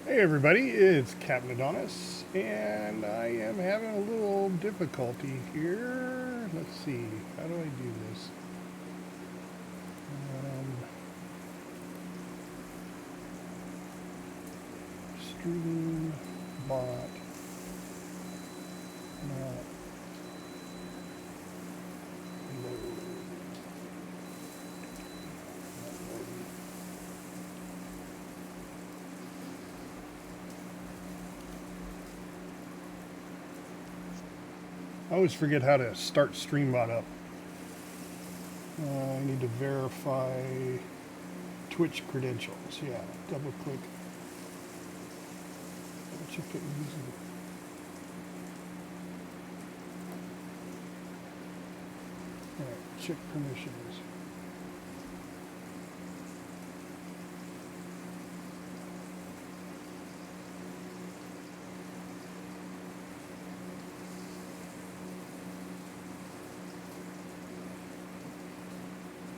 Hey everybody, it's Captain Adonis, and I am having a little difficulty here. Let's see, how do I do this? Stream bot, not load. I always forget how to start StreamBot up. I need to verify Twitch credentials. Yeah, double click. Check it using. Alright, check permissions.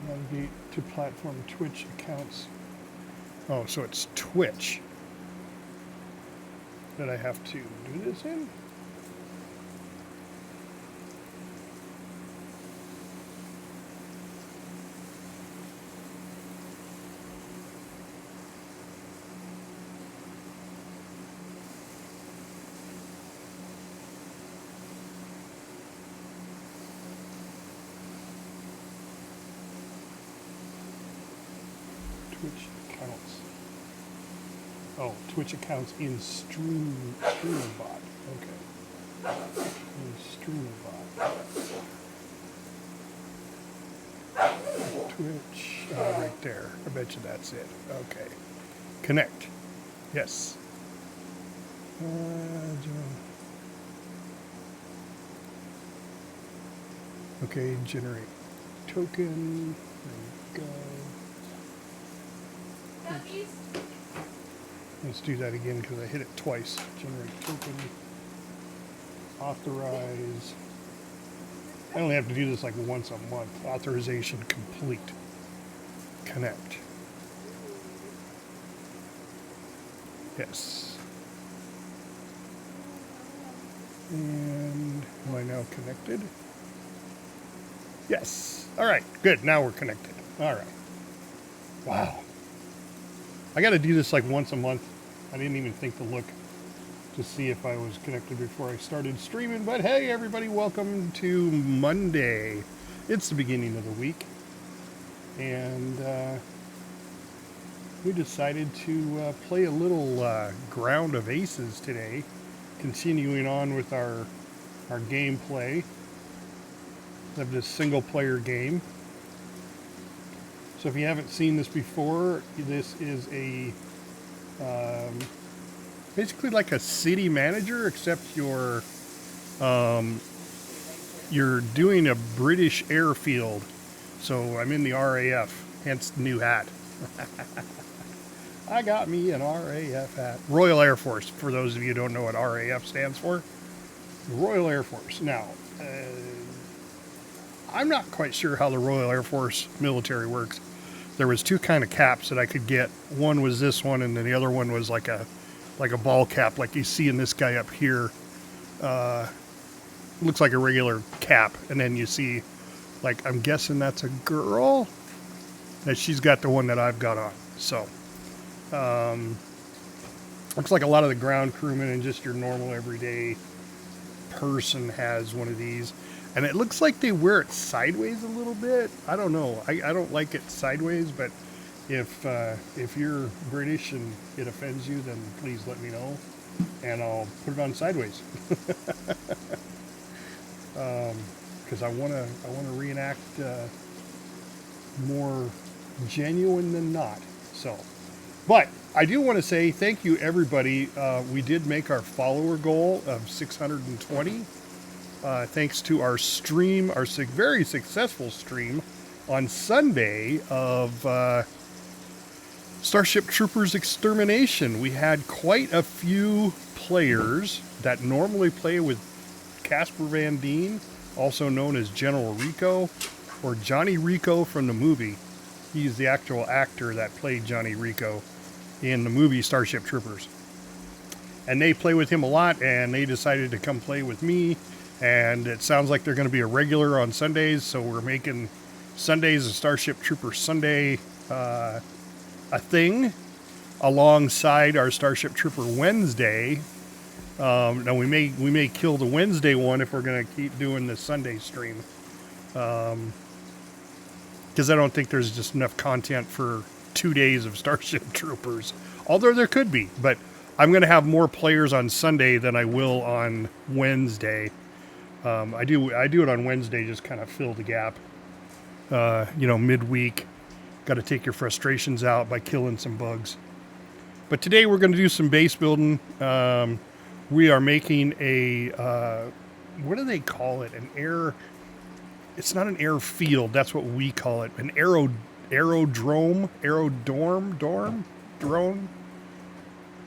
Navigate to platform Twitch accounts. Oh, so it's Twitch that I have to do this in? Twitch accounts. Oh, Twitch accounts in StreamBot. Okay. In StreamBot. Twitch. Right there. I bet you that's it. Okay. Connect. Yes. Okay, generate token. There we go. Let's do that again because I hit it twice. Generate token. Authorize. I only have to do this like once a month. Authorization complete. Connect. Yes. And am I now connected? Yes. All right. Good. Now we're connected. All right. Wow. I got to do this like once a month. I didn't even think to look to see if I was connected before I started streaming. But hey, everybody, welcome to Monday. It's the beginning of the week. And we decided to play a little Ground of Aces today, continuing on with our gameplay of this single-player game. So if you haven't seen this before, this is a basically like a city manager, except you're doing a British airfield. So I'm in the RAF, hence the new hat. I got me an RAF hat. Royal Air Force, for those of you who don't know what RAF stands for. Royal Air Force. Now, I'm not quite sure how the Royal Air Force military works. There was two kind of caps that I could get. One was this one, and then the other one was like a ball cap, like you see in this guy up here. Looks like a regular cap, and then you see, like, I'm guessing that's a girl. That she's got the one that I've got on. So, looks like a lot of the ground crewmen and just your normal everyday person has one of these. And it looks like they wear it sideways a little bit. I don't know. I don't like it sideways, but if you're British and it offends you, then please let me know, and I'll put it on sideways. Because I wanna reenact more genuine than not. So, but I do want to say thank you, everybody. We did make our follower goal of 620. Thanks to our stream, our very successful stream on Sunday of Starship Troopers Extermination. We had quite a few players that normally play with Casper Van Dien, also known as General Rico, or Johnny Rico from the movie. He's the actual actor that played Johnny Rico in the movie Starship Troopers. and they play with him a lot, and they decided to come play with me. And it sounds like they're going to be a regular on Sundays, so we're making Sundays a Starship Trooper Sunday a thing alongside our Starship Trooper Wednesday. Now we may kill the Wednesday one if we're going to keep doing the Sunday stream, because I don't think there's just enough content for 2 days of Starship Troopers. Although there could be, but I'm going to have more players on Sunday than I will on Wednesday. I do it on Wednesday, just kind of fill the gap. Midweek, got to take your frustrations out by killing some bugs. But today we're going to do some base building. We are making a, what do they call it? It's not an airfield. That's what we call it. An aerodrome.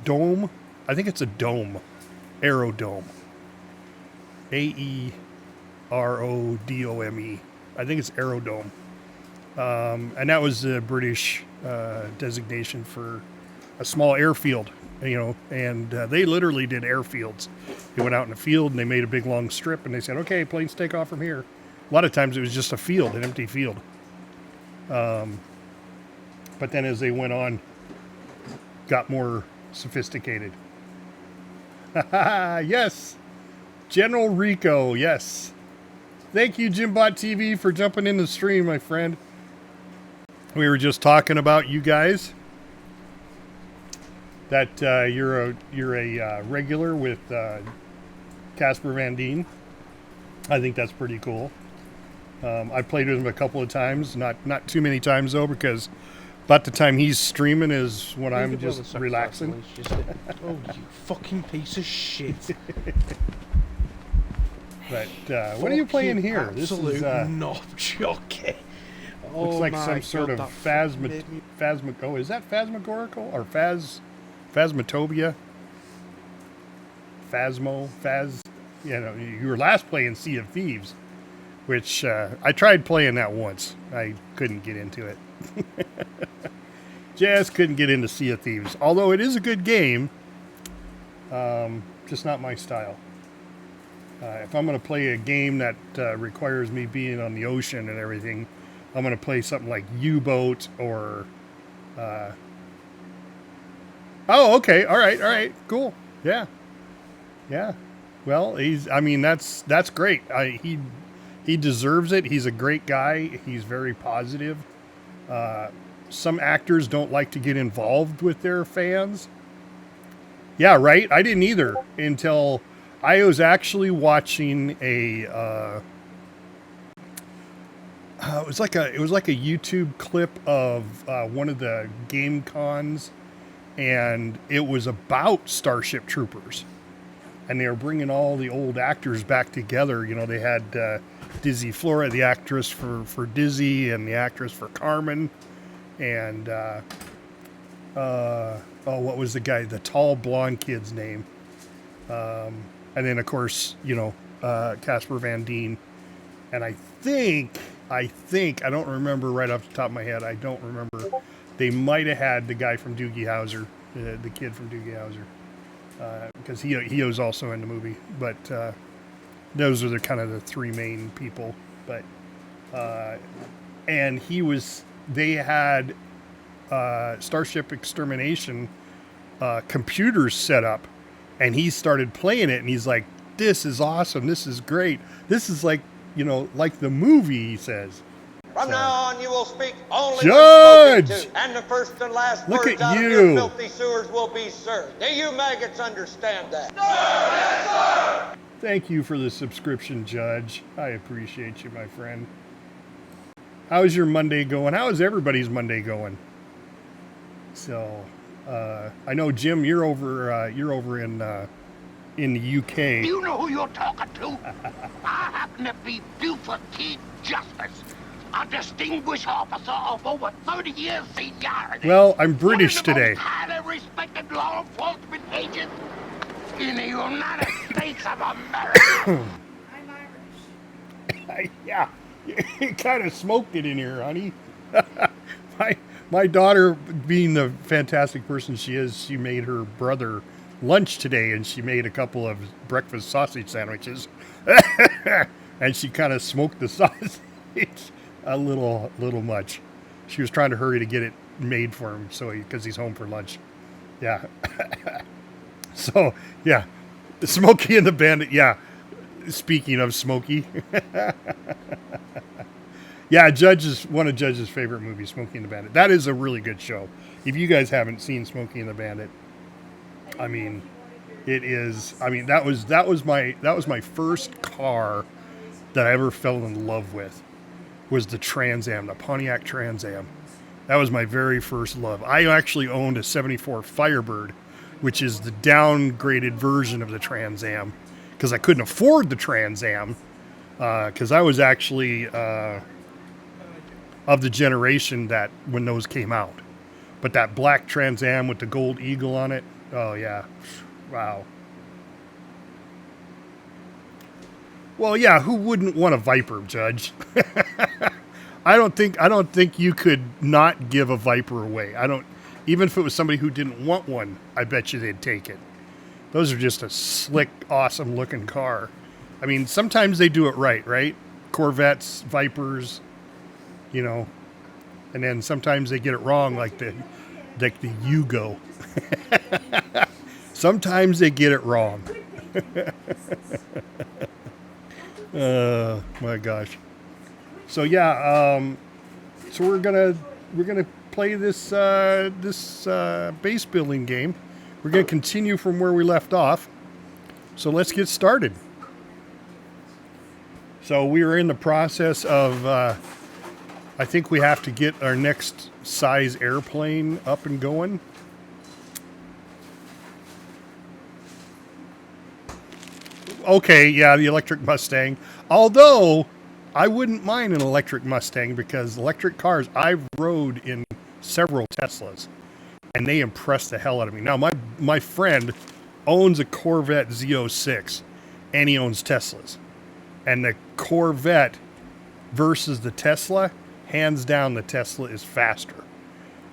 Dome. I think it's a dome. Aerodome. Aerodome. I think it's aerodome. And that was the British designation for a small airfield, and they literally did airfields. They went out in the field and they made a big long strip and they said, okay, planes take off from here. A lot of times it was just a field, an empty field. But then as they went on, got more sophisticated. Yes, General Rico, yes. Thank you, Jimbot TV, for jumping in the stream, my friend. We were just talking about you guys. That you're a regular with Casper Van Dien. I think that's pretty cool. I've played with him a couple of times, not too many times though, because about the time he's streaming is when I'm just relaxing. Oh, you fucking piece of shit! But what are you playing here? This is not joking. Looks like some sort of oh, is that phasmagorical or phasmatobia? You were last playing Sea of Thieves, which I tried playing that once. I couldn't get into it. Just couldn't get into Sea of Thieves. Although it is a good game, just not my style. If I'm going to play a game that requires me being on the ocean and everything, I'm going to play something like U-Boat or... Oh, okay. All right. Cool. Yeah. Well, that's great. He deserves it. He's a great guy. He's very positive. Some actors don't like to get involved with their fans. Yeah, right. I didn't either until I was actually watching a. It was like a YouTube clip of one of the game cons, and it was about Starship Troopers, and they were bringing all the old actors back together. They had Dizzy Flora, the actress for Dizzy, and the actress for Carmen, and what was the tall blonde kid's name? And then of course, Casper Van Dien, and I think I don't remember right off the top of my head. I don't remember. They might have had the guy from Doogie Howser, the kid from Doogie Howser, because he was also in the movie. But those are the kind of the three main people. But and they had Starship Extermination computers set up, and he started playing it, and he's like, "This is awesome. This is great. This is like." Like the movie, he says. From now on, you will speak only Judge! when spoken to, and the first and last Look words at out you. of your filthy sewers will be sir. Do you maggots understand that? Sir! Yes, sir! Thank you for the subscription, Judge. I appreciate you, my friend. How's your Monday going? How is everybody's Monday going? So, I know, Jim, you're over in the UK. You know who you're talking to? I happen to be Buford T. Justice, a distinguished officer of over 30 years seniority. Well, I'm British today. Highly respected law enforcement agent in the United States of America. I'm Irish. Yeah, you kind of smoked it in here, honey. My daughter, being the fantastic person she is, she made her brother lunch today, and she made a couple of breakfast sausage sandwiches. And she kind of smoked the sausage a little much. She was trying to hurry to get it made for him, because he's home for lunch. Yeah. So, yeah. Smokey and the Bandit. Yeah. Speaking of Smokey. Yeah, one of Judge's favorite movies, Smokey and the Bandit. That is a really good show. If you guys haven't seen Smokey and the Bandit, I mean, it is. I mean, that was my first car that I ever fell in love with. Was the Trans Am, the Pontiac Trans Am. That was my very first love. I actually owned a '74 Firebird, which is the downgraded version of the Trans Am, because I couldn't afford the Trans Am, because I was actually of the generation that when those came out. But that black Trans Am with the gold eagle on it, oh yeah, wow. Well, yeah, who wouldn't want a Viper, Judge? I don't think you could not give a Viper away. Even if it was somebody who didn't want one, I bet you they'd take it. Those are just a slick, awesome looking car. I mean, sometimes they do it right? Corvettes, Vipers, and then sometimes they get it wrong, like the Yugo. Sometimes they get it wrong. My gosh. So yeah, so we're gonna play this base building game. We're gonna continue from where we left off. So let's get started. So we are in the process of. I think we have to get our next size airplane up and going. Okay, yeah, the electric Mustang. Although, I wouldn't mind an electric Mustang because electric cars, I've rode in several Teslas, and they impress the hell out of me. Now, my friend owns a Corvette Z06, and he owns Teslas. And the Corvette versus the Tesla, hands down, the Tesla is faster.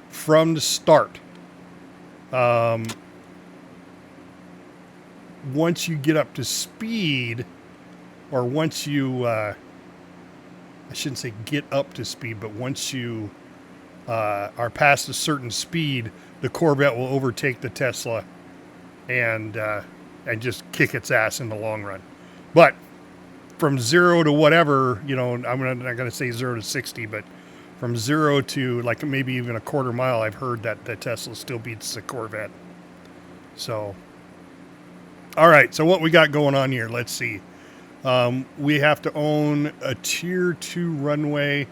From the start. Once you get up to speed, or once you, I shouldn't say get up to speed, but once you are past a certain speed, the Corvette will overtake the Tesla and just kick its ass in the long run. But from 0 to whatever, I'm not going to say 0 to 60, but from 0 to like maybe even a quarter mile, I've heard that the Tesla still beats the Corvette. So, all right. So what we got going on here? Let's see. We have to own a tier 2 runway.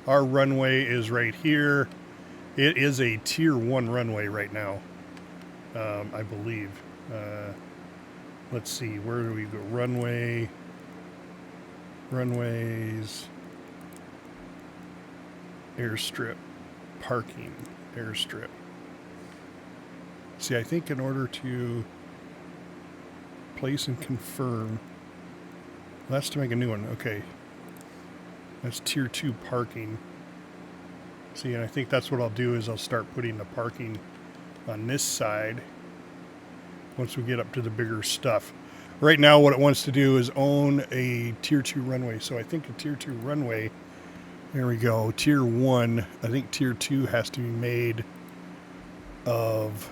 Our runway is right here. It is a tier 1 runway right now, I believe. Let's see. Where do we go? Runways, airstrip, parking, airstrip. See, I think in order to place and confirm, that's to make a new one. Okay. That's tier 2 parking. See, and I think that's what I'll do is I'll start putting the parking on this side once we get up to the bigger stuff. Right now, what it wants to do is own a tier 2 runway. So I think a tier 2 runway, there we go, tier 1. I think tier 2 has to be made of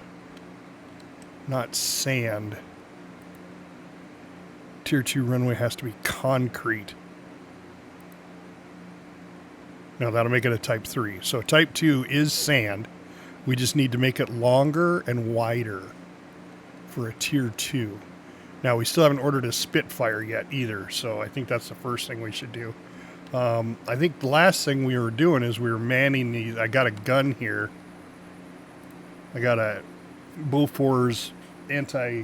not sand. Tier 2 runway has to be concrete. Now that'll make it a type 3. So type 2 is sand. We just need to make it longer and wider for a tier 2. Now, we still haven't ordered a Spitfire yet either, so I think that's the first thing we should do. I think the last thing we were doing is we were manning these. I got a gun here. I got a Bofors anti-air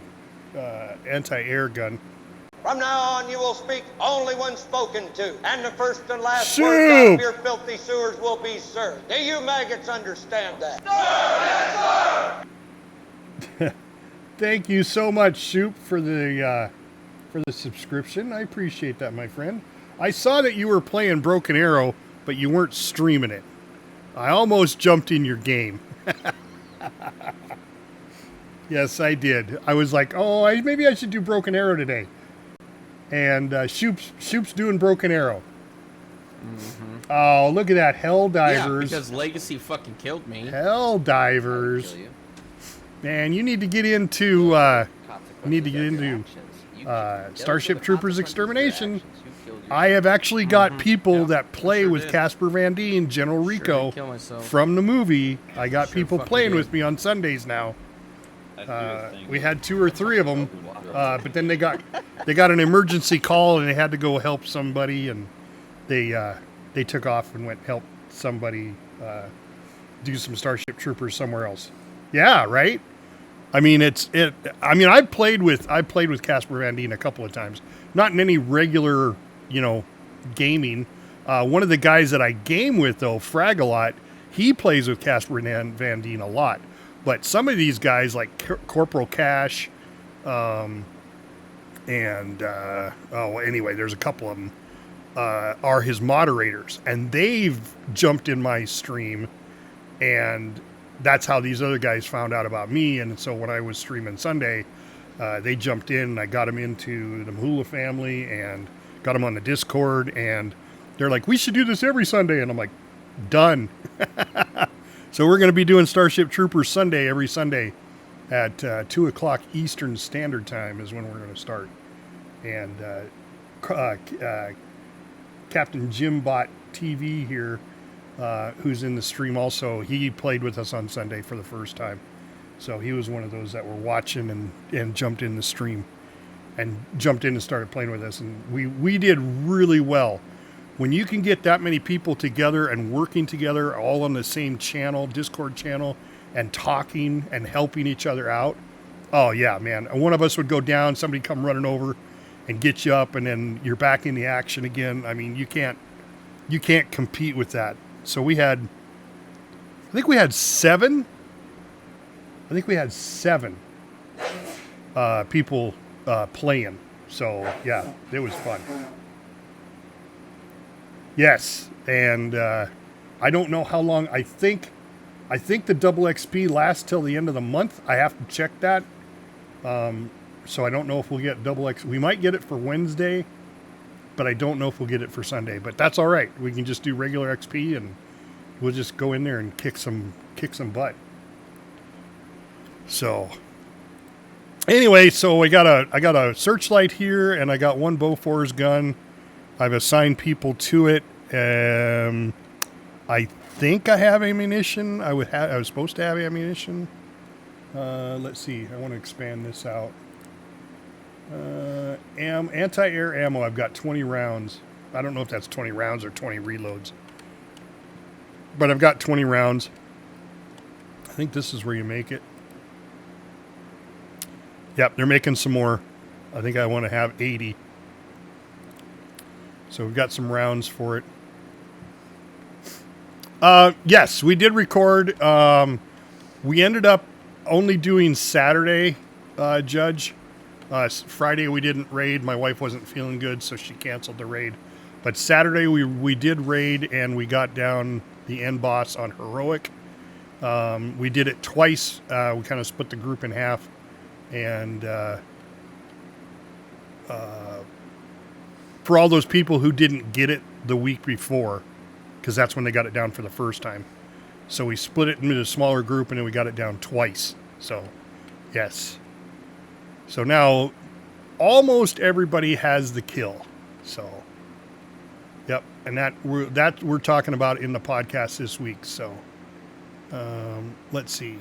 gun. From now on, you will speak only when spoken to, and the first and last Soup! words out of your filthy sewers will be sir. Do you maggots understand that? Sir! Yes, sir! Thank you so much, Soup, for the subscription. I appreciate that, my friend. I saw that you were playing Broken Arrow, but you weren't streaming it. I almost jumped in your game. Yes, I did. I was like, oh, maybe I should do Broken Arrow today. And Shoop's doing Broken Arrow. Oh, look at that. Hell Divers. Yeah, because Legacy fucking killed me. Hell Divers. Man, you need to get into Starship Troopers Extermination. I have actually got people that play with Casper Van Dien, General Rico, from the movie. I got people playing with me on Sundays now. We had 2 or 3 of them, but then they got an emergency call and they had to go help somebody, and they took off and went help somebody do some Starship Troopers somewhere else. Yeah, right. I mean, I played with Casper Van Dien a couple of times, not in any regular, gaming. One of the guys that I game with though, Frag-a-Lot, he plays with Casper Van Dien a lot. But some of these guys, like Corporal Cash, anyway, there's a couple of them, are his moderators. And they've jumped in my stream, and that's how these other guys found out about me. And so when I was streaming Sunday, they jumped in, and I got them into the Mahula family and got them on the Discord. And they're like, we should do this every Sunday. And I'm like, done. So we're going to be doing Starship Troopers Sunday every Sunday at 2 o'clock Eastern Standard Time is when we're going to start. And Captain Jimbot TV here, who's in the stream also, he played with us on Sunday for the first time. So he was one of those that were watching and jumped in the stream and jumped in and started playing with us. And we did really well. When you can get that many people together and working together all on the same channel, Discord channel, and talking and helping each other out, oh yeah, man. One of us would go down, somebody come running over and get you up, and then you're back in the action again. I mean, you can't compete with that. So I think we had seven people playing. So yeah, it was fun. Yes, and I don't know how long. I think the double XP lasts till the end of the month. I have to check that. So I don't know if we'll get double XP. We might get it for Wednesday, but I don't know if we'll get it for Sunday. But that's all right. We can just do regular XP, and we'll just go in there and kick some butt. So anyway, so I got a searchlight here, and I got one Bofors gun. I've assigned people to it. I think I have ammunition. I was supposed to have ammunition. Let's see. I want to expand this out. Anti-air ammo. I've got 20 rounds. I don't know if that's 20 rounds or 20 reloads. But I've got 20 rounds. I think this is where you make it. Yep, they're making some more. I think I want to have 80. So we've got some rounds for it. Yes, we did record. We ended up only doing Saturday, Judge. Friday we didn't raid. My wife wasn't feeling good, so she canceled the raid. But Saturday we did raid, and we got down the end boss on Heroic. We did it twice. We kind of split the group in half. And for all those people who didn't get it the week before, because that's when they got it down for the first time. So we split it into a smaller group, and then we got it down twice. So, yes. So now, almost everybody has the kill. So, yep. And that we're talking about in the podcast this week. So, let's see.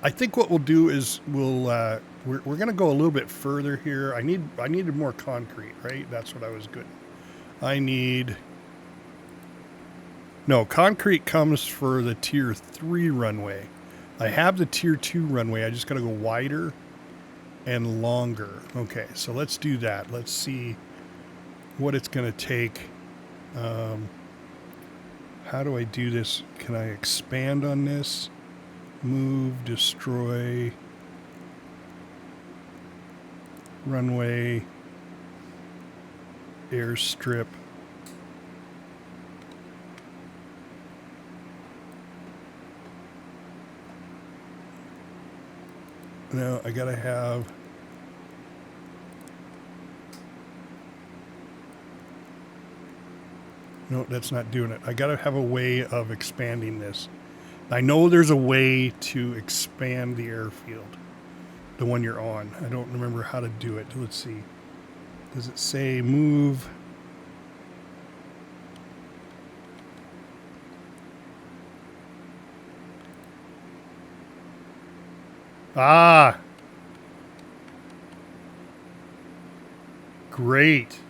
I think what we'll do is we're going to go a little bit further here. I needed more concrete, right? That's what I was good. Concrete comes for the tier 3 runway. I have the tier 2 runway. I just got to go wider and longer. Okay, so let's do that. Let's see what it's going to take. How do I do this? Can I expand on this? Move, destroy, runway, airstrip. No, I gotta have... No, that's not doing it. I gotta have a way of expanding this. I know there's a way to expand the airfield. The one you're on. I don't remember how to do it. Let's see. Does it say move? Ah! Great.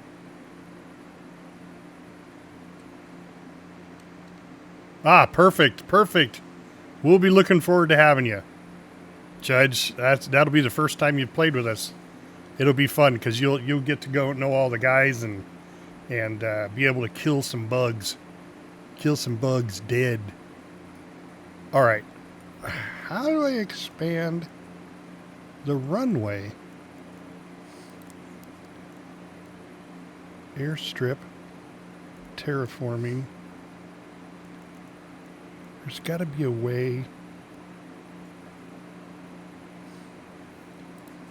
Ah, perfect, perfect. We'll be looking forward to having you. Judge, that'll be the first time you've played with us. It'll be fun because you'll get to go know all the guys and be able to kill some bugs. Kill some bugs dead. All right. How do I expand the runway? Airstrip. Terraforming. There's got to be a way.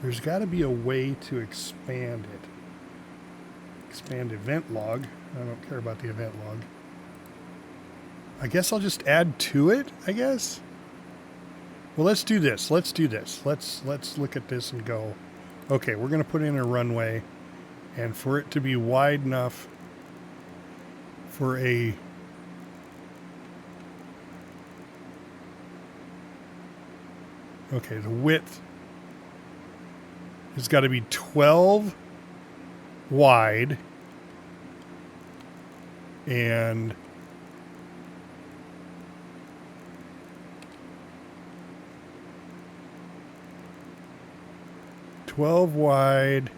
There's got to be a way to expand it. Expand event log. I don't care about the event log. I guess I'll just add to it, I guess. Well, let's do this. Let's do this. Let's look at this and go, okay, we're going to put in a runway, and for it to be wide enough for a the width has got to be 12 wide and 12 wide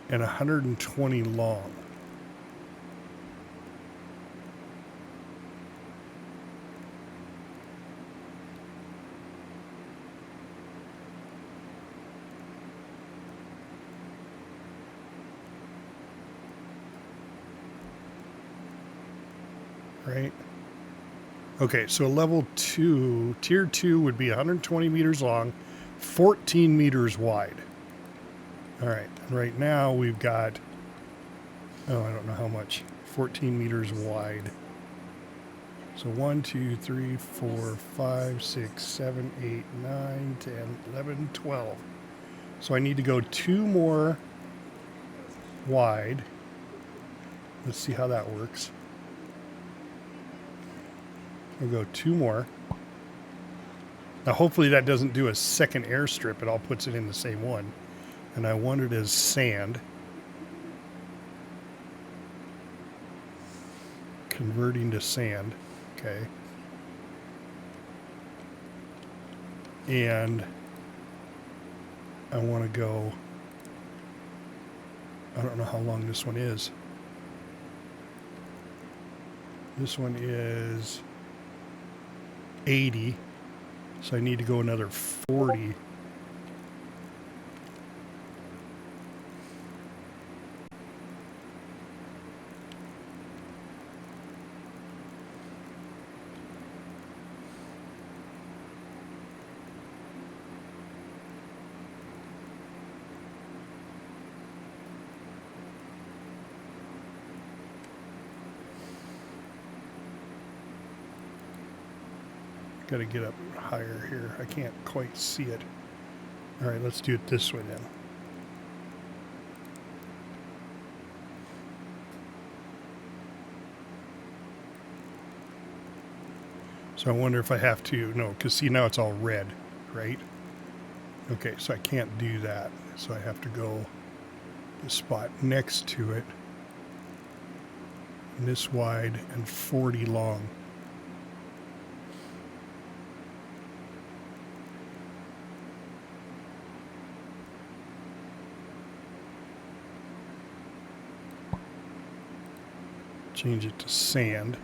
and 120 long. Right? Okay, so level 2, tier 2 would be 120 meters long, 14 meters wide. All right, right now we've got, oh, I don't know how much, 14 meters wide. So 1, 2, 3, 4, 5, 6, 7, 8, 9, 10, 11, 12. So I need to go 2 more wide. Let's see how that works. We'll go 2 more. Now hopefully that doesn't do a second airstrip. It all puts it in the same one. And I want it as sand. Converting to sand. Okay. And I want to go, I don't know how long this one is. This one is 80, so I need to go another 40. Got to get up higher here. I can't quite see it. All right, let's do it this way then. So I wonder if I have to, no, because see now it's all red, right? Okay, so I can't do that. So I have to go the spot next to it. This wide and 40 long. Change it to sand.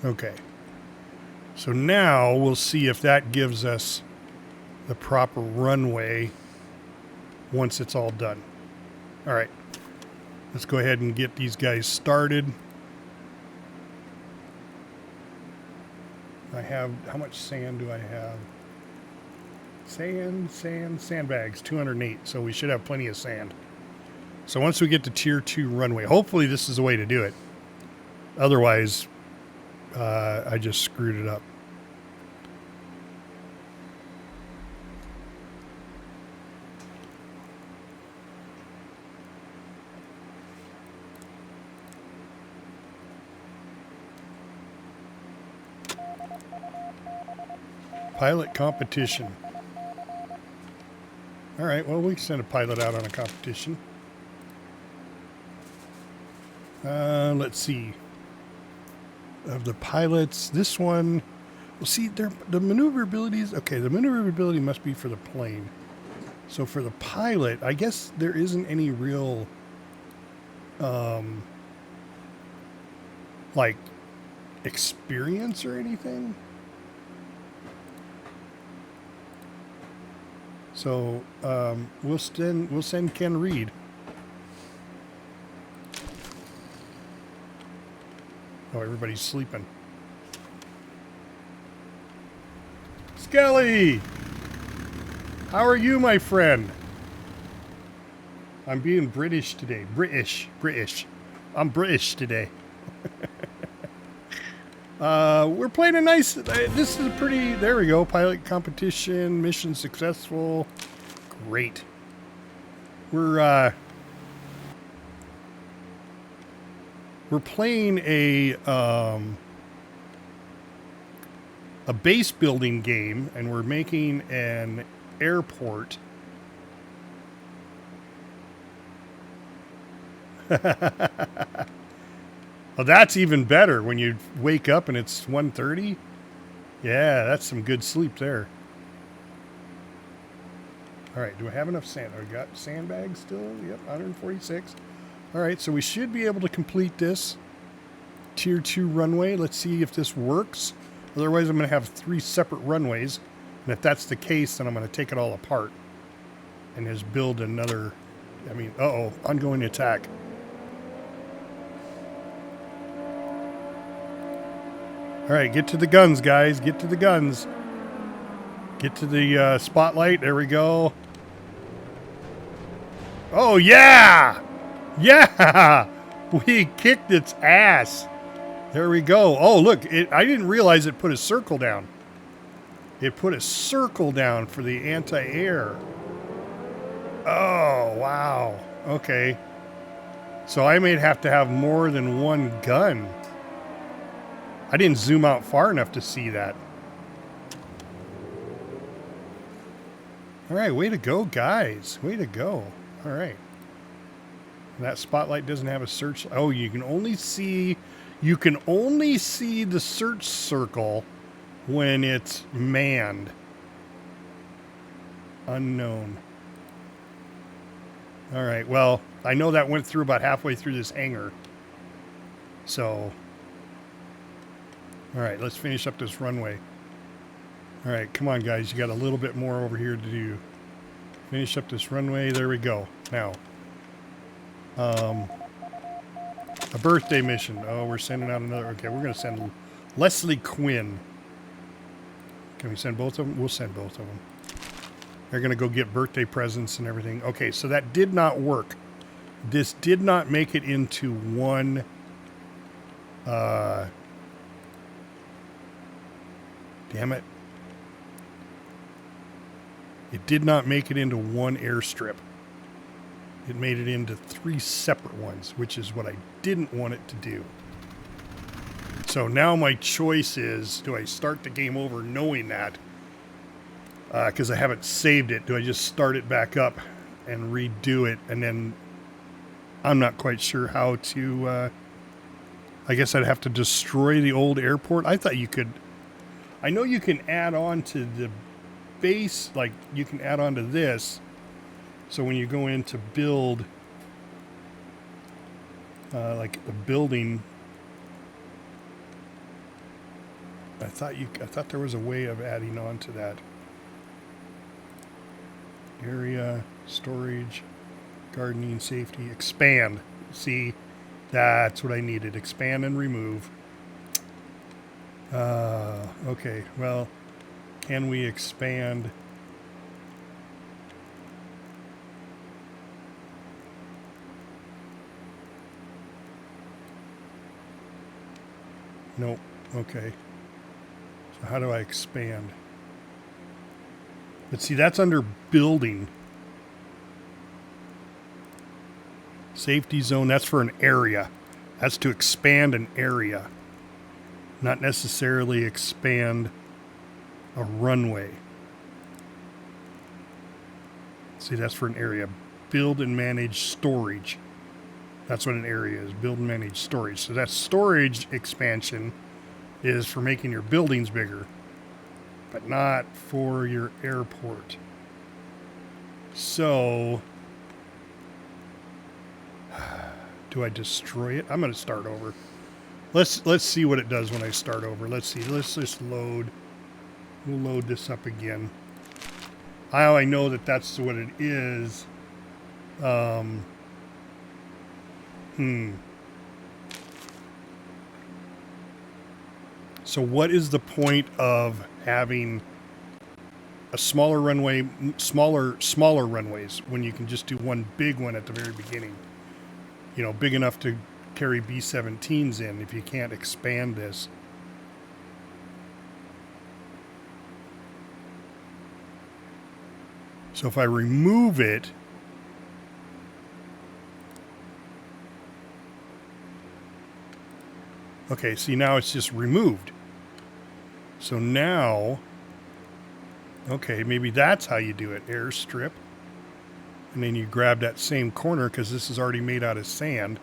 Okay. So now we'll see if that gives us the proper runway once it's all done. All right. Let's go ahead and get these guys started. I have, how much sand do I have? Sandbags, 208. So we should have plenty of sand. So once we get to tier 2 runway, hopefully this is the way to do it. Otherwise, I just screwed it up. Pilot competition. All right, well, we can send a pilot out on a competition. Let's see. Of the pilots, this one, well, see, the maneuverabilities. Okay, the maneuverability must be for the plane. So for the pilot, I guess there isn't any real, like, experience or anything. So we'll send Ken Reed. Oh, everybody's sleeping. Skelly! How are you, my friend? I'm being British today. British. I'm British today. We're playing a nice... this is a pretty... There we go. Pilot competition. Mission successful. Great. We're playing a base building game, and we're making an airport. Well, that's even better when you wake up and it's 1:30. Yeah, that's some good sleep there. All right, do I have enough sand? I got sandbags still. Yep, 146. All right, so we should be able to complete this tier 2 runway. Let's see if this works. Otherwise, I'm going to have 3 separate runways. And if that's the case, then I'm going to take it all apart and just build another. I mean, ongoing attack. All right, get to the guns, guys. Get to the guns. Get to the spotlight. There we go. Oh, yeah! Yeah! We kicked its ass. There we go. Oh, look. I didn't realize it put a circle down. It put a circle down for the anti-air. Oh, wow. Okay. So I may have to have more than one gun. I didn't zoom out far enough to see that. All right, way to go, guys. Way to go. All right. That spotlight doesn't have a search. Oh, you can only see the search circle when it's manned. Unknown. All right, well, I know that went through about halfway through this hangar. So, all right, let's finish up this runway. All right, come on, guys. You got a little bit more over here to do. Finish up this runway. There we go. Now, a birthday mission. Oh, we're sending out another. Okay, we're going to send Leslie Quinn. Can we send both of them? We'll send both of them. They're going to go get birthday presents and everything. Okay, so that did not work. This did not make it into one... damn it. It did not make it into one airstrip. It made it into 3 separate ones, which is what I didn't want it to do. So now my choice is, do I start the game over knowing that? Because I haven't saved it. Do I just start it back up and redo it? And then I'm not quite sure how to... I guess I'd have to destroy the old airport. I thought you could... I know you can add on to the base, like you can add on to this. So when you go in to build, like a building, I thought there was a way of adding on to that. Area, storage, gardening, safety, expand. See, that's what I needed. Expand and remove. Okay, well, can we expand? Nope. Okay. So how do I expand? Let's see, that's under building. Safety zone, that's for an area. That's to expand an area. Not necessarily expand a runway. See, that's for an area. Build and manage storage. That's what an area is. Build and manage storage. So that storage expansion is for making your buildings bigger, but not for your airport. So, do I destroy it? I'm going to start over. Let's see what it does when I start over. Let's see. Let's just load. We'll load this up again. How I know that that's what it is. So what is the point of having a smaller runway, smaller runways when you can just do one big one at the very beginning? You know, big enough to carry B-17s in if you can't expand this. So if I remove it, okay, see now it's just removed. So now, okay, maybe that's how you do it, airstrip. And then you grab that same corner because this is already made out of sand.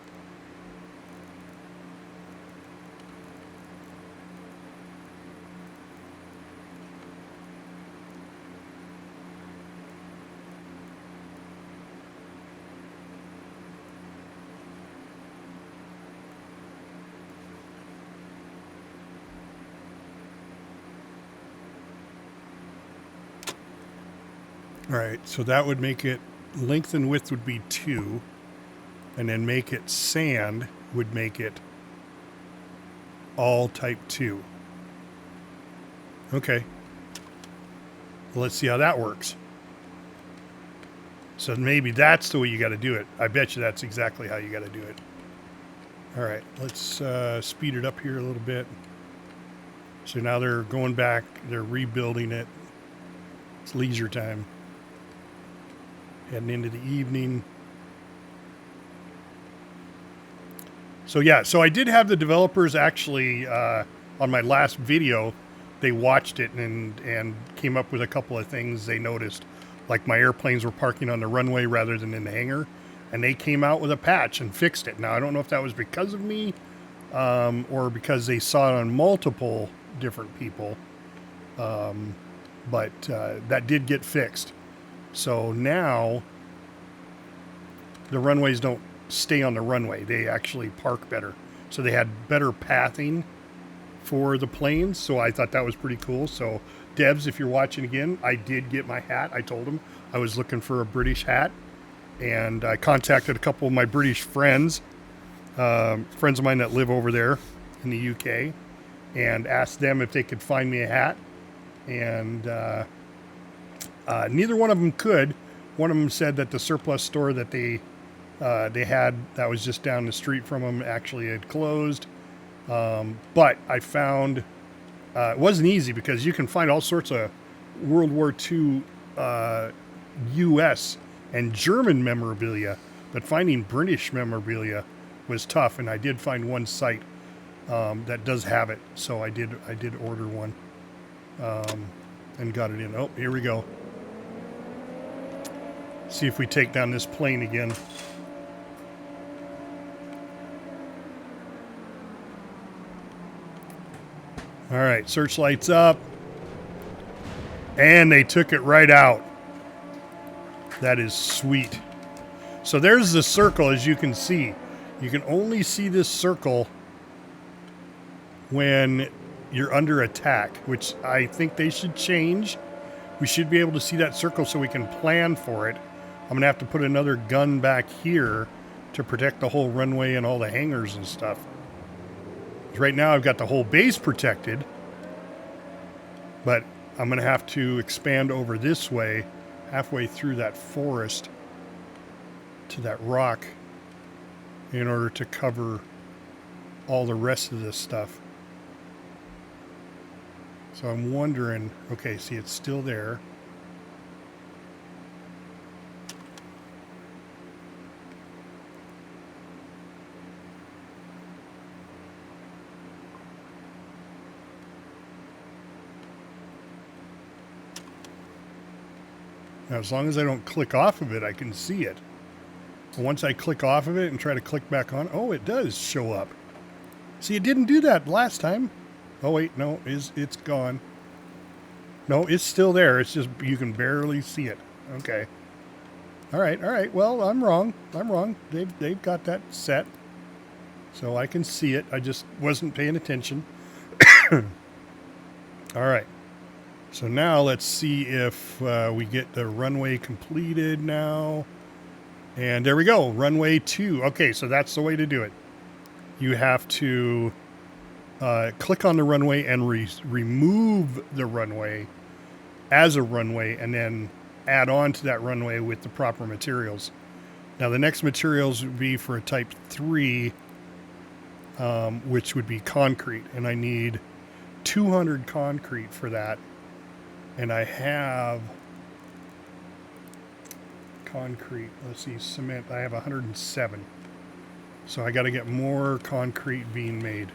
All right, so that would make it, length and width would be 2, and then make it sand would make it all type 2. Okay. Well, let's see how that works. So maybe that's the way you got to do it. I bet you that's exactly how you got to do it. All right, let's speed it up here a little bit. So now they're going back, they're rebuilding it. It's leisure time. Heading into the evening. So yeah, so I did have the developers actually on my last video. They watched it and came up with a couple of things they noticed, like my airplanes were parking on the runway rather than in the hangar, and they came out with a patch and fixed it. Now I don't know if that was because of me or because they saw it on multiple different people, but that did get fixed. So now the runways don't stay on the runway. They actually park better. So they had better pathing for the planes. So I thought that was pretty cool. So devs, if you're watching again, I did get my hat. I told them I was looking for a British hat. And I contacted a couple of my British friends, friends of mine that live over there in the UK, and asked them if they could find me a hat. And neither one of them could. One of them said that the surplus store that they had that was just down the street from them actually had closed. But I found it wasn't easy because you can find all sorts of World War II U.S. and German memorabilia, but finding British memorabilia was tough. And I did find one site that does have it, so I did order one and got it in. Oh, here we go. See if we take down this plane again. All right, searchlights up. And they took it right out. That is sweet. So there's the circle, as you can see. You can only see this circle when you're under attack, which I think they should change. We should be able to see that circle so we can plan for it. I'm going to have to put another gun back here to protect the whole runway and all the hangars and stuff. Right now I've got the whole base protected, But I'm going to have to expand over this way, halfway through that forest to that rock in order to cover all the rest of this stuff. So I'm wondering, okay, see, it's still there. Now, as long as I don't click off of it, I can see it. But once I click off of it and try to click back on, oh, it does show up. See, it didn't do that last time. Oh, wait, no, it's gone. No, it's still there. It's just you can barely see it. Okay. All right. Well, I'm wrong. They've got that set. So I can see it. I just wasn't paying attention. All right. So now let's see if we get the runway completed now. And there we go, runway 2. Okay, so that's the way to do it. You have to click on the runway and remove the runway as a runway and then add on to that runway with the proper materials. Now the next materials would be for a type 3, which would be concrete. And I need 200 concrete for that. And I have concrete. Let's see, cement. I have 107. So I got to get more concrete being made.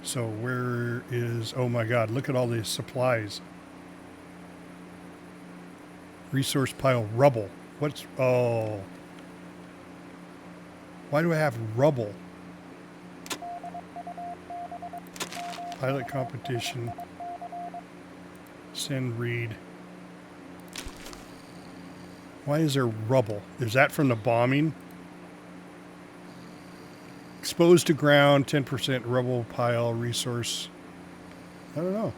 So where is... Oh my God, look at all these supplies. Resource pile, rubble. What's... Oh. Why do I have rubble? Pilot competition. Send read. Why is there rubble? Is that from the bombing? Exposed to ground, 10% rubble pile resource. I don't know.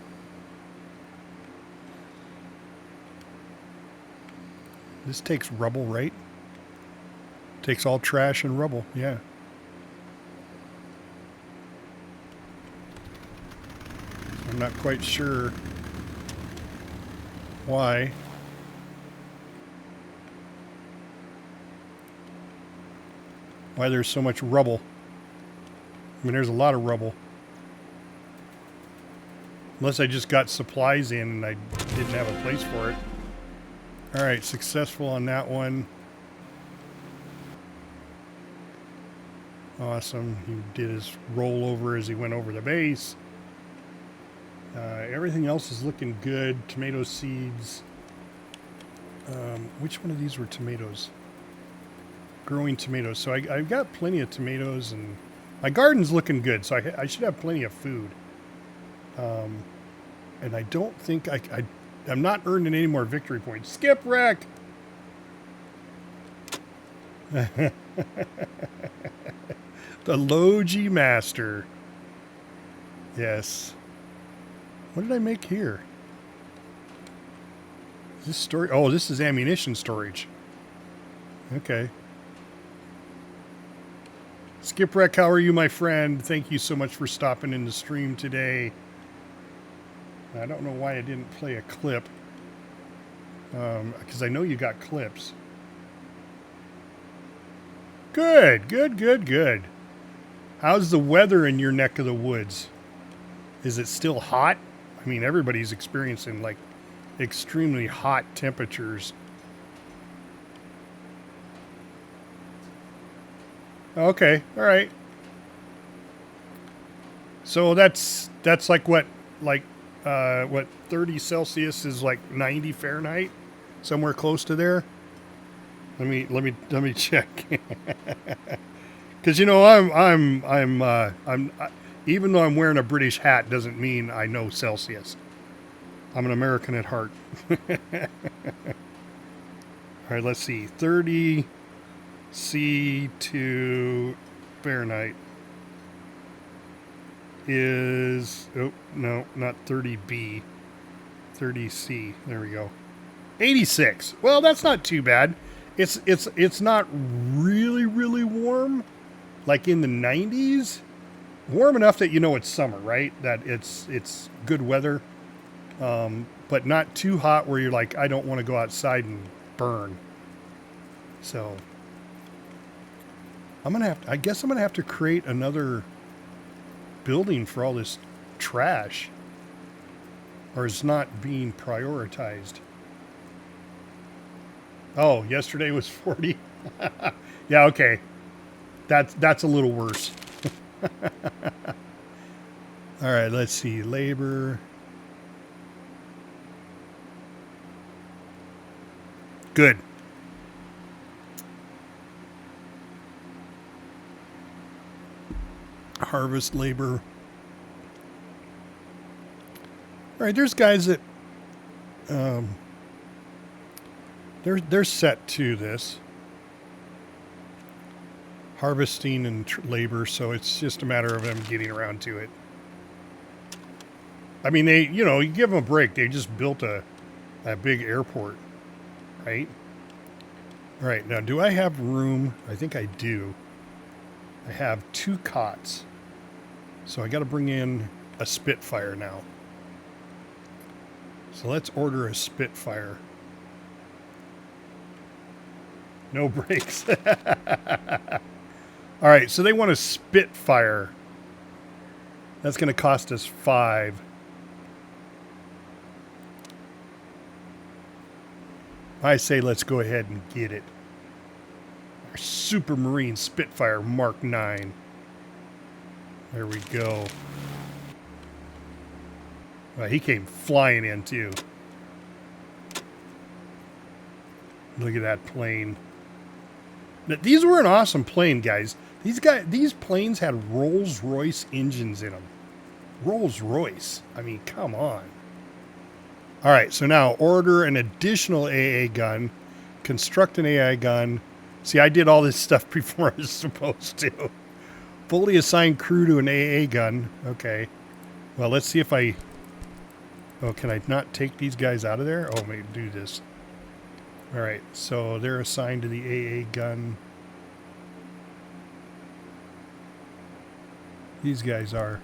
This takes rubble, right? Takes all trash and rubble, yeah. I'm not quite sure why. Why there's so much rubble. I mean, there's a lot of rubble. Unless I just got supplies in and I didn't have a place for it. Alright, successful on that one. Awesome. He did his rollover as he went over the base. Everything else is looking good. Tomato seeds. Which one of these were tomatoes? Growing tomatoes. So I've got plenty of tomatoes, and my garden's looking good, so I should have plenty of food. And I don't think I'm not earning any more victory points. Skip wreck! The Logi Master. Yes. What did I make here? Is this storage? Oh, this is ammunition storage. Okay. Skipwreck, how are you, my friend? Thank you so much for stopping in the stream today. I don't know why I didn't play a clip. Because I know you got clips. Good, good, good, good. How's the weather in your neck of the woods? Is it still hot? I mean, everybody's experiencing, like, extremely hot temperatures. Okay, all right. So that's like what 30 Celsius is like 90 Fahrenheit, somewhere close to there. Let me check. Because you know I'm even though I'm wearing a British hat doesn't mean I know Celsius. I'm an American at heart. All right, let's see. 30 C to Fahrenheit is, oh, no, not 30B. 30C. There we go. 86. Well, that's not too bad. It's not really, really warm. Like in the 90s. Warm enough that you know it's summer, right? That it's good weather. but not too hot where you're like, I don't want to go outside and burn. So I guess I'm gonna have to create another building for all this trash, or it's not being prioritized. Oh, yesterday was 40. Yeah, okay. That's a little worse. All right, let's see. Labor. Good. Harvest labor. All right, there's guys that they're set to this harvesting and labor, so it's just a matter of them getting around to it. I mean, you give them a break. They just built a big airport, right? All right, now do I have room? I think I do. I have 2 cots. So I got to bring in a Spitfire now. So let's order a Spitfire. No brakes. All right, so they want a Spitfire. That's going to cost us 5. I say let's go ahead and get it. Our Supermarine Spitfire Mark 9. There we go. Well, he came flying in too. Look at that plane. Now, these were an awesome plane, guys. These planes had Rolls-Royce engines in them. Rolls-Royce. I mean, come on. All right, so now order an additional AA gun, construct an AI gun. See, I did all this stuff before I was supposed to. Fully assign crew to an AA gun. Okay. Well, let's see if I... Oh, can I not take these guys out of there? Oh, maybe do this. All right, so they're assigned to the AA gun. These guys are.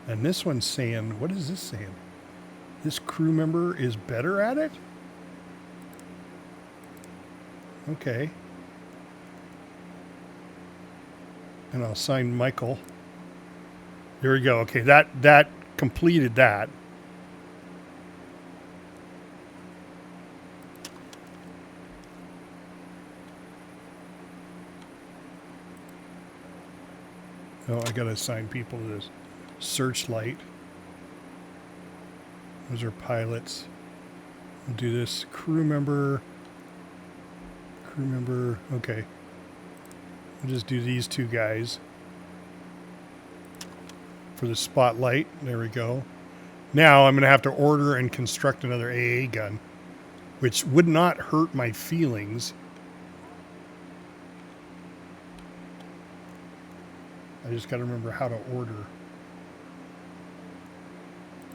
And this one's saying, what is this saying? This crew member is better at it? Okay. And I'll assign Michael. There we go. Okay, that completed that. Oh, I got to assign people to this searchlight. Those are pilots. We'll do this crew member. Crew member. Okay. We'll just do these 2 guys for the spotlight. There we go. Now I'm going to have to order and construct another AA gun, which would not hurt my feelings. I just got to remember how to order.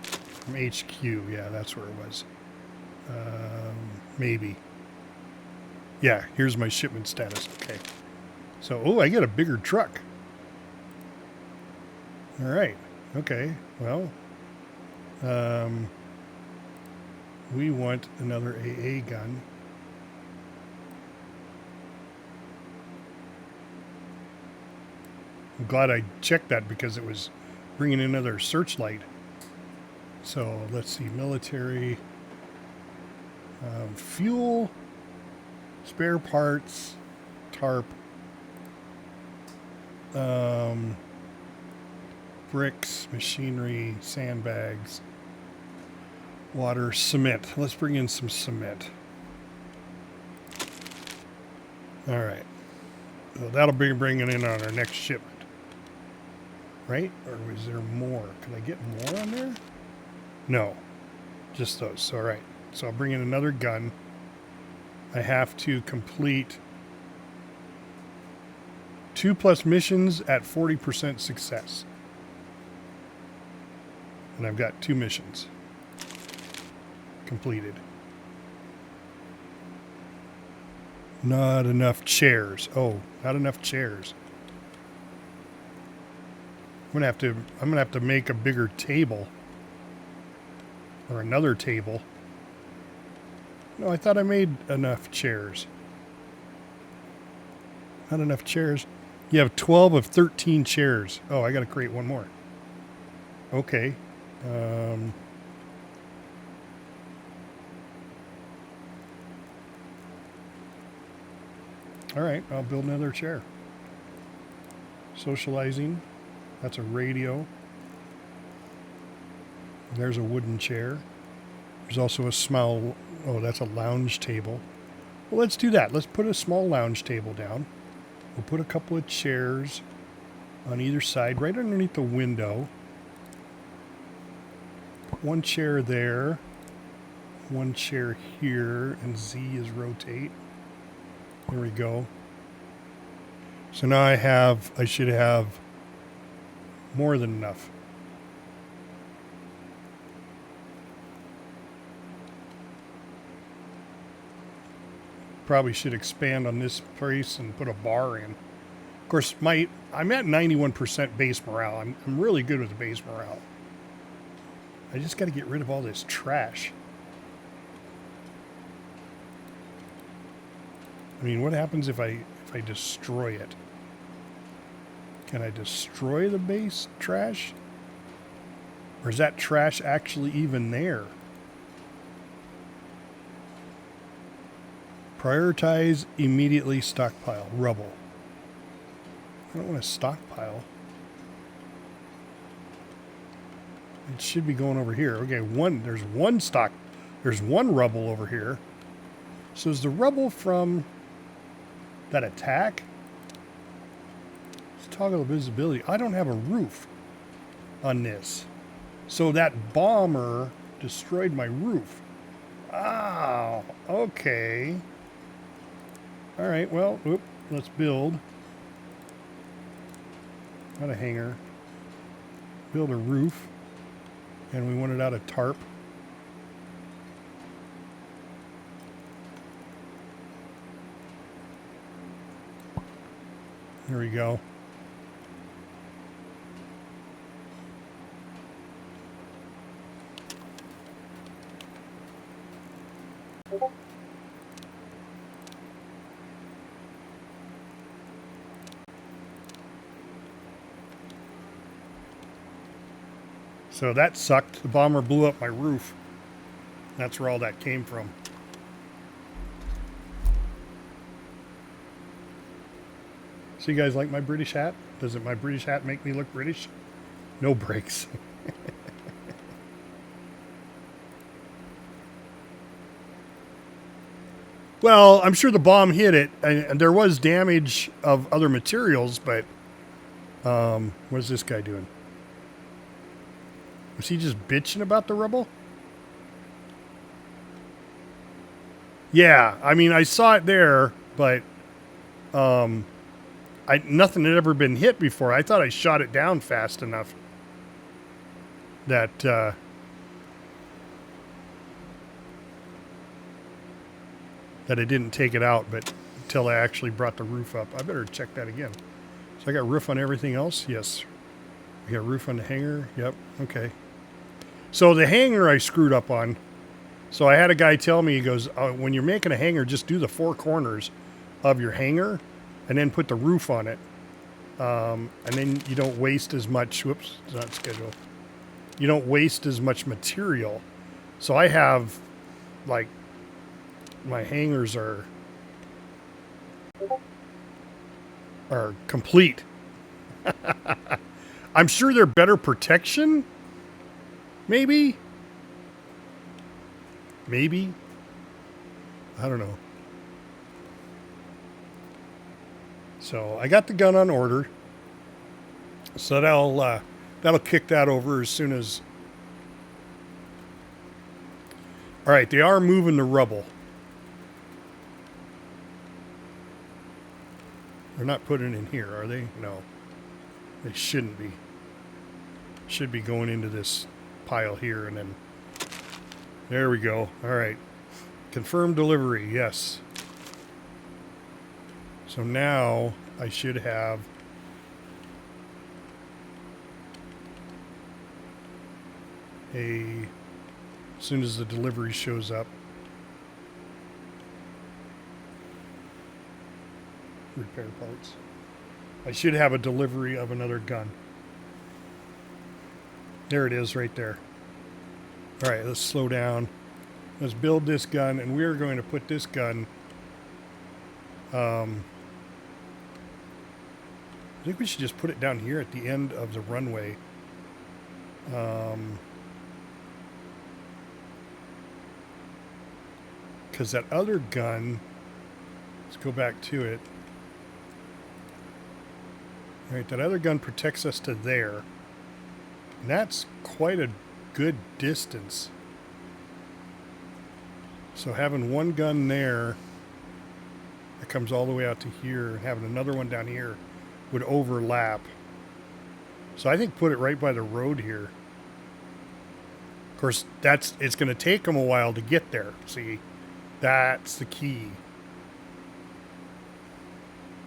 From HQ, yeah, that's where it was. Maybe. Yeah, here's my shipment status. Okay. So, oh, I get a bigger truck. All right. Okay. Well, we want another AA gun. I'm glad I checked that because it was bringing in another searchlight. So let's see, military, fuel, spare parts, tarp, bricks, machinery, sandbags, water, cement. Let's bring in some cement. All right. Well, that'll be bringing in on our next shipment. Right? Or was there more? Can I get more on there? No. Just those. So, all right. So I'll bring in another gun. I have to complete 2+ missions at 40% success. And I've got 2 missions completed. Not enough chairs. Oh, not enough chairs. I'm gonna have to make a bigger table. Or another table. No, I thought I made enough chairs. Not enough chairs. You have 12 of 13 chairs. Oh, I gotta create one more. Okay. All right, I'll build another chair. Socializing. That's a radio. There's a wooden chair. There's also a small, oh, that's a lounge table. Well, let's do that. Let's put a small lounge table down. We'll put a couple of chairs on either side, right underneath the window. Put one chair there. One chair here, and Z is rotate. There we go. So now I should have more than enough. Probably should expand on this place and put a bar in. Of course, I'm at 91% base morale. I'm really good with the base morale. I just got to get rid of all this trash. I mean, what happens if I destroy it? Can I destroy the base trash? Or is that trash actually even there? Prioritize immediately stockpile. Rubble. I don't want to stockpile. It should be going over here. Okay, there's one rubble over here. So is the rubble from that attack? Let's toggle the visibility. I don't have a roof on this. So that bomber destroyed my roof. Oh, okay. All right, well, let's build. Not a hangar. Build a roof. And we want it out of tarp. There we go. So that sucked. The bomber blew up my roof. That's where all that came from. So you guys like my British hat? Does my British hat make me look British? No brakes. Well, I'm sure the bomb hit it, and there was damage of other materials, but what is this guy doing? Was he just bitching about the rubble? Yeah, I mean, I saw it there, but nothing had ever been hit before. I thought I shot it down fast enough that that it didn't take it out, but until I actually brought the roof up. I better check that again. So I got roof on everything else? Yes. I got roof on the hangar? Yep. Okay. So the hangar I screwed up on. So I had a guy tell me, he goes, when you're making a hangar, just do the four corners of your hangar and then put the roof on it. And then you don't waste as much, whoops, it's not scheduled. You don't waste as much material. So I have, like, my hangars are complete. I'm sure they're better protection. Maybe. I don't know. So I got the gun on order. So that'll kick that over as soon as. All right, they are moving the rubble. They're not putting it in here, are they? No. They shouldn't be. Should be going into this pile here and then. There we go. All right. Confirm delivery. Yes. So now I should have as soon as the delivery shows up. Repair parts. I should have a delivery of another gun. There it is right there. All right, let's slow down. Let's build this gun, and we're going to put this gun. I think we should just put it down here at the end of the runway. Because that other gun, let's go back to it. All right, that other gun protects us to there. And that's quite a good distance. So having one gun there that comes all the way out to here, and having another one down here would overlap. So I think put it right by the road here. Of course, it's going to take them a while to get there. See, that's the key.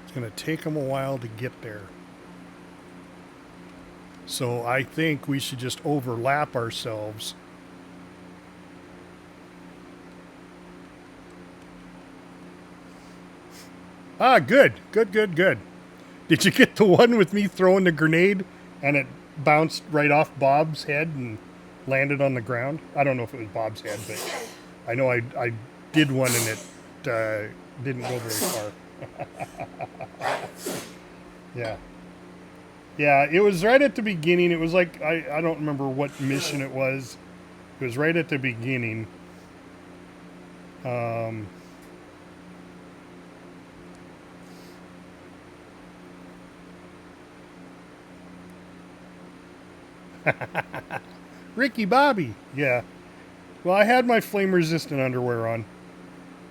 It's going to take them a while to get there. So I think we should just overlap ourselves. Ah, good. Good, good, good. Did you get the one with me throwing the grenade and it bounced right off Bob's head and landed on the ground? I don't know if it was Bob's head, but I know I did one and it didn't go very far. Yeah. Yeah, it was right at the beginning. It was like, I don't remember what mission it was. It was right at the beginning. Ricky Bobby. Yeah. Well, I had my flame resistant underwear on.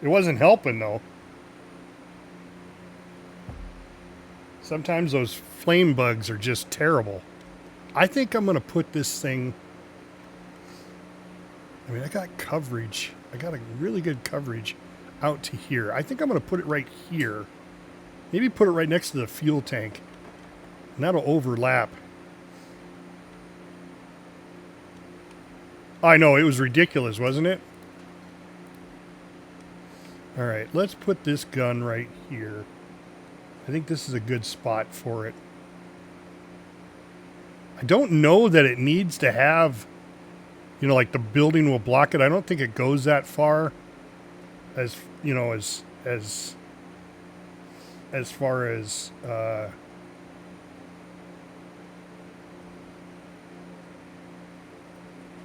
It wasn't helping though. Sometimes those flame bugs are just terrible. I think I'm going to put this thing... I mean, I got coverage. I got a really good coverage out to here. I think I'm going to put it right here. Maybe put it right next to the fuel tank. And that'll overlap. I know, it was ridiculous, wasn't it? All right, let's put this gun right here. I think this is a good spot for it. I don't know that it needs to have, you know, like the building will block it. I don't think it goes that far as, you know, as far as, but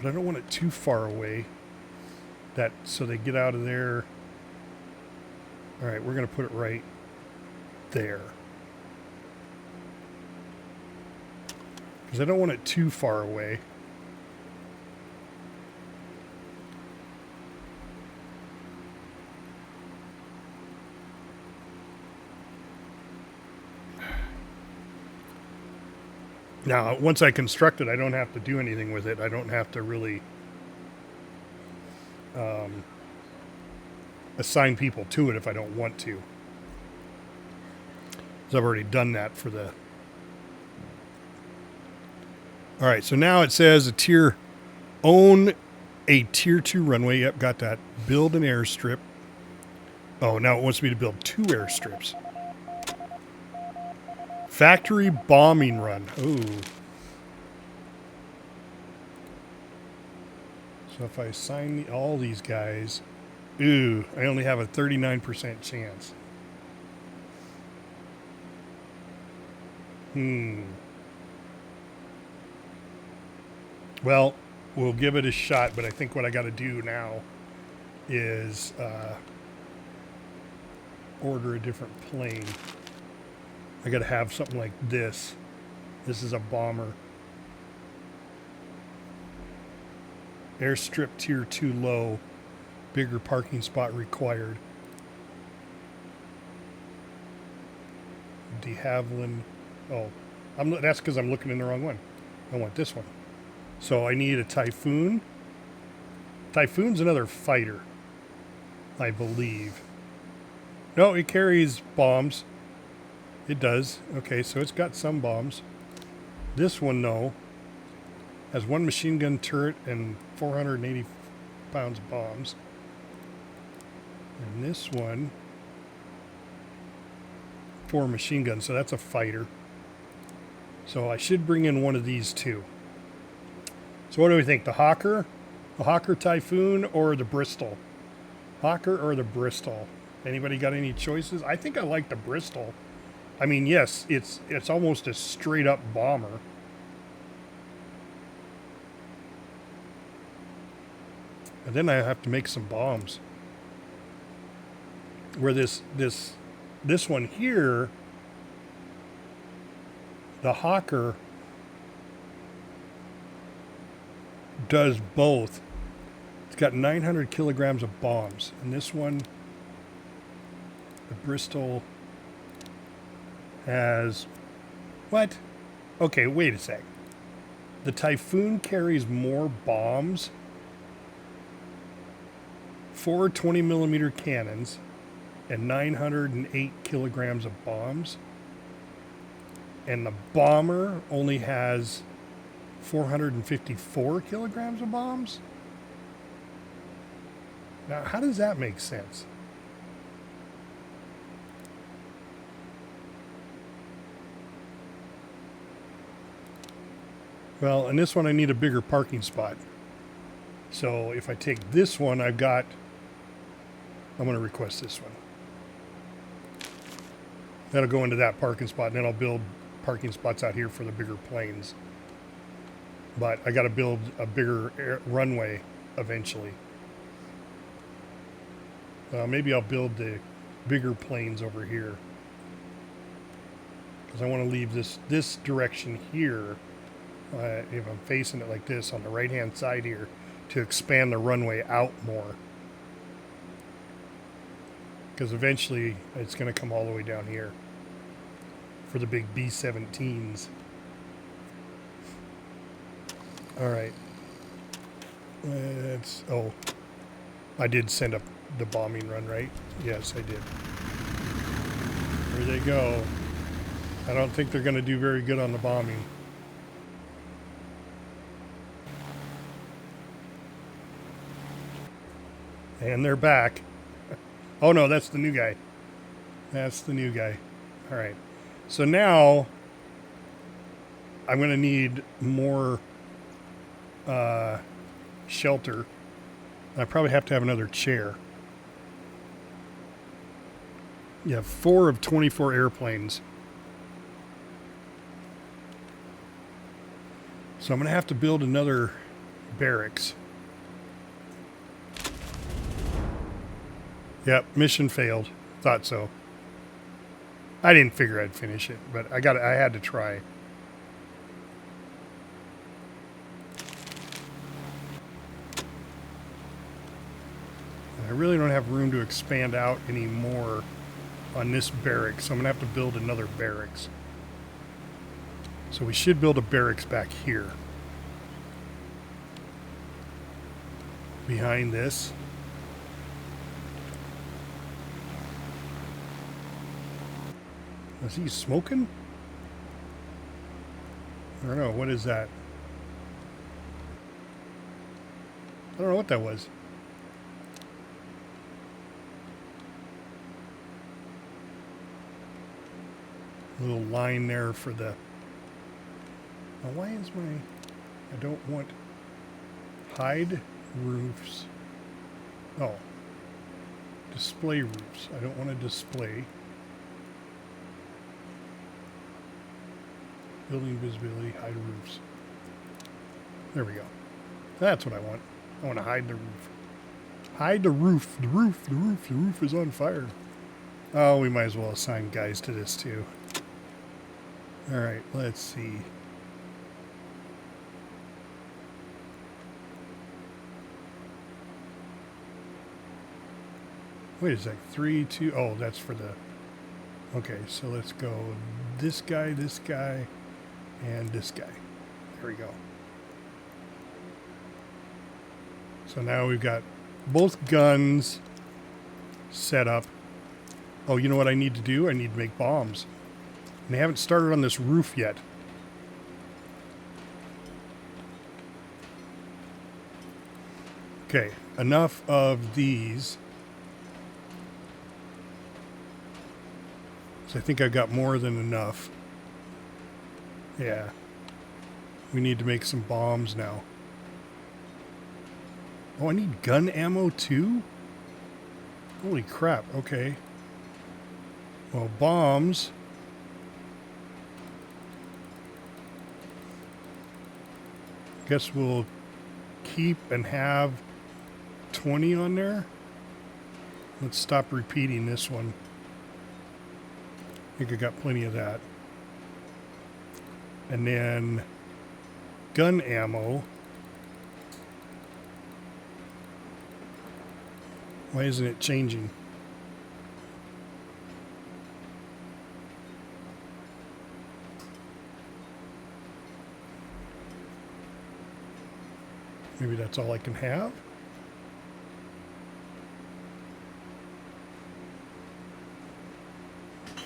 I don't want it too far away so they get out of there. All right, we're going to put it right there. Because I don't want it too far away. Now, once I construct it, I don't have to do anything with it. I don't have to really assign people to it if I don't want to. Because I've already done that for the... All right, so now it says own a tier 2 runway. Yep, got that. Build an airstrip. Oh, now it wants me to build 2 airstrips. Factory bombing run. Ooh. So if I assign all these guys, ooh, I only have a 39% chance. Well, we'll give it a shot, but I think what I got to do now is order a different plane. I got to have something like this. This is a bomber. Airstrip tier 2 low. Bigger parking spot required. De Havilland. Oh, that's because I'm looking in the wrong one. I want this one. So I need a Typhoon. Typhoon's another fighter, I believe. No, it carries bombs. It does. Okay, so it's got some bombs. This one, no. Has 1 machine gun turret and 480 pounds of bombs. And this one, 4 machine guns, so that's a fighter. So I should bring in one of these too. So what do we think? The Hawker Typhoon, or the Bristol? Hawker or the Bristol? Anybody got any choices? I think I like the Bristol. I mean, yes, it's almost a straight up bomber. And then I have to make some bombs. Where this one here, the Hawker does both. It's got 900 kilograms of bombs. And this one, the Bristol, has what? Okay, wait a sec. The Typhoon carries more bombs. 4 20mm cannons and 908 kilograms of bombs. And the bomber only has 454 kilograms of bombs? Now, how does that make sense? Well, in this one I need a bigger parking spot. So if I take this one, I'm going to request this one. That'll go into that parking spot, and then I'll build parking spots out here for the bigger planes. But I got to build a bigger runway eventually. Maybe I'll build the bigger planes over here, because I want to leave this direction here, if I'm facing it like this on the right hand side here, to expand the runway out more, because eventually it's going to come all the way down here for the big B-17s. All right. I did send up the bombing run, right? Yes, I did. There they go. I don't think they're going to do very good on the bombing. And they're back. Oh no, that's the new guy. That's the new guy. All right. So now I'm going to need more shelter. I probably have to have another chair. You have 4 of 24 airplanes. So I'm going to have to build another barracks. Yep, mission failed. Thought so. I didn't figure I'd finish it, but I had to try. I really don't have room to expand out anymore on this barracks, so I'm going to have to build another barracks. So we should build a barracks back here. Behind this. Is he smoking? I don't know. What is that? I don't know what that was. A little line there for the... Now why is my... I don't want... Hide roofs. Oh. Display roofs. I don't want to display. Building visibility, hide roofs. There we go. That's what I want. I want to hide the roof. Hide the roof. The roof is on fire. Oh, we might as well assign guys to this too. Alright, let's see. Wait a sec. 3, 2... Oh, that's for the... Okay, so let's go this guy, and this guy. There we go. So now we've got both guns set up. Oh, you know what I need to do? I need to make bombs. And they haven't started on this roof yet. Okay, enough of these. So I think I got more than enough. Yeah. We need to make some bombs now. Oh, I need gun ammo too? Holy crap, okay. Well, bombs. Guess we'll keep and have 20 on there. Let's stop repeating this one. I think I got plenty of that. And then gun ammo. Why isn't it changing? Maybe that's all I can have.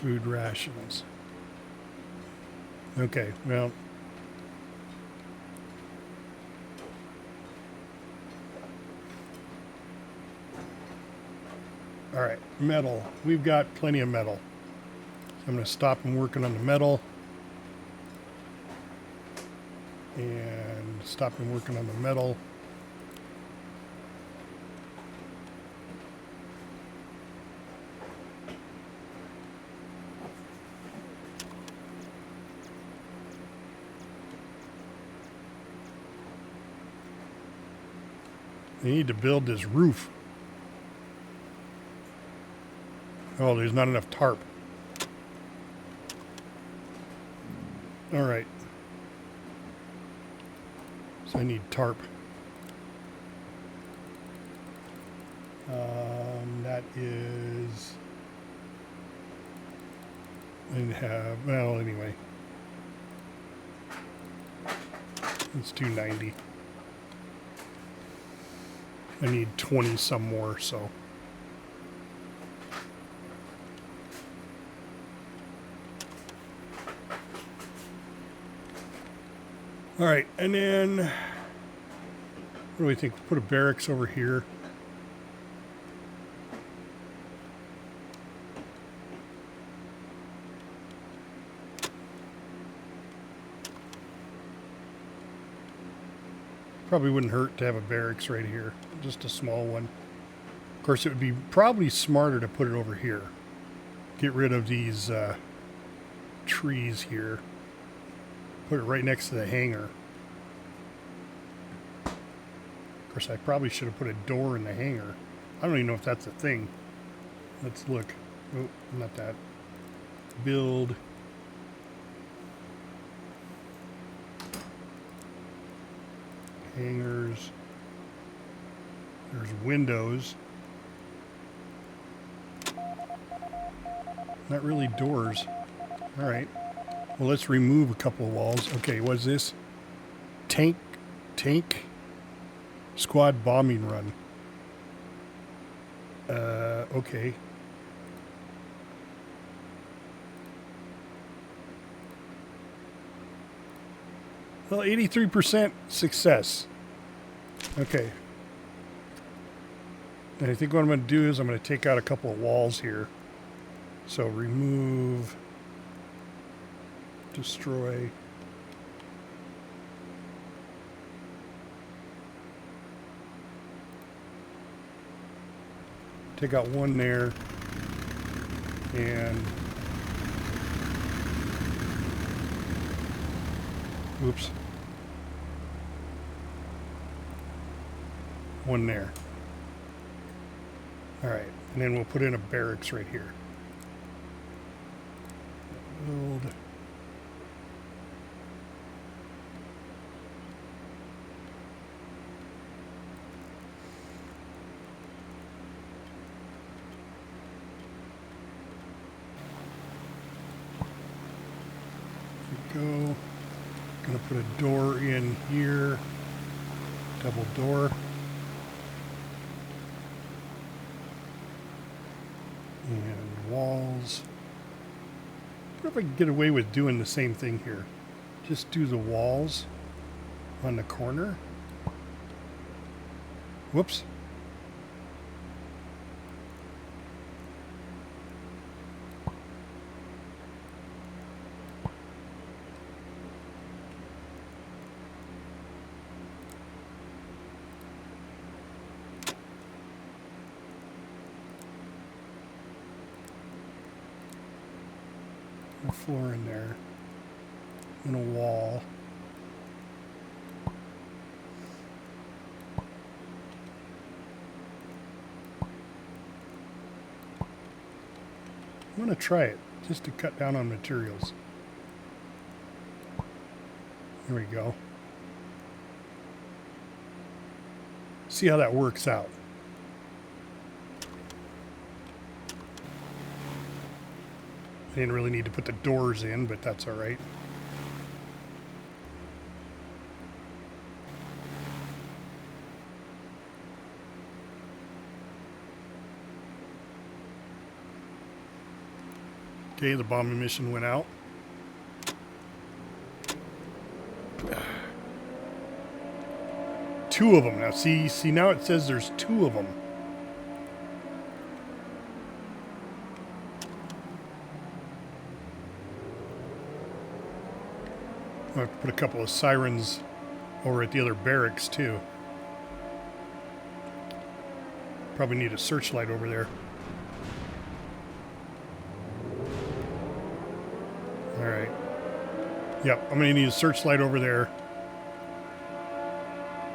Food rations. Okay, well. All right, metal. We've got plenty of metal. So I'm going to stop and working on the metal. And stop and working on the metal. They need to build this roof. Oh, there's not enough tarp. All right. So I need tarp. That is... I have... Well, anyway. It's 290. I need 20 some more, so... All right, and then what do we think? Put a barracks over here. Probably wouldn't hurt to have a barracks right here, just a small one. Of course, it would be probably smarter to put it over here. Get rid of these trees here. Put it right next to the hangar. Of course, I probably should have put a door in the hangar. I don't even know if that's a thing. Let's look. Oh, not that. Build. Hangars. There's windows. Not really doors. All right. Well, let's remove a couple of walls. Okay, what is this? Tank squad bombing run. Okay. Well, 83% success. Okay. And I think what I'm going to do is I'm going to take out a couple of walls here. So remove... Destroy. Take out one there. And oops. One there. All right. And then we'll put in a barracks right here. Build. Go. Gonna put a door in here. Double door. And walls. I wonder if I can get away with doing the same thing here. Just do the walls on the corner. Whoops. A floor in there. And a wall. I'm going to try it just to cut down on materials. There we go. See how that works out. I didn't really need to put the doors in, but that's all right. Okay, the bombing mission went out. Two of them. Now see now it says there's two of them. I have to put a couple of sirens over at the other barracks too. Probably need a searchlight over there. Alright. Yep, I'm going to need a searchlight over there.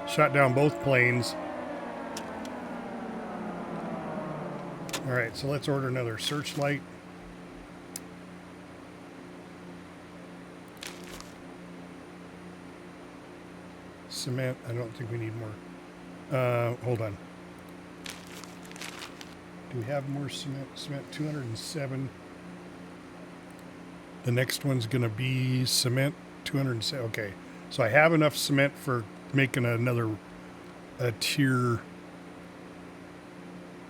Shot down both planes. Alright, so let's order another searchlight. Cement, I don't think we need more. Hold on. Do we have more cement? Cement 207. The next one's going to be cement 207. Okay, so I have enough cement for making a tier.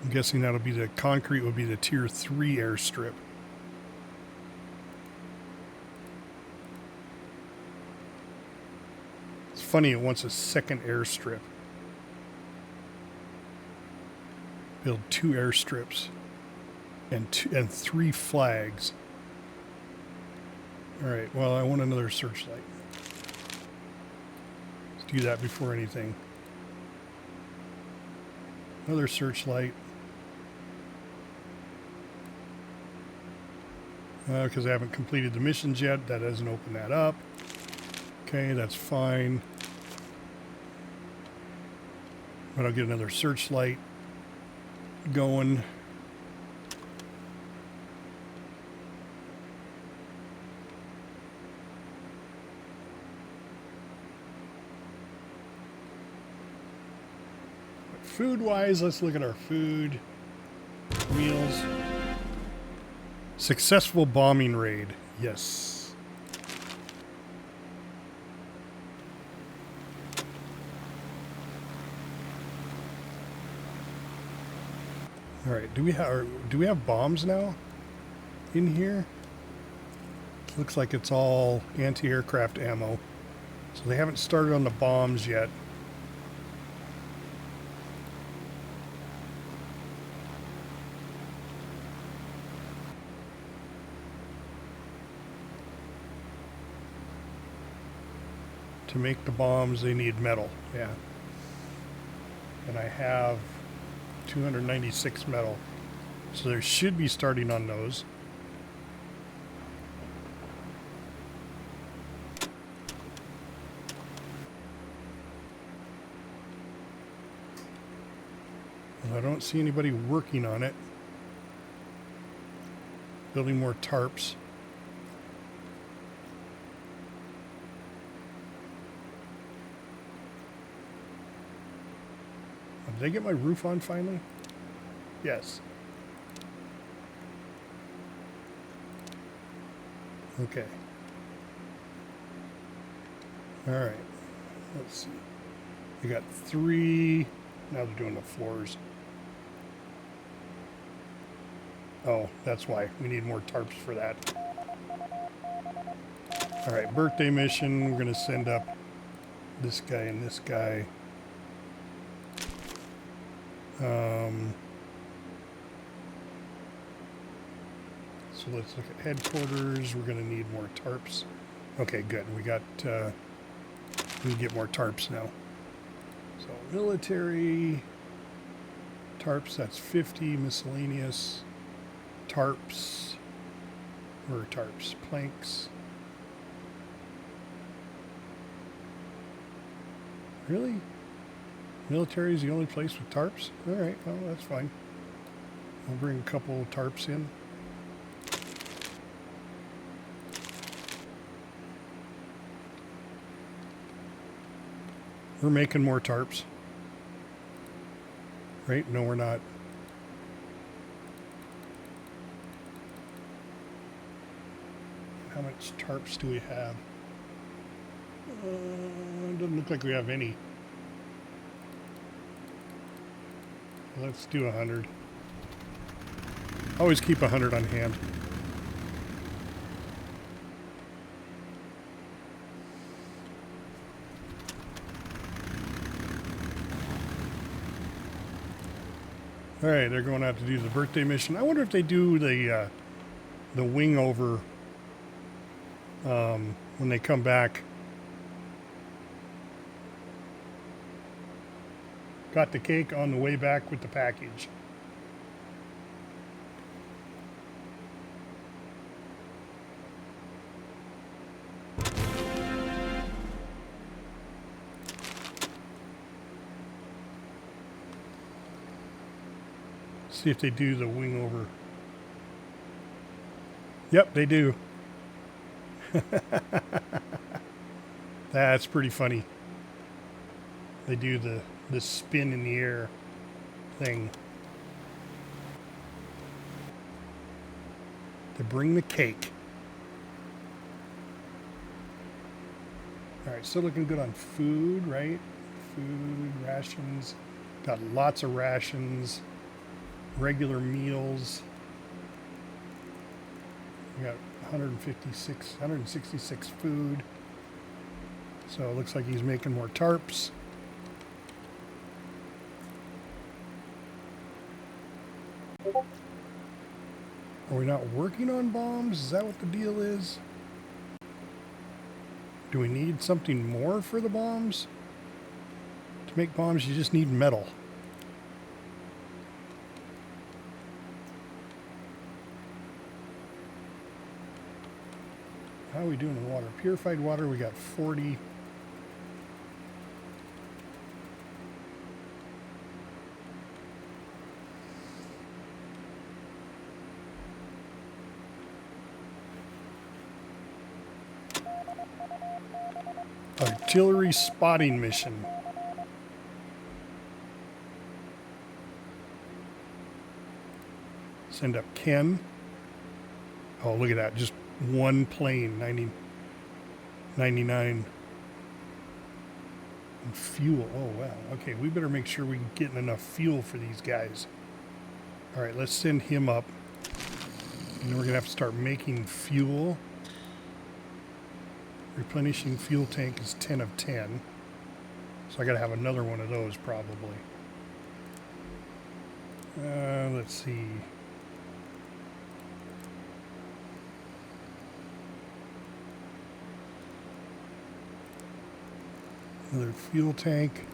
I'm guessing that'll be the concrete will be the tier 3 airstrip. It's funny, it wants a second airstrip. Build 2 airstrips and 3 flags. All right, well, I want another searchlight. Let's do that before anything. Another searchlight. Because I haven't completed the missions yet. That doesn't open that up. Okay, that's fine. But I'll get another searchlight going. Food-wise, let's look at our food. Meals. Successful bombing raid. Yes. All right. Do we have bombs now in here? Looks like it's all anti-aircraft ammo. So they haven't started on the bombs yet. To make the bombs, they need metal. Yeah. And I have 296 metal. So they should be starting on those. Well, I don't see anybody working on it. Building more tarps. Did I get my roof on finally? Yes. Okay. All right. Let's see. We got 3. Now they're doing the floors. Oh, that's why. We need more tarps for that. All right. Birthday mission. We're going to send up this guy and this guy. So let's look at headquarters. We're going to need more tarps. Okay, good. We can get more tarps now. So military tarps, that's 50. Miscellaneous tarps. Where are tarps? Planks. Really? Military is the only place with tarps? All right, well, that's fine. We'll bring a couple of tarps in. We're making more tarps. Right? No, we're not. How much tarps do we have? Doesn't look like we have any. Let's do 100. Always keep 100 on hand. All right, they're going out to do the birthday mission. I wonder if they do the wing over when they come back. Got the cake on the way back with the package. See if they do the wing over. Yep, they do. That's pretty funny. They do the spin in the air thing. To bring the cake. All right, still looking good on food, right? Food, rations. Got lots of rations. Regular meals. We got 166 food. So it looks like he's making more tarps. Are we not working on bombs? Is that what the deal is? Do we need something more for the bombs? To make bombs, you just need metal. How are we doing in water? Purified water, we got 40. Artillery spotting mission. Send up Ken. Oh, look at that. Just one plane, 99. And fuel. Oh, wow. Okay, we better make sure we're getting enough fuel for these guys. All right, let's send him up. And then we're going to have to start making fuel. Replenishing fuel tank is 10 of 10. So I got to have another one of those probably. Let's see. Another fuel tank.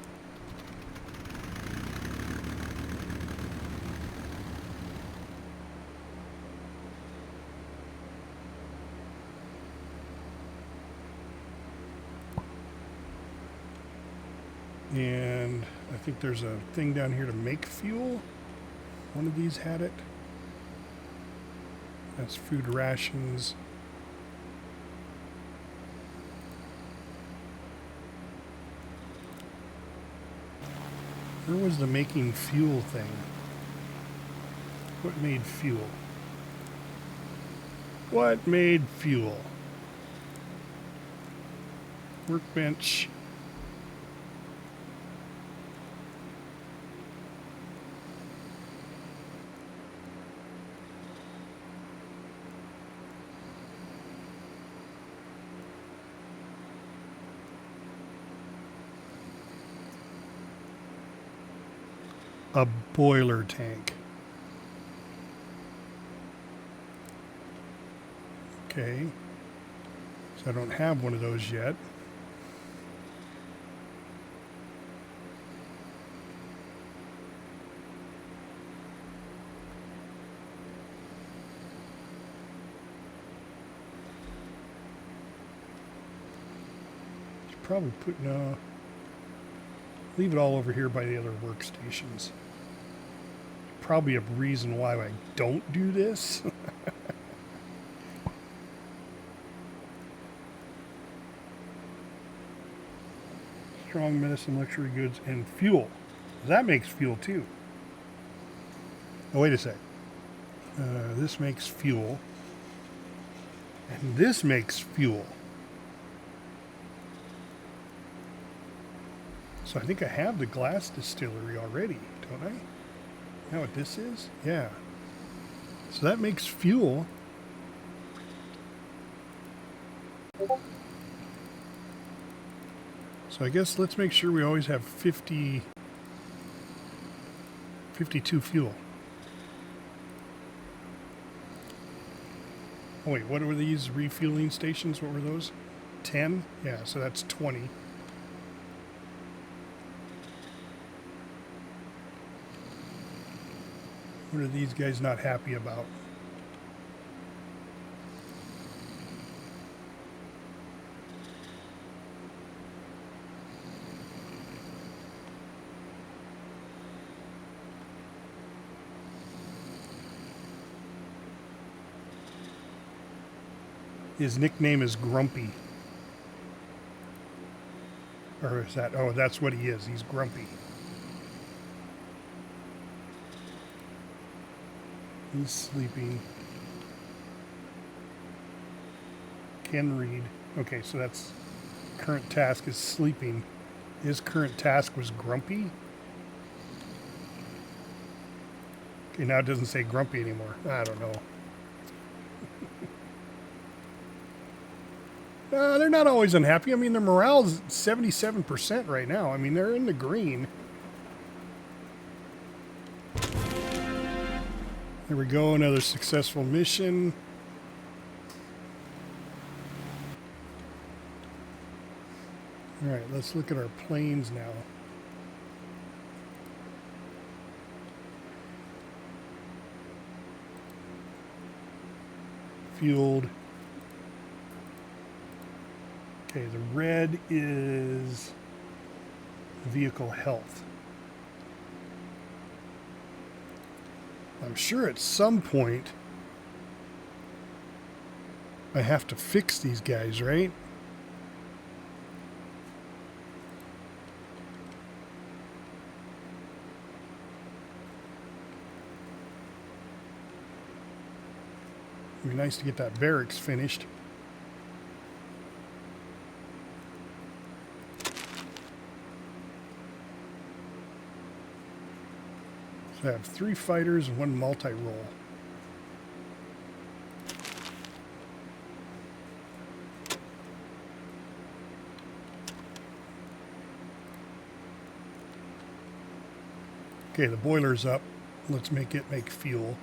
And I think there's a thing down here to make fuel. One of these had it. That's food rations. Where was the making fuel thing? What made fuel? What made fuel? Workbench. a boiler tank. Okay. So I don't have one of those yet. Should probably put, no. Leave it all over here by the other workstations. Probably a reason why I don't do this. Strong medicine, luxury goods, and fuel. That makes fuel too. Oh, wait a sec. This makes fuel. And this makes fuel. So I think I have the glass distillery already, don't I? You know what this is? Yeah. So that makes fuel. So I guess let's make sure we always have 52 fuel. Oh wait, what were these refueling stations? What were those? 10? Yeah, so that's 20. What are these guys not happy about? His nickname is Grumpy. Or is that, oh, that's what he is. He's Grumpy. He's sleeping. Can read. Okay, so that's current task is sleeping. His current task was Grumpy. Okay, now it doesn't say Grumpy anymore. I don't know. They're not always unhappy. I mean, their morale's 77% right now. I mean, they're in the green. There we go, another successful mission. All right, let's look at our planes now. Fueled. Okay, the red is vehicle health. I'm sure at some point I have to fix these guys, right? It'd be nice to get that barracks finished. So I have 3 fighters and 1 multi-role. Okay, the boiler's up. Let's make it make fuel.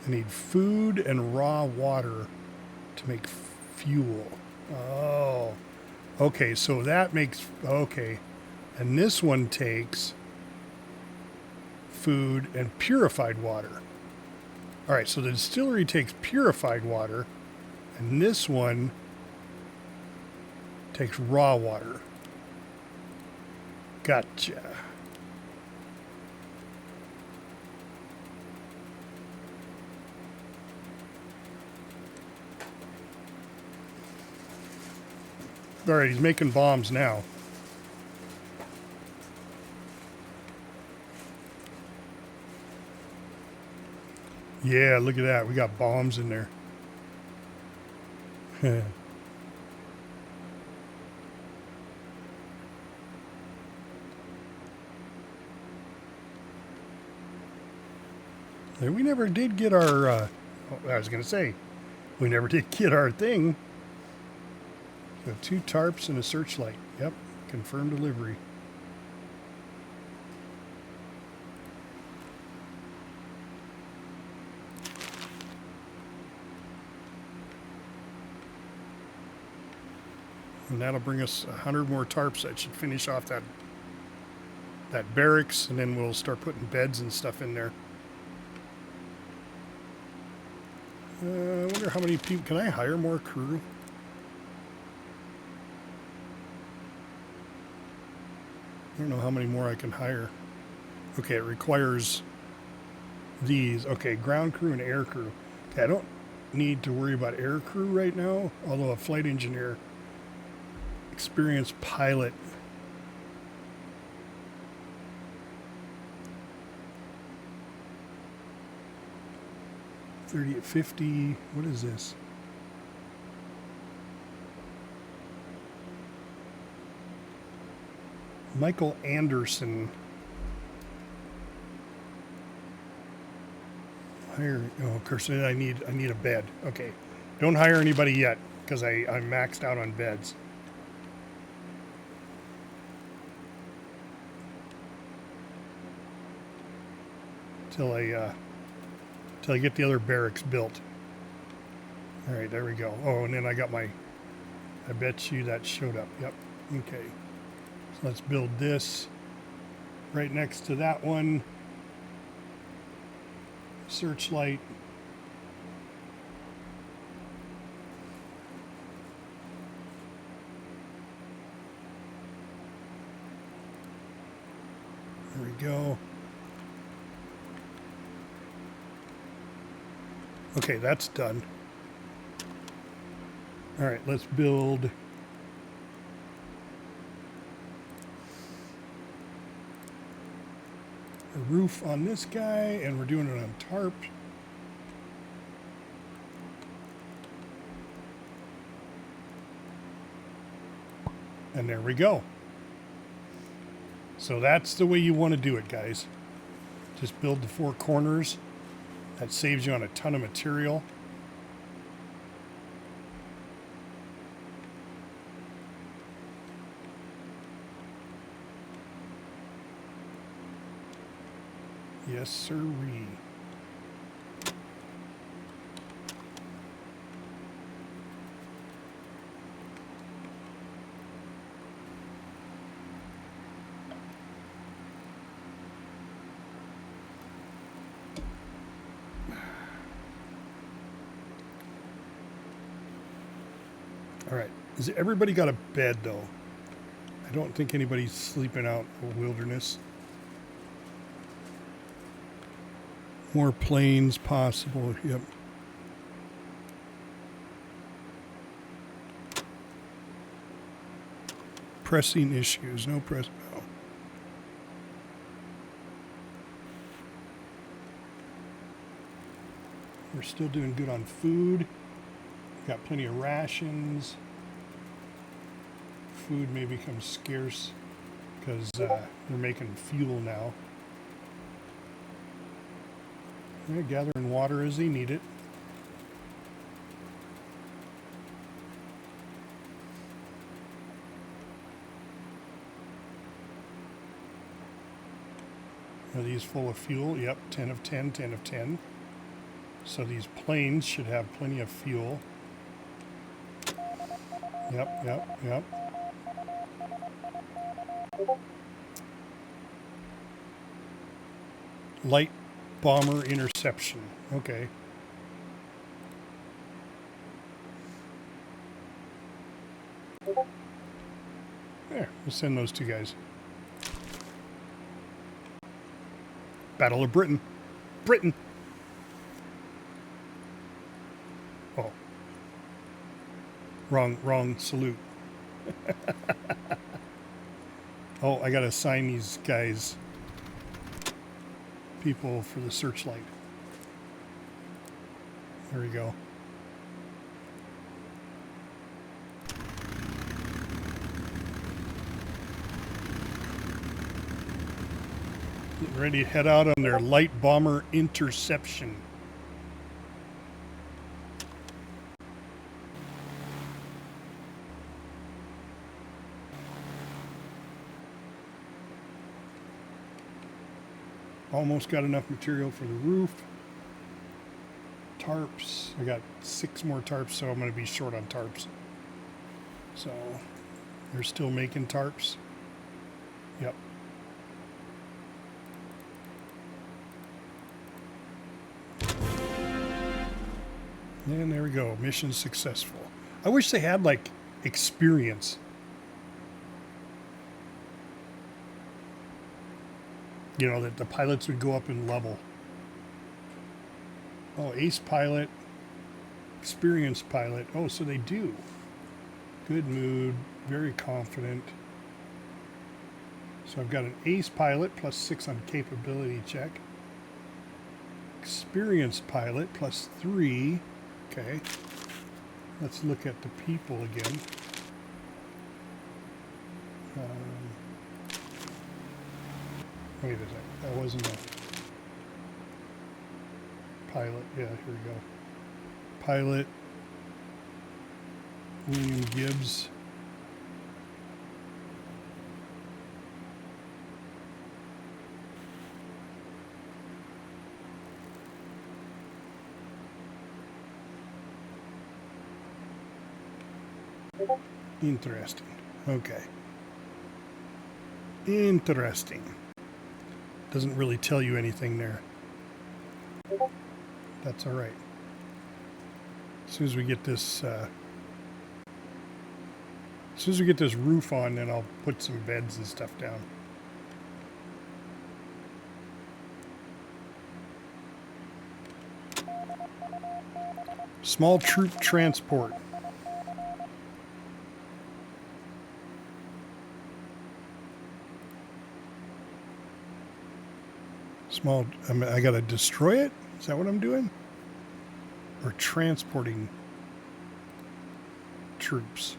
I need food and raw water to make fuel. Oh, okay, so that makes, okay. And this one takes food and purified water. All right, so the distillery takes purified water, and this one takes raw water. Gotcha. All right, he's making bombs now. Yeah, look at that. We got bombs in there. We never did get our Oh, I was going to say, we never did get our thing. So 2 tarps and a searchlight. Yep, confirmed delivery. And that'll bring us 100 more tarps. That should finish off that barracks, and then we'll start putting beds and stuff in there. I wonder how many people... Can I hire more crew? I don't know how many more I can hire. Okay, it requires these. Okay, ground crew and air crew. Okay, I don't need to worry about air crew right now, although a flight engineer, experienced pilot. $30 at $50. What is this? Michael Anderson. Hire. Oh, of course, I need a bed. Okay, don't hire anybody yet because I'm maxed out on beds. Till I get the other barracks built. All right, there we go. Oh, and then I got my. I bet you that showed up. Yep. Okay. So let's build this right next to that one. Searchlight. There we go. Okay, that's done. All right, let's build a roof on this guy, and we're doing it on tarp. And there we go. So that's the way you want to do it, guys. Just build the 4 corners. That saves you on a ton of material. Yes, sirree. All right. Has everybody got a bed, though? I don't think anybody's sleeping out in the wilderness. More planes possible. Yep. Pressing issues. No press. No. We're still doing good on food. Got plenty of rations. Food may become scarce because they're making fuel now. They're gathering water as they need it. Are these full of fuel? Yep, 10 of 10, 10 of 10. So these planes should have plenty of fuel. Yep. Light bomber interception. Okay. There, we'll send those 2 guys. Battle of Britain. Britain. Oh. Wrong salute. Oh, I gotta assign these guys people for the searchlight. There we go. Getting ready to head out on their light bomber interception. Almost got enough material for the roof. Tarps. I got 6 more tarps, so I'm going to be short on tarps. So they're still making tarps. Yep. And there we go. Mission successful. I wish they had like experience. You know, that the pilots would go up in level. Oh, ace pilot, experienced pilot. Oh, so they do. Good mood, very confident. So I've got an ace pilot plus 6 on capability check. Experienced pilot plus 3. Okay. Let's look at the people again. Wait a sec. That wasn't a pilot. Yeah, here we go. Pilot. William Gibbs. Interesting. Okay. Interesting. Doesn't really tell you anything there. That's all right. As soon as we get this, roof on, then I'll put some beds and stuff down. Small troop transport. Small, I gotta destroy it? Is that what I'm doing? Or transporting troops?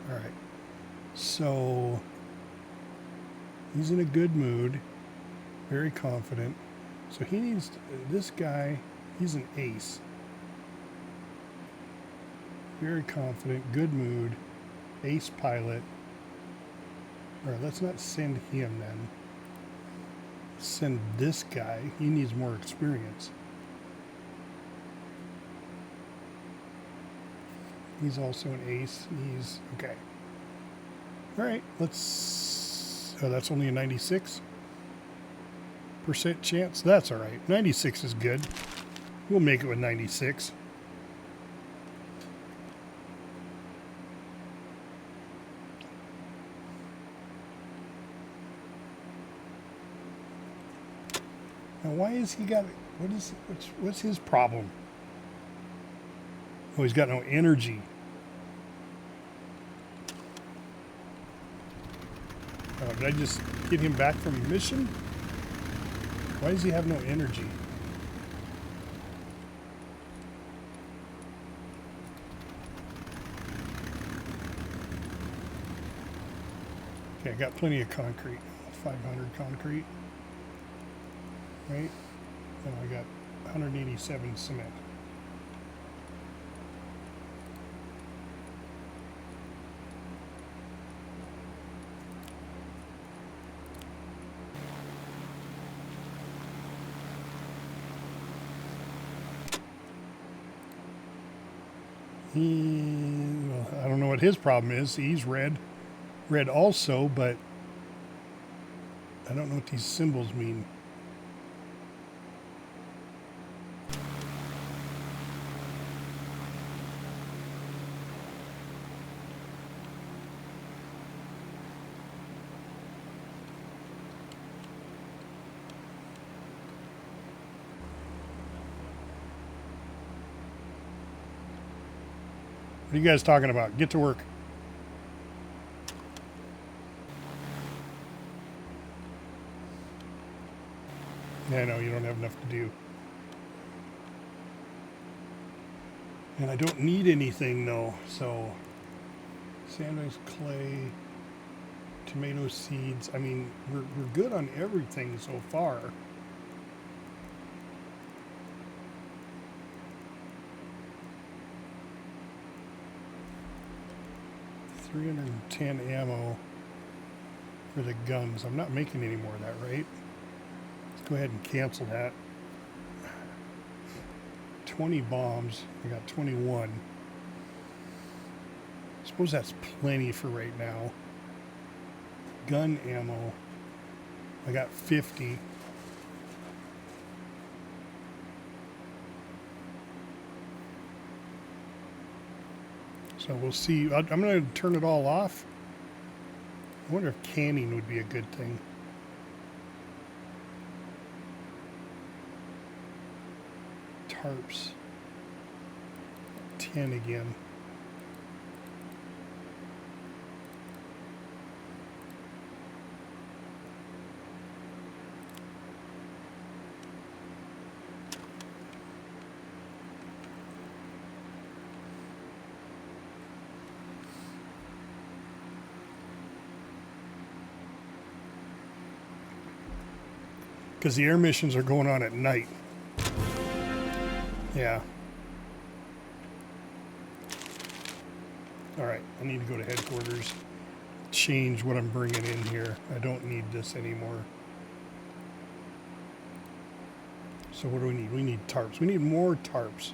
All right. So he's in a good mood, very confident. So he needs this guy. He's an ace. Very confident, good mood, ace pilot. All right, let's not send him then. Send this guy. He needs more experience. He's also an ace. He's okay. All right, let's. Oh, that's only a 96% chance. That's all right. 96 is good. We'll make it with 96. Now, why is he got? What's his problem? Oh, he's got no energy. Oh, did I just get him back from a mission? Why does he have no energy? Okay, I got plenty of concrete. 500 concrete. Right? And I got 187 cement. Well, I don't know what his problem is. He's red. Red also, but I don't know what these symbols mean. What are you guys talking about? Get to work. Yeah, I know, you don't have enough to do. And I don't need anything, though, so... Sandwich, clay, tomato seeds. I mean, we're good on everything so far. $310 ammo. for the guns. I'm not making any more of that, right? Let's go ahead and cancel that. 20 bombs. I got 21. I suppose that's plenty for right now. Gun ammo. I got 50. So we'll see. I'm going to turn it all off. I wonder if canning would be a good thing. Tarps. 10 again. Because the air missions are going on at night. Yeah. Alright, I need to go to headquarters. Change what I'm bringing in here. I don't need this anymore. So what do we need? We need tarps. We need more tarps.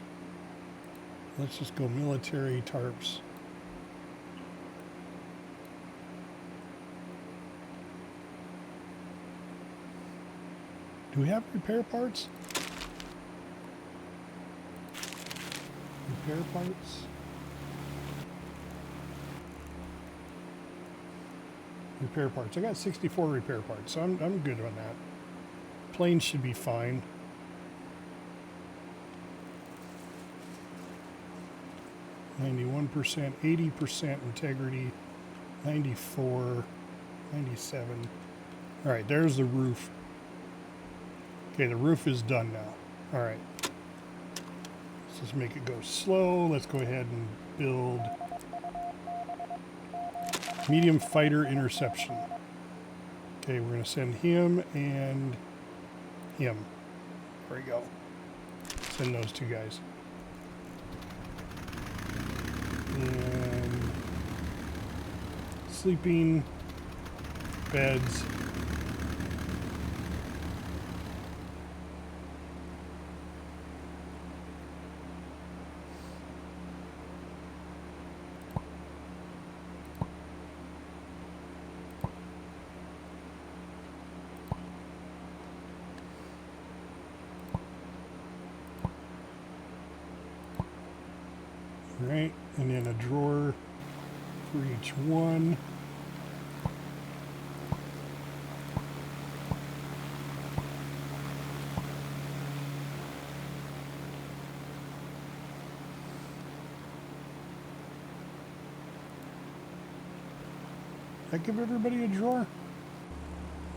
Let's just go military tarps. Do we have repair parts? Repair parts? Repair parts. I got 64 repair parts, so I'm good on that. Planes should be fine. %, 80% integrity, 94, 97. All right, there's the roof. Okay, the roof is done now. All right. Let's just make it go slow. Let's go ahead and build medium fighter interception. Okay, we're going to send him and him. There we go. Send those two guys. And sleeping beds. Right, and then a drawer for each one. Did I give everybody a drawer?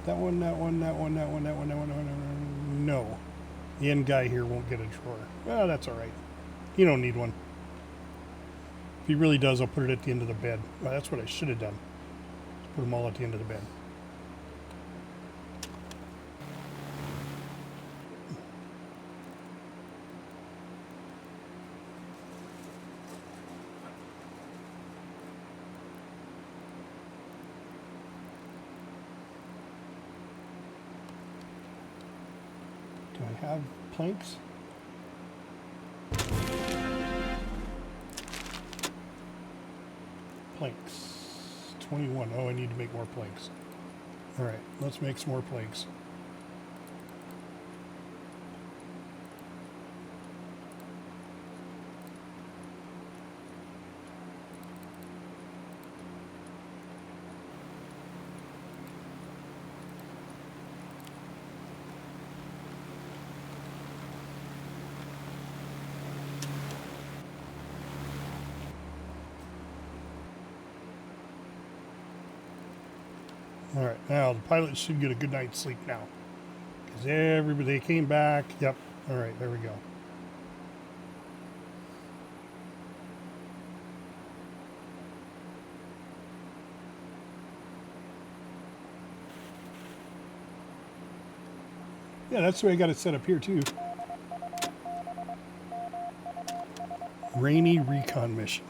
That one, that one, that one, that one, that one, that one, that one. No. The end guy here won't get a drawer. Well, that's all right. You don't need one. If he really does, I'll put it at the end of the bed. Well, that's what I should have done. Just put them all at the end of the bed. Do I have planks? Planks. 21. Oh, I need to make more planks. All right, let's make some more planks. All right, now the pilots should get a good night's sleep now. Because everybody, they came back. Yep. All right, there we go. Yeah, that's the way I got it set up here, too. Rainy recon mission.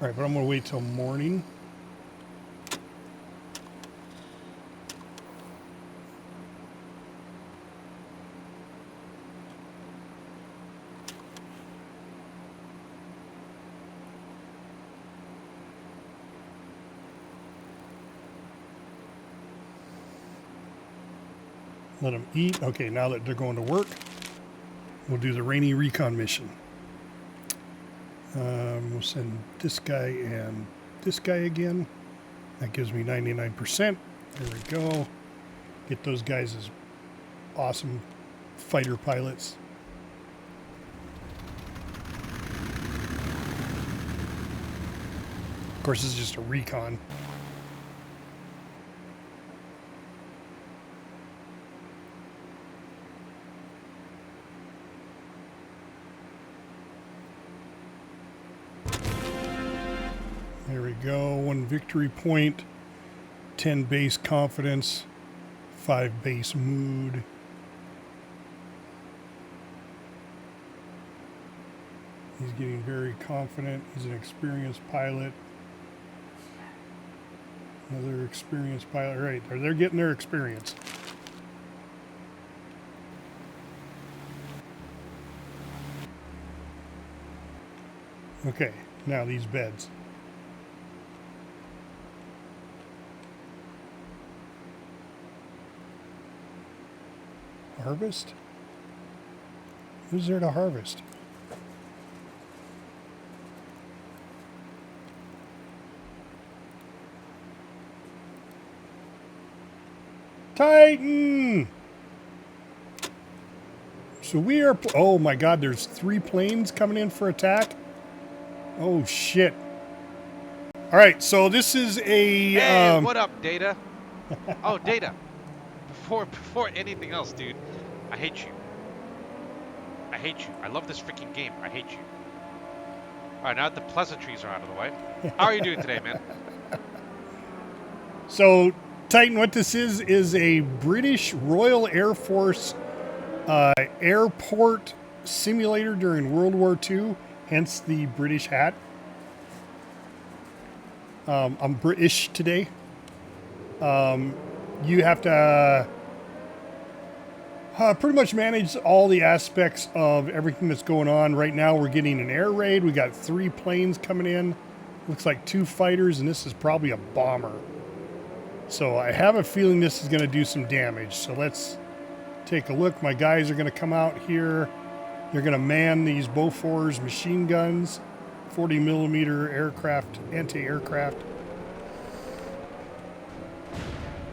All right, but I'm going to wait till morning. Let them eat. Okay, now that they're going to work, we'll do the rainy recon mission. We'll send this guy and this guy again. That gives me 99%. There we go. Get those guys as awesome fighter pilots. Of course, this is just a recon. There we go. 1 victory point, 10 base confidence, 5 base mood. He's getting very confident. He's an experienced pilot. Another experienced pilot. Right, they're getting their experience. Okay, now these beds. Harvest? Who's there to harvest? Titan! So we are... Oh my god, there's 3 planes coming in for attack? Oh shit. Alright, so this is a... Hey, what up, Data? Oh, Data. Before anything else, dude, I hate you. I hate you. I love this freaking game. I hate you. Alright, now that the pleasantries are out of the way, how are you doing today, man? So, Titan, what this is a British Royal Air Force airport simulator during World War II, hence the British hat. I'm British today. You have to pretty much manage all the aspects of everything that's going on. Right now we're getting an air raid. We got 3 planes coming in. Looks like 2 fighters, and this is probably a bomber. So I have a feeling this is going to do some damage. So let's take a look. My guys are going to come out here. They're going to man these Bofors machine guns, 40 millimeter aircraft, anti-aircraft.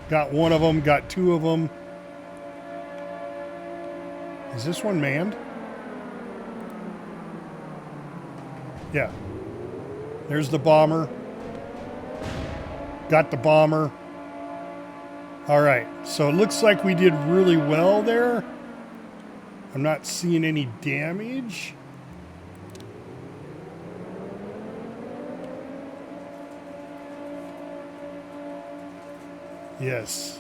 Got 1 of them, got 2 of them. Is this one manned? Yeah. There's the bomber. Got the bomber. All right, so it looks like we did really well there. I'm not seeing any damage. Yes.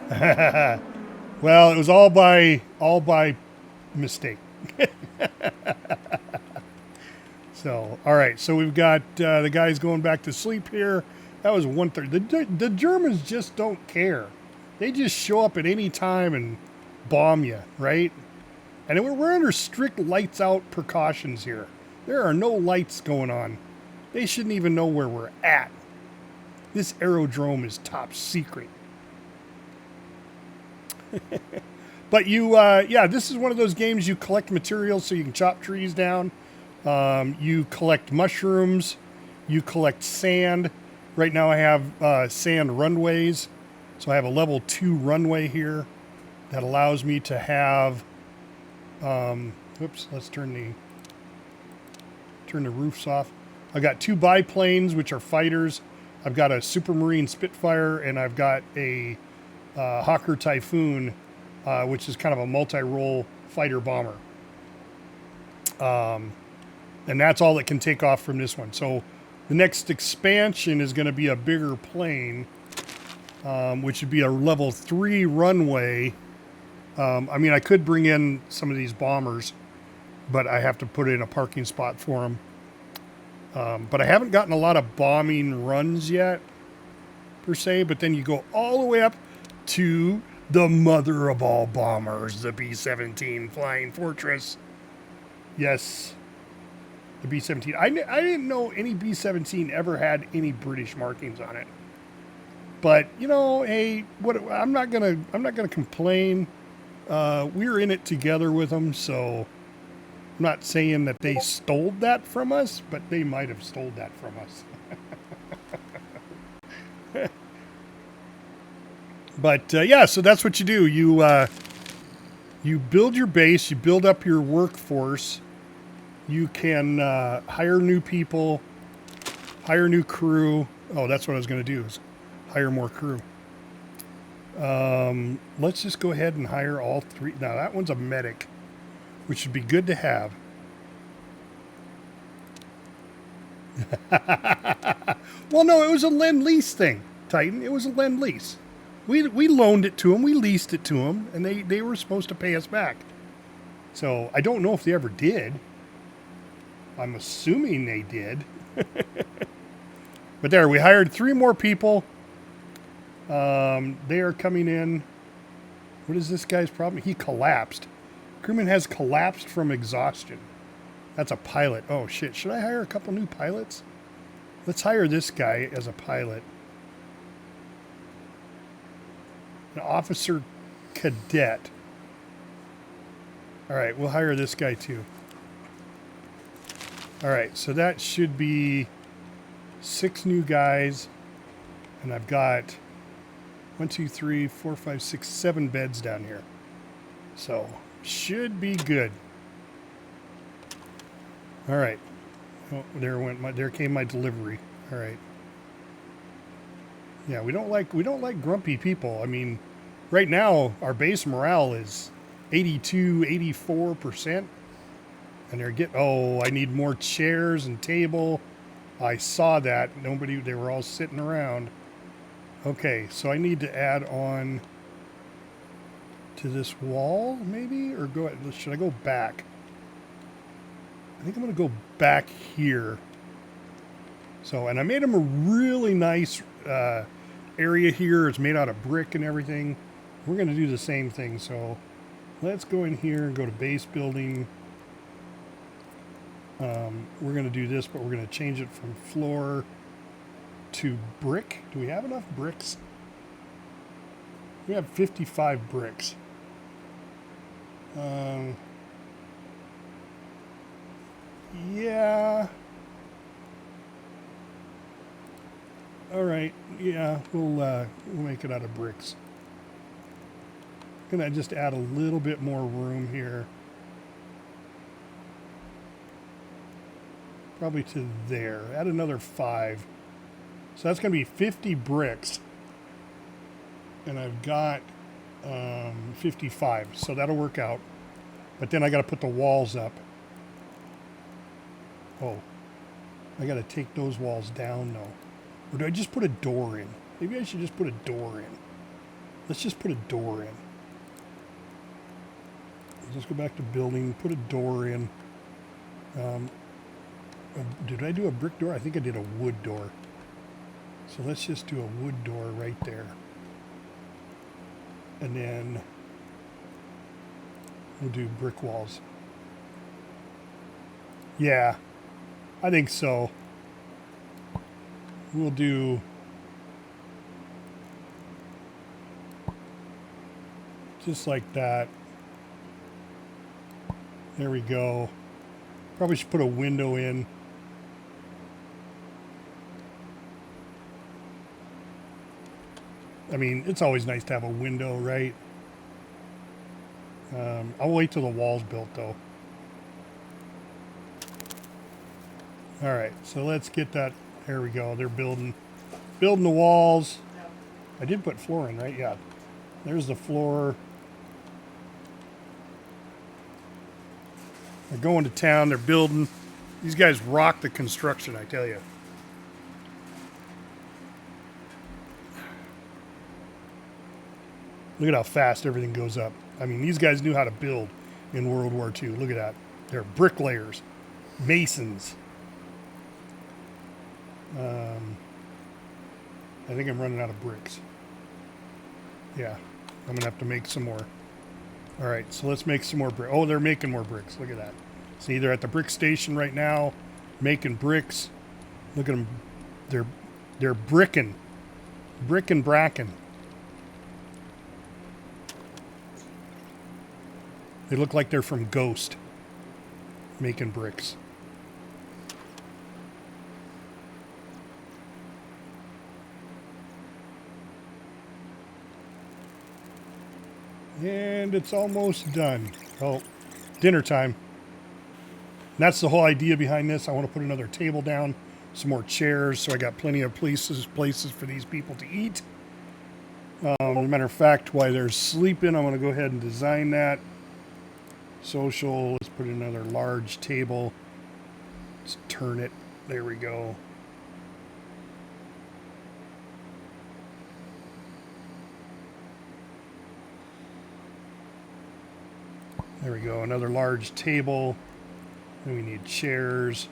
Well, it was all by mistake. So, all right. So we've got the guys going back to sleep here. That was 1:30. The Germans just don't care. They just show up at any time and bomb you, right? And we're under strict lights out precautions here. There are no lights going on. They shouldn't even know where we're at. This aerodrome is top secret. But yeah, this is one of those games you collect materials so you can chop trees down. You collect mushrooms. You collect sand. Right now I have sand runways. So I have a level 2 runway here that allows me to have... oops, let's turn the roofs off. I've got 2 biplanes, which are fighters. I've got a Supermarine Spitfire, and I've got a Hawker Typhoon, which is kind of a multi-role fighter bomber. And that's all that can take off from this one. So the next expansion is going to be a bigger plane, which would be a level 3 runway. I mean, I could bring in some of these bombers, but I have to put in a parking spot for them. But I haven't gotten a lot of bombing runs yet, per se. But then you go all the way up to the mother of all bombers, the B-17 Flying Fortress. Yes, the B-17. I didn't know any B-17 ever had any British markings on it. But you know, hey, what? I'm not gonna complain. We're in it together with them, so I'm not saying that they stole that from us, but they might have stole that from us. But yeah, so that's what you do. You build your base, you build up your workforce. You can hire new people, hire new crew. Oh, that's what I was going to do, is hire more crew. Let's just go ahead and hire all three. Now, that one's a medic, which would be good to have. Well, no, it was a lend-lease thing, Titan. It was a lend-lease. We loaned it to them, we leased it to them, and they were supposed to pay us back. So I don't know if they ever did. I'm assuming they did. But there, we hired 3 more people. They are coming in. What is this guy's problem? He collapsed. Crewman has collapsed from exhaustion. That's a pilot. Oh, shit. Should I hire a couple new pilots? Let's hire this guy as a pilot. An officer cadet. All right, we'll hire this guy too. All right, so that should be 6 new guys. And I've got 1, 2, 3, 4, 5, 6, 7 beds down here. So, should be good. All right. Oh, there came my delivery. All right. Yeah, we don't like grumpy people. I mean, right now our base morale is 82, 84%. And they're getting, oh, I need more chairs and table. I saw that. They were all sitting around. Okay, so I need to add on to this wall, maybe? Or should I go back? I think I'm going to go back here. So, and I made them a really nice area here. It's made out of brick and everything. We're going to do the same thing. So let's go in here and go to base building. We're going to do this, but we're going to change it from floor to brick. Do we have enough bricks? We have 55 bricks. Yeah. All right. Yeah, we'll make it out of bricks. Gonna just add a little bit more room here. Probably to there. Add another 5. So that's gonna be 50 bricks. And I've got 55. So that'll work out. But then I gotta put the walls up. Oh. I gotta take those walls down though. Or do I just put a door in? Maybe I should just put a door in. Let's just put a door in. Let's go back to building, put a door in. Did I do a brick door? I think I did a wood door. So let's just do a wood door right there. And then we'll do brick walls. Yeah, I think so. We'll do just like that. There we go. Probably should put a window in. I mean, it's always nice to have a window, right? I'll wait till the wall's built, though. All right, so let's get that. There we go. They're building the walls. I did put floor in, right? Yeah. There's the floor. They're going to town. They're building. These guys rock the construction, I tell you. Look at how fast everything goes up. I mean, these guys knew how to build in World War II. Look at that. They're bricklayers, masons. I think I'm running out of bricks. Yeah, I'm going to have to make some more. All right, so let's make some more bricks. Oh, they're making more bricks. Look at that. See, they're at the brick station right now, making bricks. Look at them. They're bricking. Brick and Bracken. They look like they're from Ghost, making bricks. And it's almost done. Oh, dinner time. And that's the whole idea behind this. I want to put another table down, some more chairs, so I got plenty of places for these people to eat. As a matter of fact, while they're sleeping, I'm going to go ahead and design that. Social, let's put another large table. Let's turn it. There we go. There we go, another large table. Then we need chairs.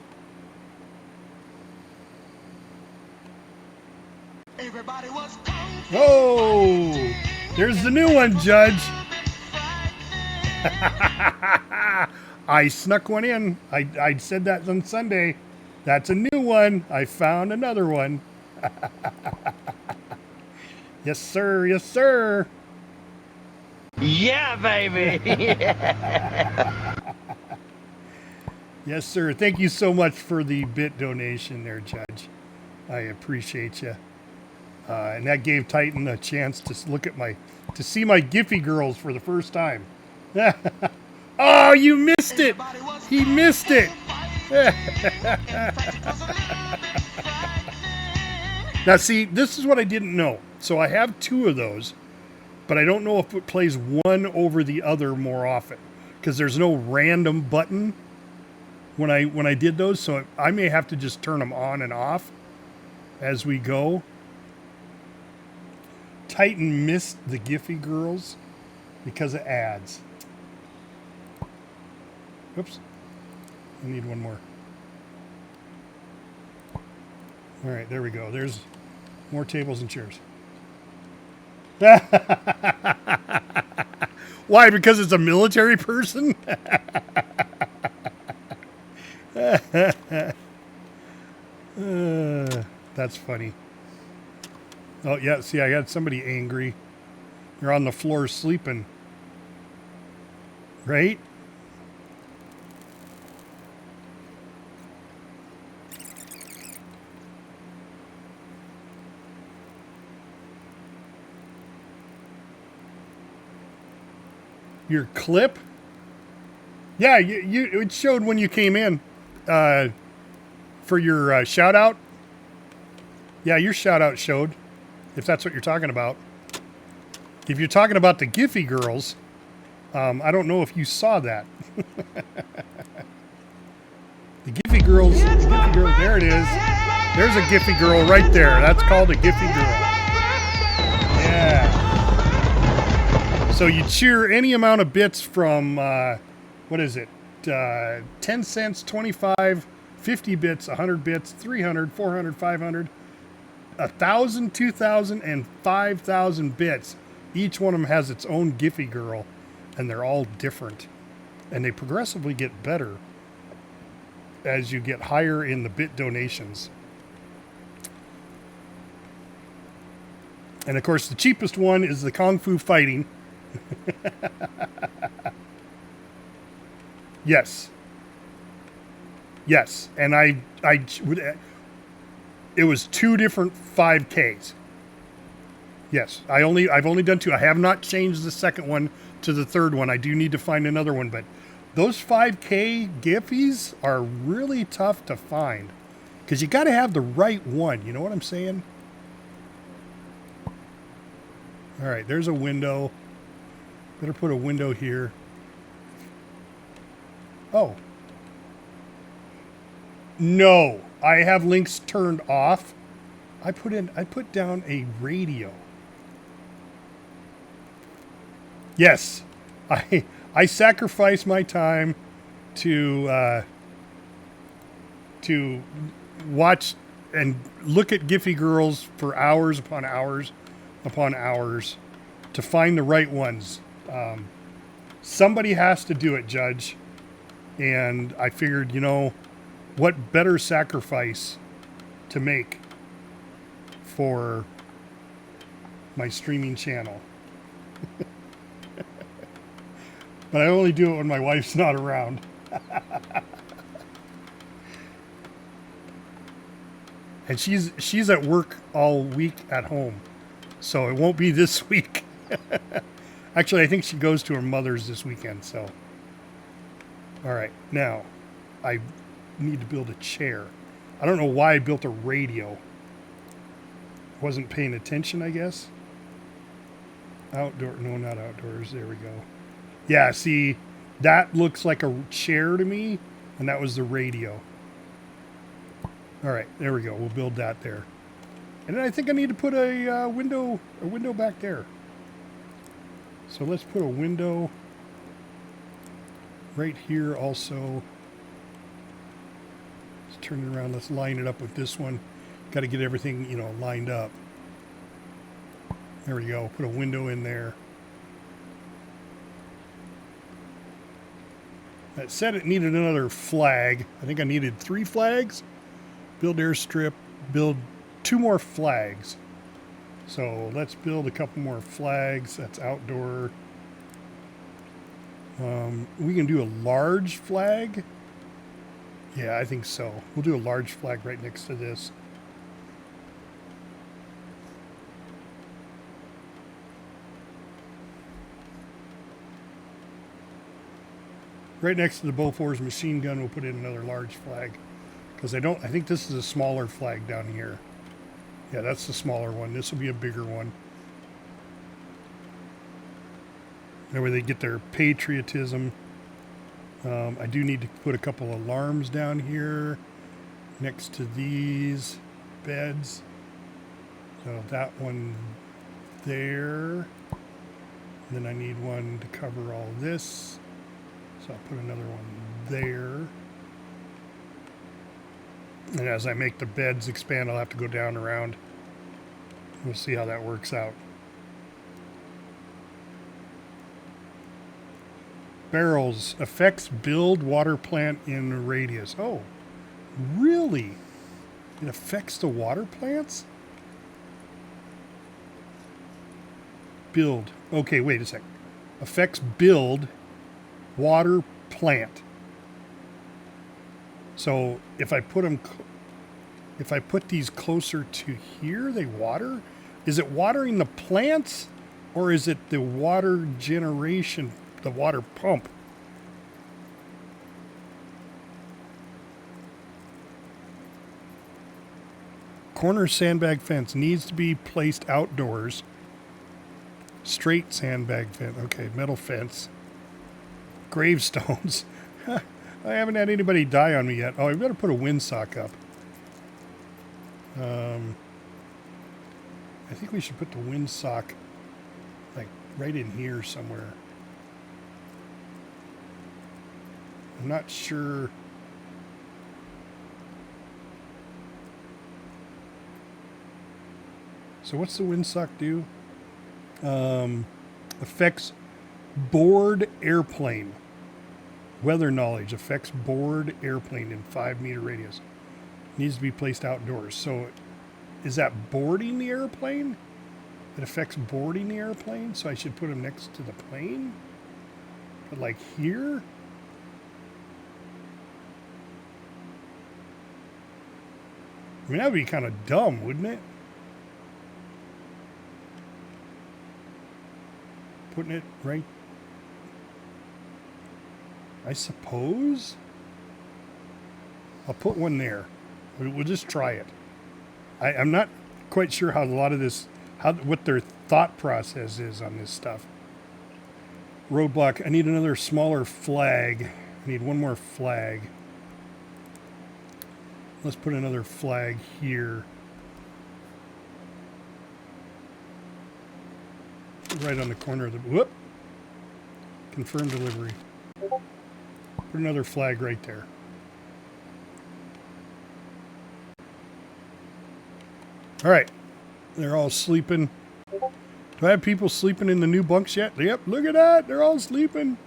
Everybody was Oh, there's the new one, Judge. I snuck one in. I said that on Sunday. That's a new one. I found another one. Yes, sir. Yes, sir. Yeah, baby. Yes, sir. Thank you so much for the bit donation there, Judge. I appreciate you. And that gave Titan a chance to see my Giphy girls for the first time. Oh, you missed it. He missed it. Now, see, this is what I didn't know. So I have 2 of those, but I don't know if it plays one over the other more often because there's no random button when I did those. So I may have to just turn them on and off as we go. Titan missed the Giphy girls because of ads. Oops. I need one more. All right, there we go. There's more tables and chairs. Why? Because it's a military person? That's funny. Oh, yeah, see, I got somebody angry. They're on the floor sleeping. Right? Your clip? Yeah, it showed when you came in for your shout out. Yeah, your shout out showed, if that's what you're talking about. If you're talking about the Giphy girls, I don't know if you saw that. The Giphy girls, there it is. There's a Giphy girl right there. That's called a Giphy girl. Yeah. So you cheer any amount of bits from, what is it, 10 cents, 25, 50 bits, 100 bits, 300, 400, 500, 1,000, 2,000, and 5,000 bits. Each one of them has its own Giphy girl, and they're all different. And they progressively get better as you get higher in the bit donations. And of course, the cheapest one is the Kung Fu Fighting. Yes. Yes. And I would, it was 2 different 5Ks. Yes. I've only done 2. I have not changed the second one to the third one. I do need to find another one, but those 5K Giphies are really tough to find because you got to have the right one. You know what I'm saying? All right. There's a window. Better put a window here. Oh. No, I have links turned off. I put down a radio. Yes. I sacrifice my time to watch and look at Giphy girls for hours upon hours upon hours to find the right ones. Somebody has to do it, Judge. And I figured, you know, what better sacrifice to make for my streaming channel. But I only do it when my wife's not around. And she's at work all week at home. So it won't be this week. Actually, I think she goes to her mother's this weekend, so. All right, now I need to build a chair. I don't know why I built a radio. Wasn't paying attention, I guess. Outdoor, no, not outdoors. There we go. Yeah, see, that looks like a chair to me, and that was the radio. All right, there we go. We'll build that there. And then I think I need to put a window back there. So let's put a window right here also. Let's turn it around. Let's line it up with this one. Got to get everything, you know, lined up. There we go. Put a window in there. That said it needed another flag. I think I needed 3 flags. Build airstrip. Build 2 more flags. So let's build a couple more flags. That's outdoor. We can do a large flag. Yeah, I think so. We'll do a large flag right next to this. Right next to the Bofors machine gun, we'll put in another large flag. Because I think this is a smaller flag down here. Yeah, that's the smaller one. This will be a bigger one. That way they get their patriotism. I do need to put a couple alarms down here next to these beds. So that one there. Then I need one to cover all this. So I'll put another one there. And as I make the beds expand, I'll have to go down around. We'll see how that works out. Barrels. Affects build water plant in radius. Oh, really? It affects the water plants? Build. Okay, wait a sec. Affects build water plant. So if I put them, if I put these closer to here, they water. Is it watering the plants, or is it the water generation, the water pump? Corner sandbag fence needs to be placed outdoors. Straight sandbag fence. Okay, metal fence. Gravestones. I haven't had anybody die on me yet. Oh, I've got to put a windsock up. I think we should put the windsock like right in here somewhere. I'm not sure. So what's the windsock do? Affects board airplane. Weather knowledge affects board airplane in 5-meter radius. Needs to be placed outdoors. So is that boarding the airplane? It affects boarding the airplane? So I should put them next to the plane? But like here? I mean, that would be kind of dumb, wouldn't it? Putting it right, I suppose. I'll put one there. We'll just try it. I'm not quite sure how a lot of this, what their thought process is on this stuff. Roadblock. I need another smaller flag. I need one more flag. Let's put another flag here. Right on the corner of the, whoop. Confirm delivery. Put another flag right there. All right. They're all sleeping. Do I have people sleeping in the new bunks yet? Yep, look at that. They're all sleeping.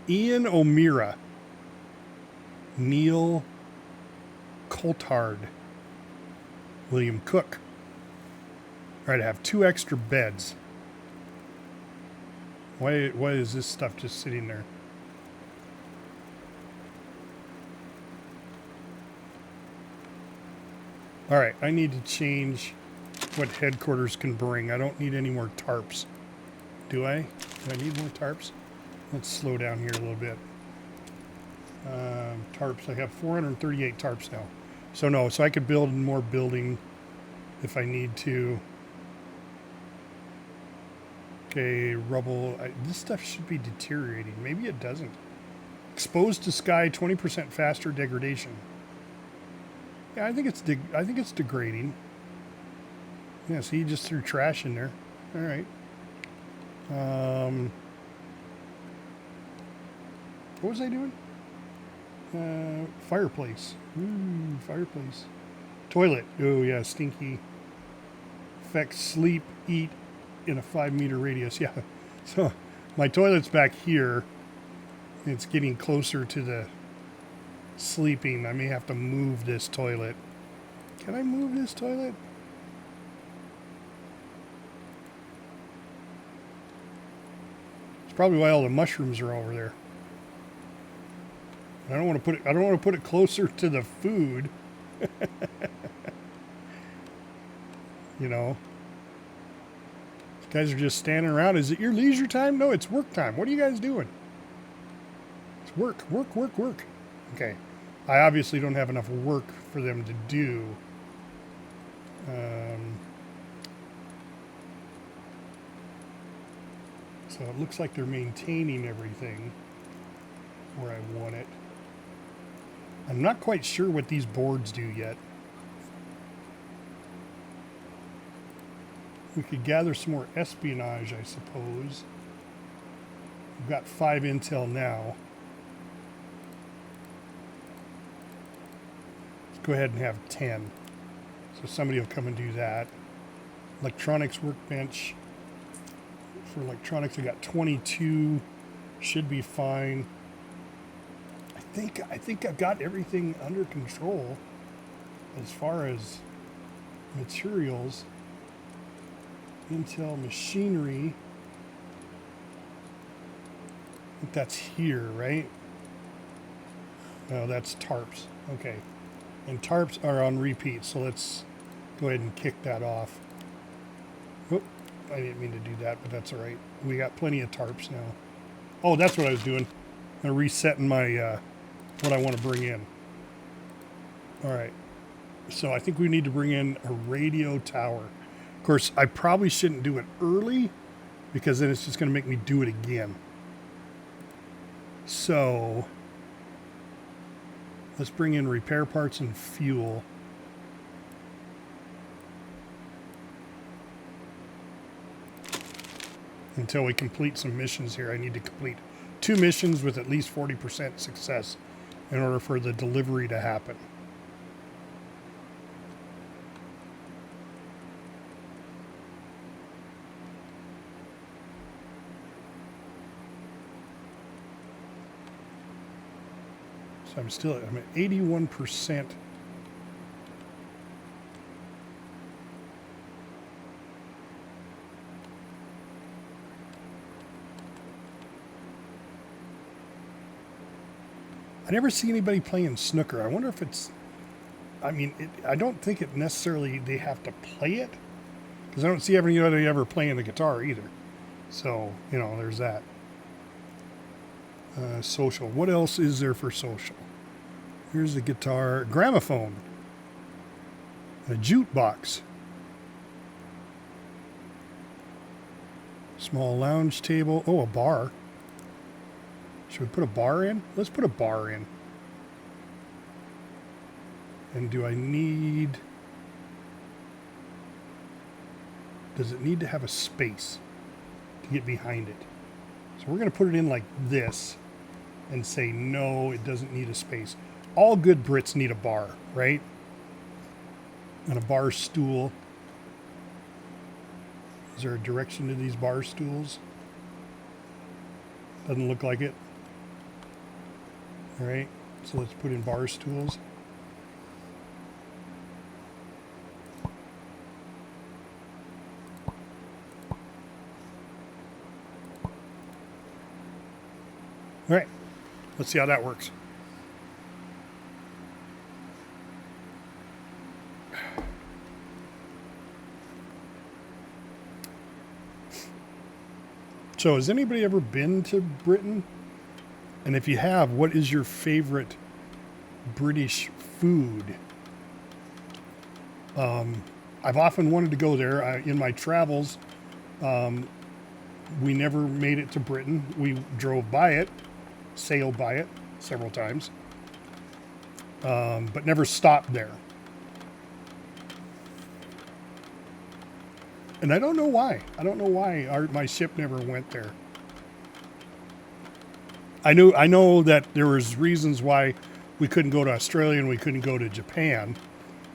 Ian O'Meara. Neil Coulthard. William Cook. All right, I have 2 extra beds. Why is this stuff just sitting there? All right, I need to change what headquarters can bring. I don't need any more tarps. Do I? Do I need more tarps? Let's slow down here a little bit. Tarps, I have 438 tarps now. So no, so I could build more building if I need to. Okay, rubble. This stuff should be deteriorating. Maybe it doesn't. Exposed to sky, 20% faster degradation. Yeah, I think it's degrading. Yeah, see, you just threw trash in there. All right. What was I doing? Fireplace. Ooh, fireplace. Toilet. Oh, yeah, stinky. Affects sleep, eat in a 5-meter radius. Yeah. So my toilet's back here. It's getting closer to the sleeping. I may have to move this toilet. Can I move this toilet? It's probably why all the mushrooms are over there. I don't want to put it closer to the food. You know. These guys are just standing around. Is it your leisure time? No, it's work time. What are you guys doing? It's work, work, work, work. Okay. I obviously don't have enough work for them to do. So it looks like they're maintaining everything where I want it. I'm not quite sure what these boards do yet. We could gather some more espionage, I suppose. We've got 5 intel now. Let's go ahead and have 10. So somebody will come and do that. Electronics workbench. For electronics, I got 22. Should be fine. I think I've got everything under control as far as materials. Intel machinery. I think that's here, right? No, that's tarps. Okay. And tarps are on repeat, so let's go ahead and kick that off. Whoop. I didn't mean to do that, but that's all right. We got plenty of tarps now. Oh, that's what I was doing. I'm resetting my what I want to bring in. All right. So I think we need to bring in a radio tower. Of course, I probably shouldn't do it early because then it's just going to make me do it again. So let's bring in repair parts and fuel. Until we complete some missions here. I need to complete 2 missions with at least 40% success in order for the delivery to happen. So I'm at 81%. I never see anybody playing snooker. I wonder if it's, I mean, I don't think it necessarily, they have to play it, because I don't see anybody ever playing the guitar either. So, you know, there's that. Social. What else is there for social? Here's the guitar. Gramophone. A jukebox. Small lounge table. Oh, a bar. Should we put a bar in? Let's put a bar in. And do I need... Does it need to have a space to get behind it? So we're going to put it in like this and say, no, it doesn't need a space. All good Brits need a bar, right? And a bar stool. Is there a direction to these bar stools? Doesn't look like it. All right, so let's put in bar stools. All right, let's see how that works. So has anybody ever been to Britain? And if you have, what is your favorite British food? I've often wanted to go there. In my travels, we never made it to Britain. We drove by it, sailed by it several times, but never stopped there. And I don't know why. I don't know why my ship never went there. I know that there was reasons why we couldn't go to Australia and we couldn't go to Japan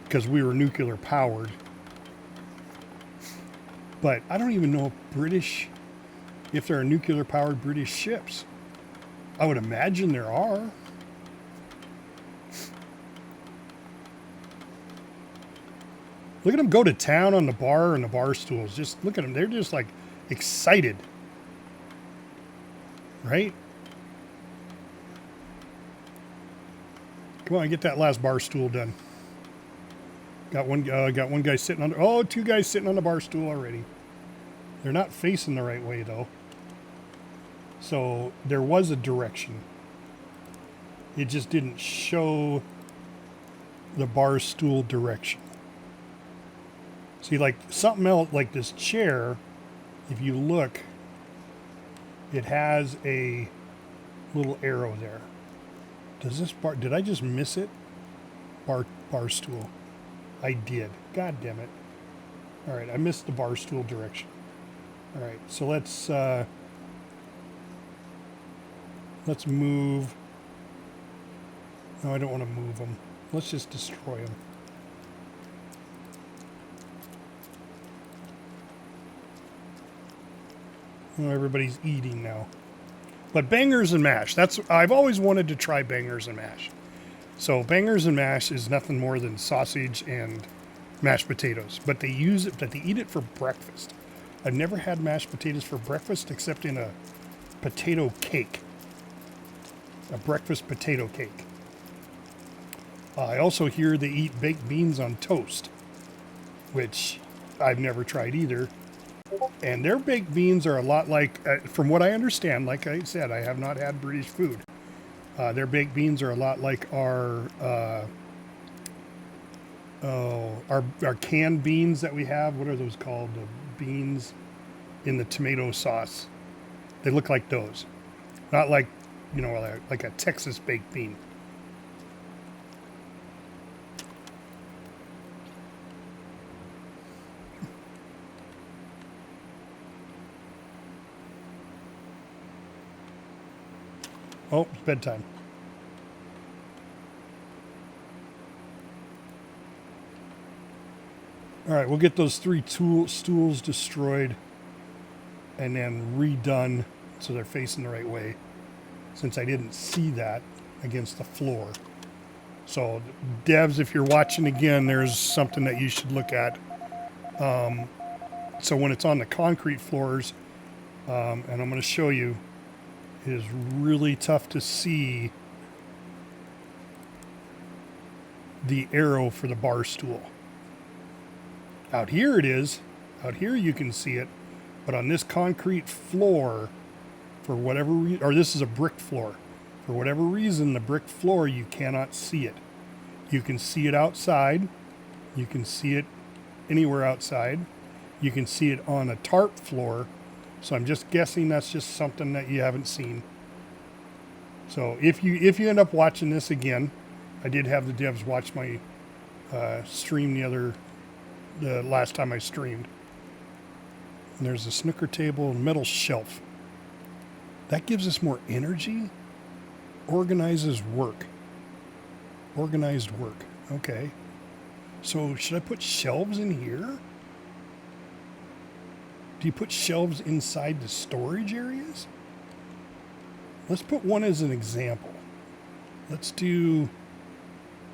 because we were nuclear powered. But I don't even know if there are nuclear powered British ships. I would imagine there are. Look at them go to town on the bar and the bar stools. Just look at them. They're just like excited. Right? Come on, get that last bar stool done. Got one guy sitting on. Oh, two guys sitting on the bar stool already. They're not facing the right way though. So there was a direction. It just didn't show the bar stool direction. See, like something else, like this chair, if you look, it has a little arrow there. Does this bar, did I just miss it? Bar stool. I did. God damn it. All right, I missed the bar stool direction. All right, so let's move. No, I don't want to move them. Let's just destroy them. Oh, everybody's eating now. But bangers and mash. I've always wanted to try bangers and mash. So bangers and mash is nothing more than sausage and mashed potatoes. But they eat it for breakfast. I've never had mashed potatoes for breakfast except in a potato cake. A breakfast potato cake. I also hear they eat baked beans on toast, which I've never tried either. And their baked beans are a lot like, from what I understand, like I said, I have not had British food. Their baked beans are a lot like our canned beans that we have. What are those called? The beans in the tomato sauce. They look like those. Not like, like a Texas baked bean. Oh, it's bedtime. All right, we'll get those three stools destroyed and then redone so they're facing the right way, since I didn't see that against the floor. So, devs, if you're watching again, there's something that you should look at. So when it's on the concrete floors, and I'm going to show you, it is really tough to see the arrow for the bar stool. Out here it is. Out here you can see it. But on this concrete floor, for whatever reason, or this is a brick floor. For whatever reason, the brick floor, you cannot see it. You can see it outside. You can see it anywhere outside. You can see it on a tarp floor. So I'm just guessing that's just something that you haven't seen. So if you end up watching this again, I did have the devs watch my stream the last time I streamed. And there's a snooker table and metal shelf. That gives us more energy. Organizes work. Organized work. Okay. So should I put shelves in here? Do you put shelves inside the storage areas? Let's put one as an example. Let's do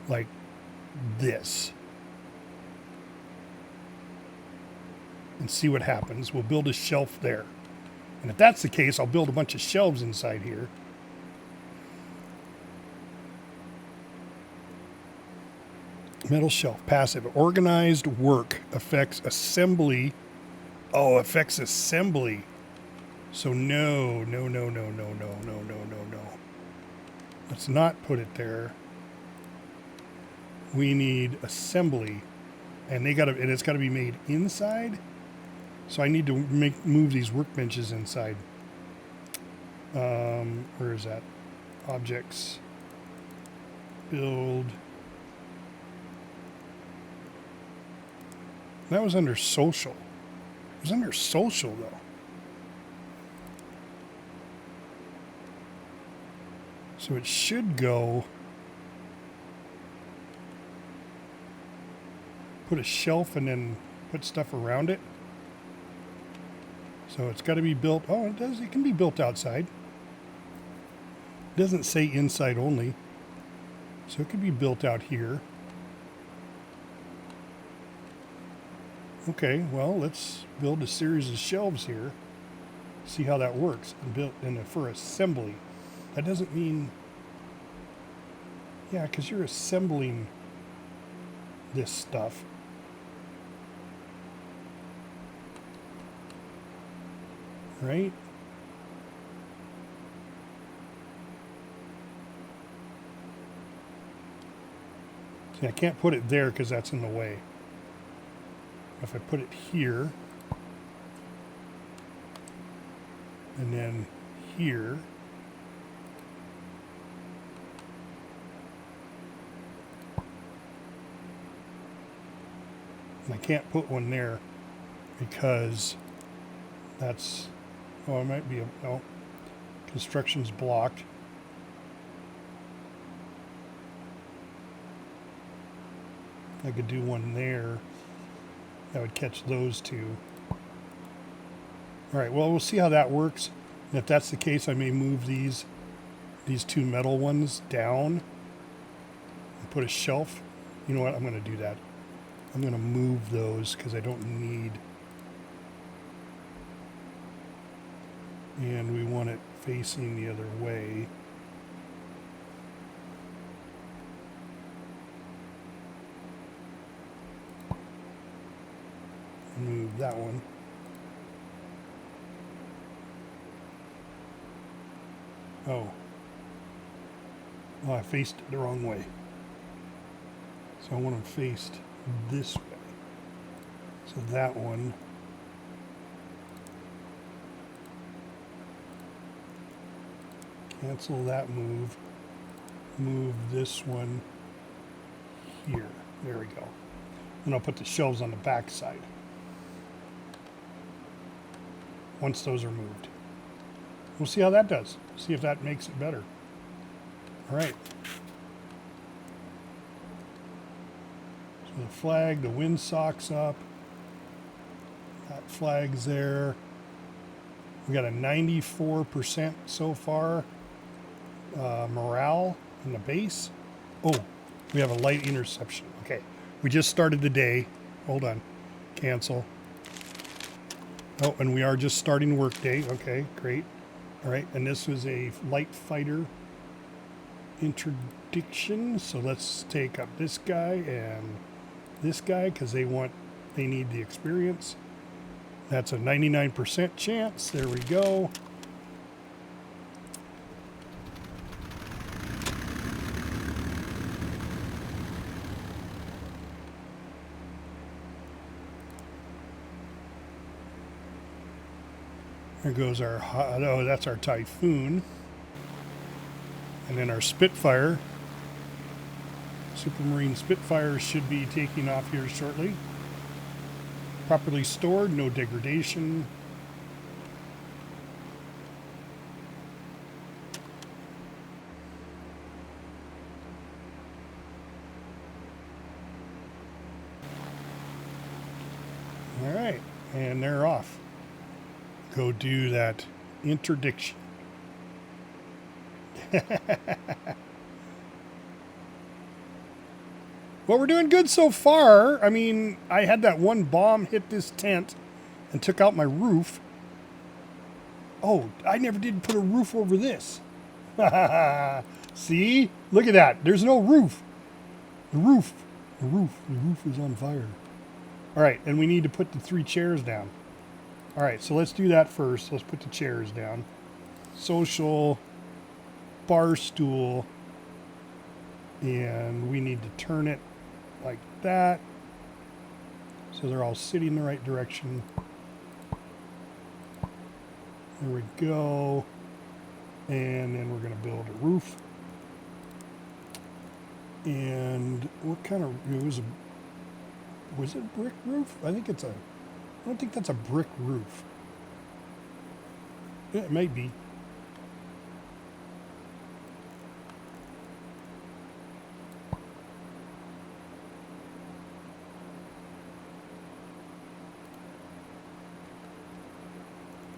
like this. And see what happens. We'll build a shelf there. And if that's the case, I'll build a bunch of shelves inside here. Metal shelf, passive. Organized work affects assembly. Oh, affects assembly. So no. Let's not put it there. We need assembly. And it's gotta be made inside. So I need to move these workbenches inside. Where is that? Objects. Build. That was under social. It was under social though. So it should go. Put a shelf and then put stuff around it. So it's got to be built. Oh, it does. It can be built outside. It doesn't say inside only. So it could be built out here. Okay, well, let's build a series of shelves here. See how that works. And built in for assembly. That doesn't mean. Yeah, because you're assembling this stuff. Right? See, I can't put it there because that's in the way. If I put it here, and then here, and I can't put one there because that's, oh, it might be no, construction's blocked. I could do one there. That would catch those two. All right, well, we'll see how that works. And if that's the case, I may move these two metal ones down and put a shelf. You know what? I'm going to do that. I'm going to move those because I don't need. And we want it facing the other way. Move that one. Oh, I faced it the wrong way. So I want them faced this way. So that one. Cancel that move. Move this one here. There we go. And I'll put the shelves on the back side. Once those are moved. We'll see how that does. See if that makes it better. All right. So the flag, the windsock's up. That flag's there. We got a 94% so far. Morale in the base. Oh, we have a light interception. Okay. We just started the day. Hold on. Cancel. Oh, and we are just starting work day. Okay, great. All right, and this was a light fighter interdiction. So let's take up this guy and this guy because they need the experience. That's a 99% chance. There we go. There goes our, oh, that's our Typhoon. And then our Spitfire. Supermarine Spitfire should be taking off here shortly. Properly stored, no degradation. All right, and they're off. Go do that interdiction. Well, we're doing good so far. I mean, I had that one bomb hit this tent and took out my roof. Oh, I never did put a roof over this. See? Look at that. There's no roof. The The roof is on fire. All right, and we need to put the 3 chairs down. All right, so let's do that first. Let's put the chairs down. Social, bar stool, and we need to turn it like that so they're all sitting in the right direction. There we go. And then we're going to build a roof. And what kind of, was it brick roof? I don't think that's a brick roof. Yeah, it might be.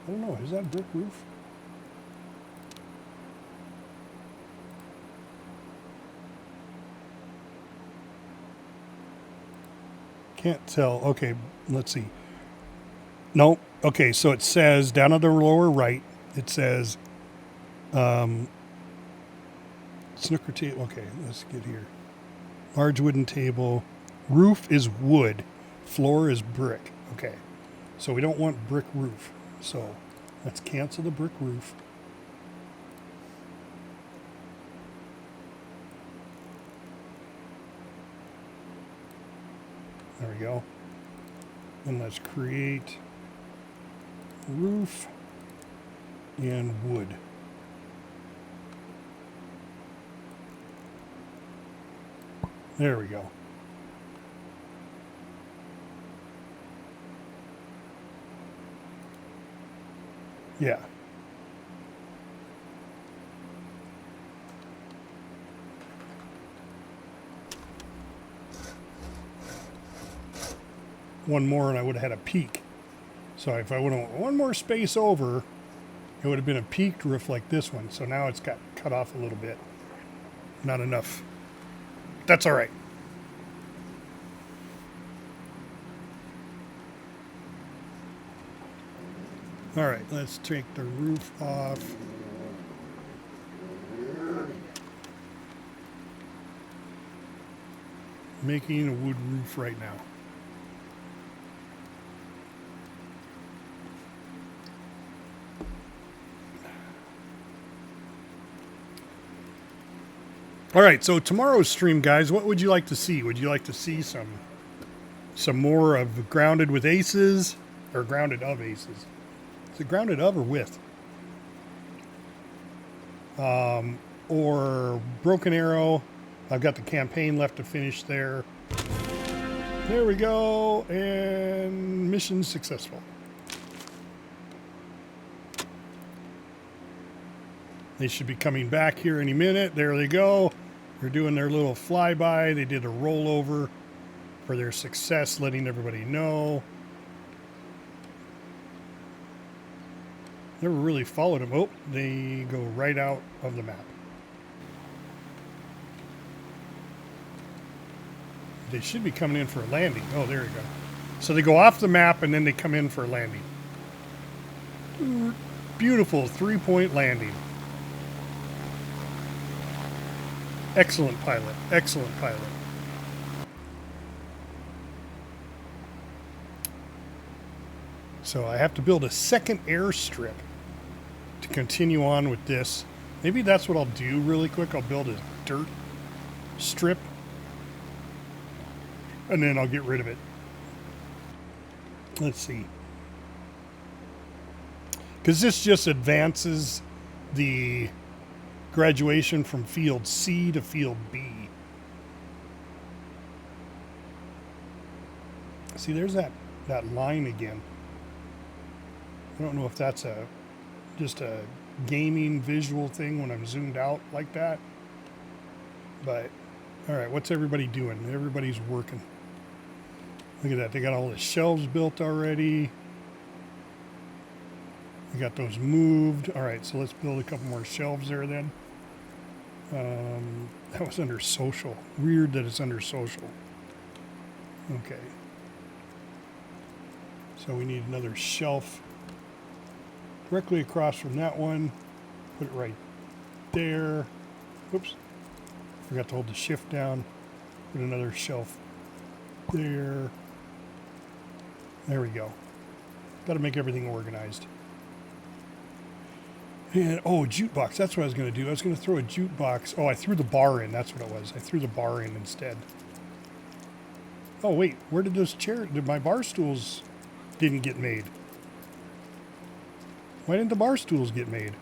I don't know, is that brick roof? Can't tell. Okay, let's see. No. Okay, so it says down on the lower right, it says snooker table. Okay, let's get here. Large wooden table. Roof is wood. Floor is brick. Okay, so we don't want brick roof. So let's cancel the brick roof. There we go. And let's create roof and wood. There we go. Yeah. One more and I would have had a peak. So if I would have went one more space over, it would have been a peaked roof like this one. So now it's got cut off a little bit. Not enough. That's all right. All right, let's take the roof off. Making a wood roof right now. All right, so tomorrow's stream, guys, what would you like to see? Would you like to see some more of Grounded with Aces or Grounded of Aces? Is it Grounded of or with? Or Broken Arrow. I've got the campaign left to finish there. There we go, and mission successful. They should be coming back here any minute. There they go. They're doing their little flyby. They did a rollover for their success, letting everybody know. Never really followed them. Oh, they go right out of the map. They should be coming in for a landing. Oh, there you go. So they go off the map and then they come in for a landing. Beautiful 3-point landing. Excellent pilot. Excellent pilot. So I have to build a second airstrip to continue on with this. Maybe that's what I'll do really quick. I'll build a dirt strip and then I'll get rid of it. Let's see. Because this just advances the graduation from field C to field B. See, there's that line again. I don't know if that's just a gaming visual thing when I'm zoomed out like that. But, all right, what's everybody doing? Everybody's working. Look at that. They got all the shelves built already. We got those moved. All right, so let's build a couple more shelves there then. That was under social. Weird that it's under social. Okay. So we need another shelf directly across from that one. Put it right there. Oops. Forgot to hold the shift down. Put another shelf there. There we go. Got to make everything organized. And, oh, a jukebox. That's what I was going to do. I was going to throw a jukebox. Oh, I threw the bar in. That's what it was. I threw the bar in instead. Oh, wait. Where did those chairs... Did my bar stools didn't get made? Why didn't the bar stools get made?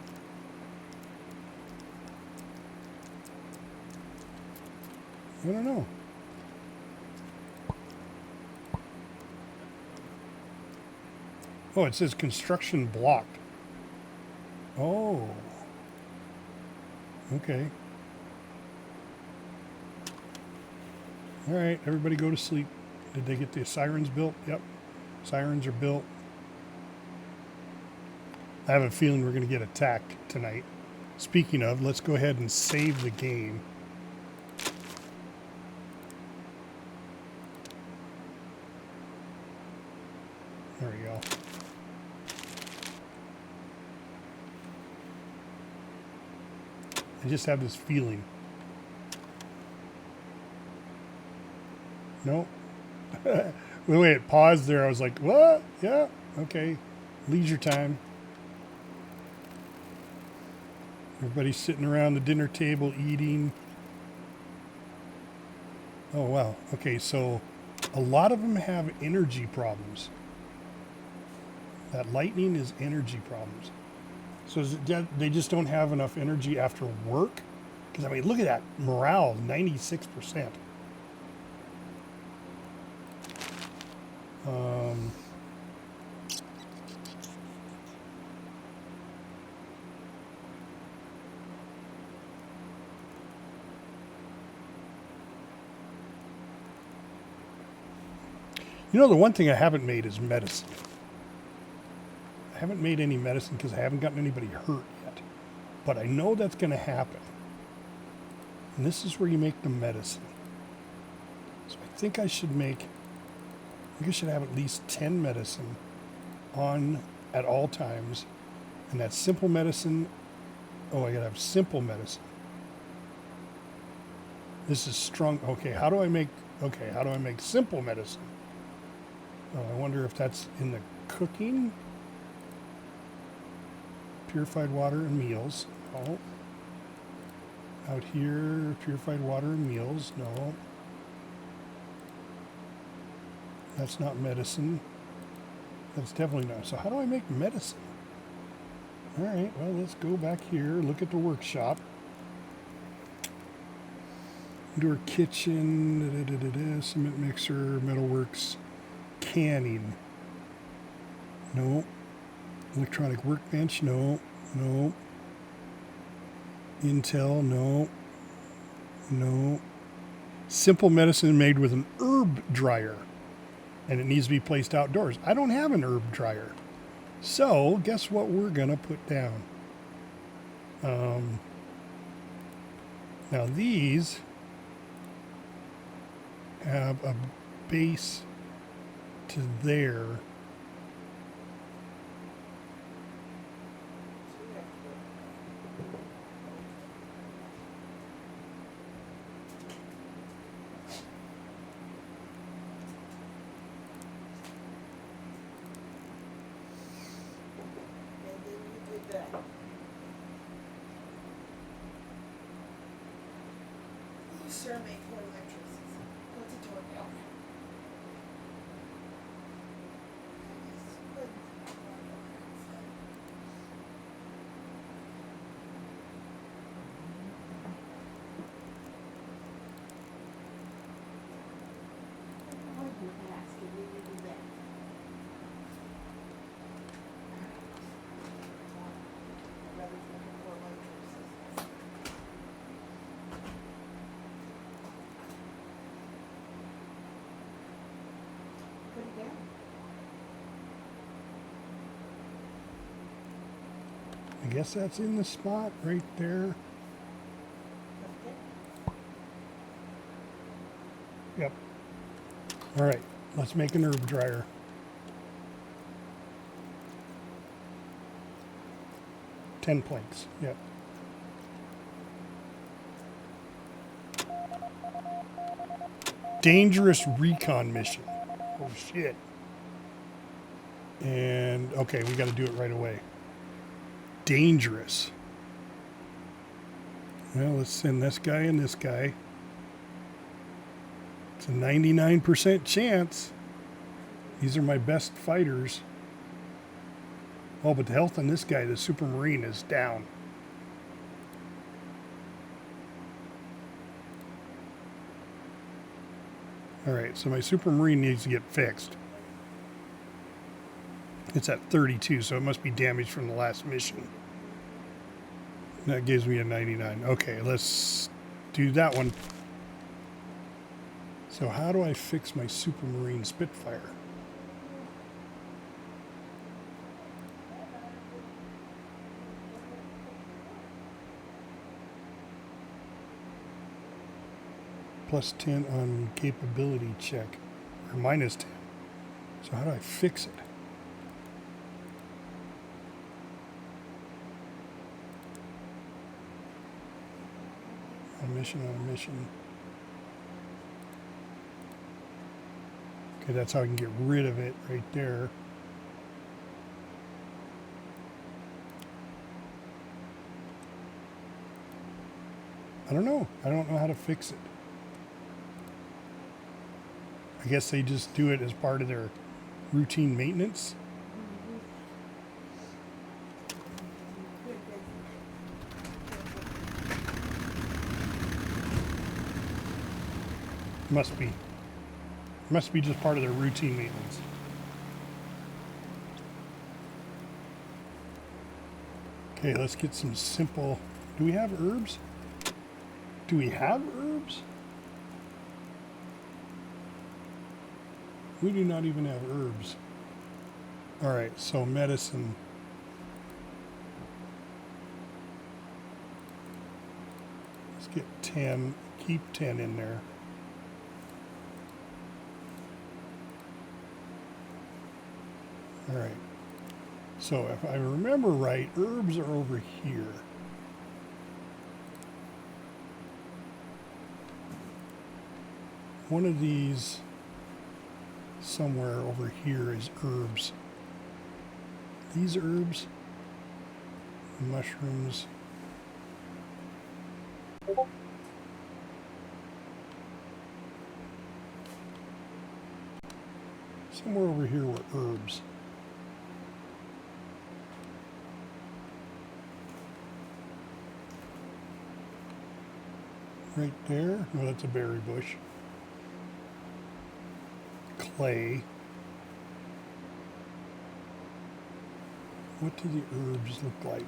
I don't know. Oh, it says construction blocked. Oh. Okay. All right, everybody go to sleep. Did they get the sirens built? Yep. Sirens are built. I have a feeling we're going to get attacked tonight. Speaking of, let's go ahead and save the game. There we go. I just have this feeling. No. Wait, it paused there. I was like, what? Yeah, okay. Leisure time. Everybody's sitting around the dinner table eating. Oh, wow. Okay, so a lot of them have energy problems. That lightning is energy problems. So is it, they just don't have enough energy after work? Because, I mean, look at that. Morale, 96%. You know, the one thing I haven't made is medicine. I haven't made any medicine because I haven't gotten anybody hurt yet. But I know that's going to happen. And this is where you make the medicine. So I think I should I should have at least 10 medicine on at all times. And that's simple medicine. Oh, I got to have simple medicine. This is strong. Okay, how do I make simple medicine? Oh, I wonder if that's in the cooking. Purified water and meals. No. Out here, purified water and meals. No. That's not medicine. That's definitely not. So how do I make medicine? All right, well, let's go back here. Look at the workshop. Indoor kitchen, cement mixer, metalworks, canning. No. Electronic workbench, no. No. Intel, no. No. Simple medicine made with an herb dryer. And it needs to be placed outdoors. I don't have an herb dryer. So, guess what we're going to put down? Now, these have a base to there. Survey for electricity. What's a doorbell? I guess that's in the spot right there. Yep. All right, let's make an herb dryer. Ten planks, yep. dangerous recon mission. Oh shit. And okay, we got to do it right away. Dangerous. Well, let's send this guy and this guy. It's a 99% chance. These are my best fighters. Oh, but the health on this guy, the Supermarine, is down. Alright, so my Supermarine needs to get fixed. It's at 32, so it must be damaged from the last mission. That gives me a 99. Okay, let's do that one. So how do I fix my Supermarine Spitfire? Plus 10 on capability check, or minus 10. So how do I fix it? On a mission. Okay, that's how I can get rid of it right there. I don't know. I don't know how to fix it. I guess they just do it as part of their routine maintenance. Must be just part of their routine maintenance. Okay, let's get some simple. Do we have herbs? Do we have herbs? We do not even have herbs. Alright, so medicine. Let's get 10. Keep 10 in there. Alright. So if I remember right, herbs are over here. One of these somewhere over here is herbs. These herbs, mushrooms. Somewhere over here were herbs. Right there. No, that's a berry bush. Clay. What do the herbs look like?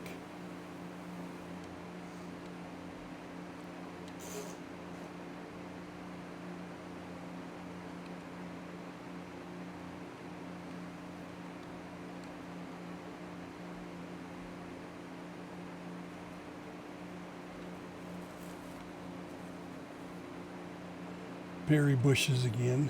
Berry bushes again.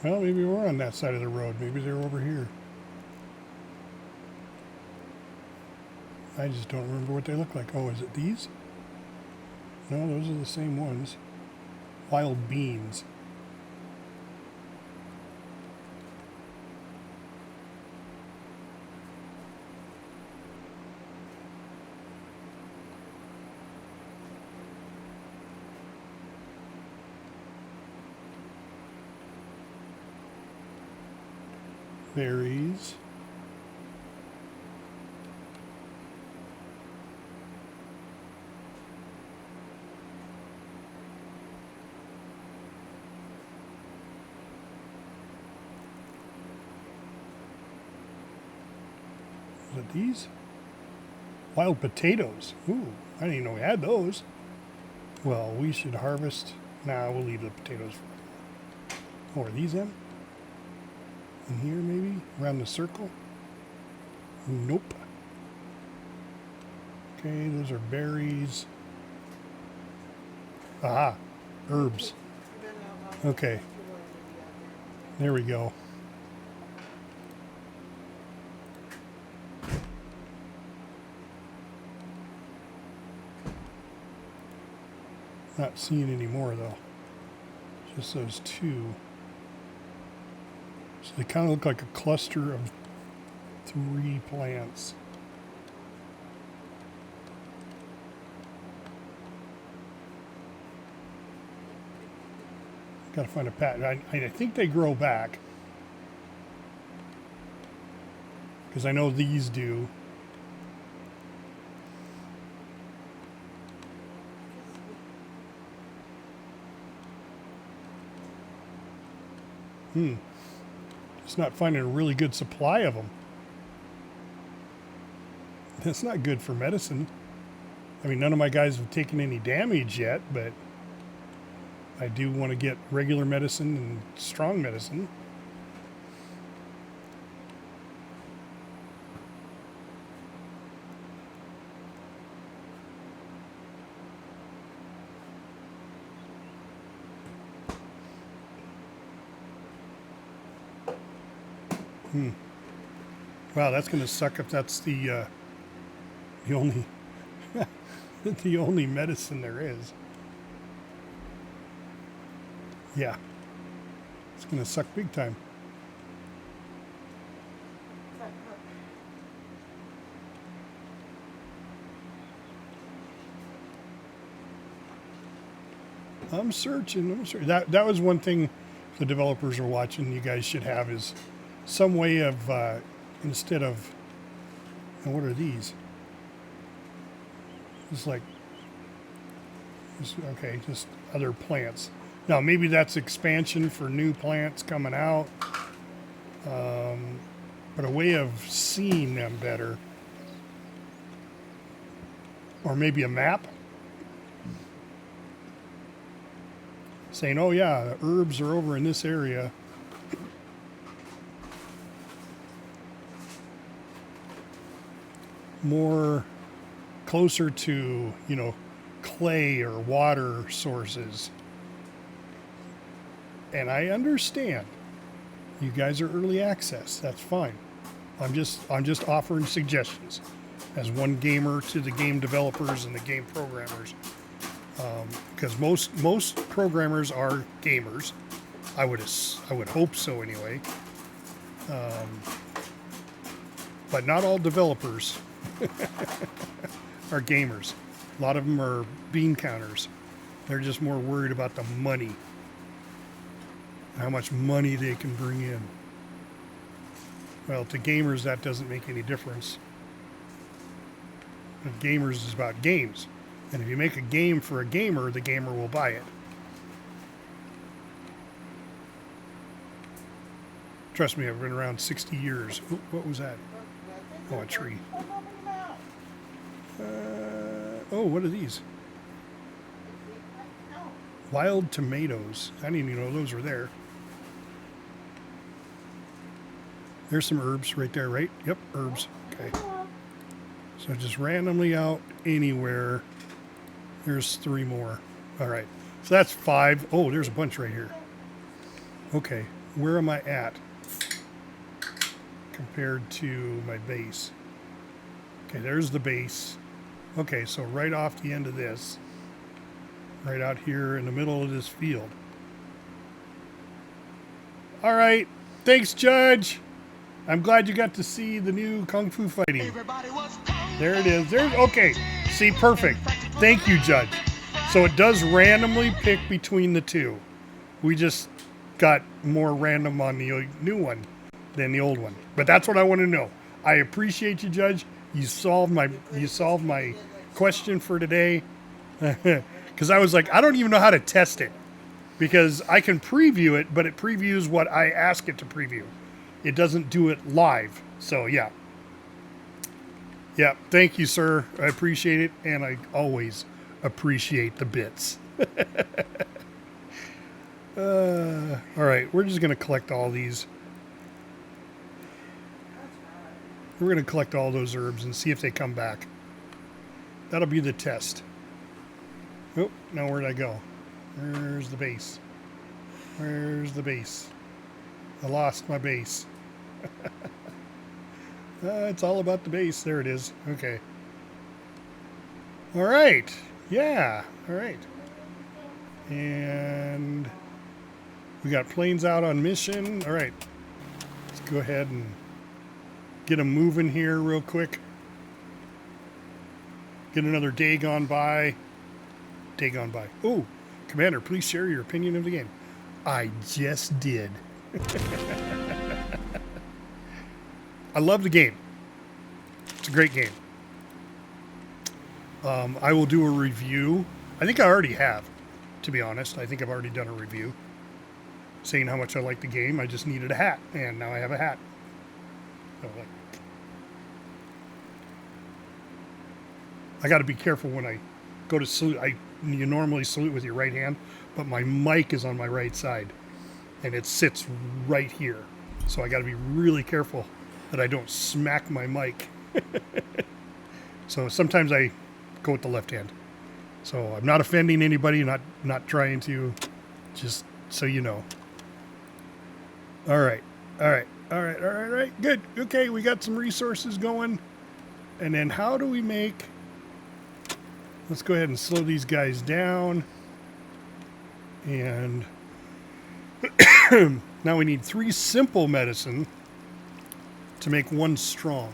Well, maybe we're on that side of the road. Maybe they're over here. I just don't remember what they look like. Oh, is it these? No, those are the same ones. Wild beans. Berries. Is it these? Wild potatoes. Ooh, I didn't even know we had those. Well, we should harvest. Nah, we'll leave the potatoes for. Oh, are these them? In here, maybe? Around the circle? Nope. Okay, those are berries. Aha, herbs. Okay. There we go. Not seeing any more though. Just those two. So they kind of look like a cluster of 3 plants. Got to find a pattern. I think they grow back. Because I know these do. Just not finding a really good supply of them. That's not good for medicine. I mean, none of my guys have taken any damage yet, but I do want to get regular medicine and strong medicine. Wow, that's going to suck if that's the only the only medicine there is. Yeah, it's going to suck big time. I'm searching. That was one thing the developers are watching. You guys should have is some way of instead of. And what are these? It's like. Okay, just other plants. Now maybe that's expansion for new plants coming out. But a way of seeing them better. Or maybe a map. Saying, oh yeah, the herbs are over in this area. More closer to, you know, clay or water sources. And I understand. You guys are early access. That's fine. I'm just offering suggestions as one gamer to the game developers and the game programmers. Because most programmers are gamers. I would hope so anyway. But not all developers are gamers. A lot of them are bean counters. They're just more worried about the money. How much money they can bring in. Well, to gamers, that doesn't make any difference. But gamers is about games. And if you make a game for a gamer, the gamer will buy it. Trust me, I've been around 60 years. Ooh, what was that? Oh, a tree. Oh, what are these? Wild tomatoes. I didn't even know those were there. There's some herbs right there, right? Yep, herbs. Okay. So just randomly out anywhere. There's 3 more. All right. So that's 5. Oh, there's a bunch right here. Okay. Where am I at compared to my base? Okay, there's the base. Okay, so right off the end of this. Right out here in the middle of this field. All right. Thanks, Judge. I'm glad you got to see the new Kung Fu fighting. There it is. Okay. See, perfect. Thank you, Judge. So it does randomly pick between the two. We just got more random on the new one than the old one. But that's what I want to know. I appreciate you, Judge. You solved my question for today. Because I was like, I don't even know how to test it. Because I can preview it, but it previews what I ask it to preview. It doesn't do it live. So, yeah. Yeah, thank you, sir. I appreciate it, and I always appreciate the bits. All right, we're just going to collect all these. We're going to collect all those herbs and see if they come back. That'll be the test. Oh, now where'd I go? Where's the base? Where's the base? I lost my base. It's all about the base. There it is. Okay. All right. Yeah. All right. And we got planes out on mission. All right. Let's go ahead and get them moving here real quick. Get another day gone by. Day gone by. Oh, Commander, please share your opinion of the game. I just did. I love the game. It's a great game. I will do a review. I think I already have, to be honest. I think I've already done a review saying how much I like the game. I just needed a hat, and now I have a hat. So, like, I got to be careful when I go to salute. You normally salute with your right hand, but my mic is on my right side, and it sits right here. So I got to be really careful that I don't smack my mic. So sometimes I go with the left hand. So I'm not offending anybody, not trying to, just so you know. All right. Good. Okay, we got some resources going. And then how do we make... Let's go ahead and slow these guys down. And now we need 3 simple medicine to make 1 strong.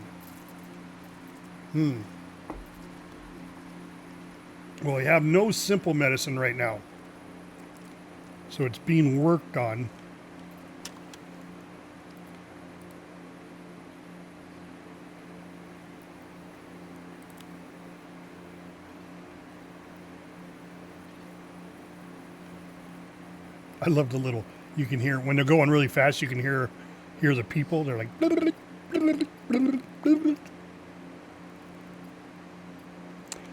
Well, we have no simple medicine right now. So it's being worked on. I love the little, you can hear, when they're going really fast, you can hear the people. They're like...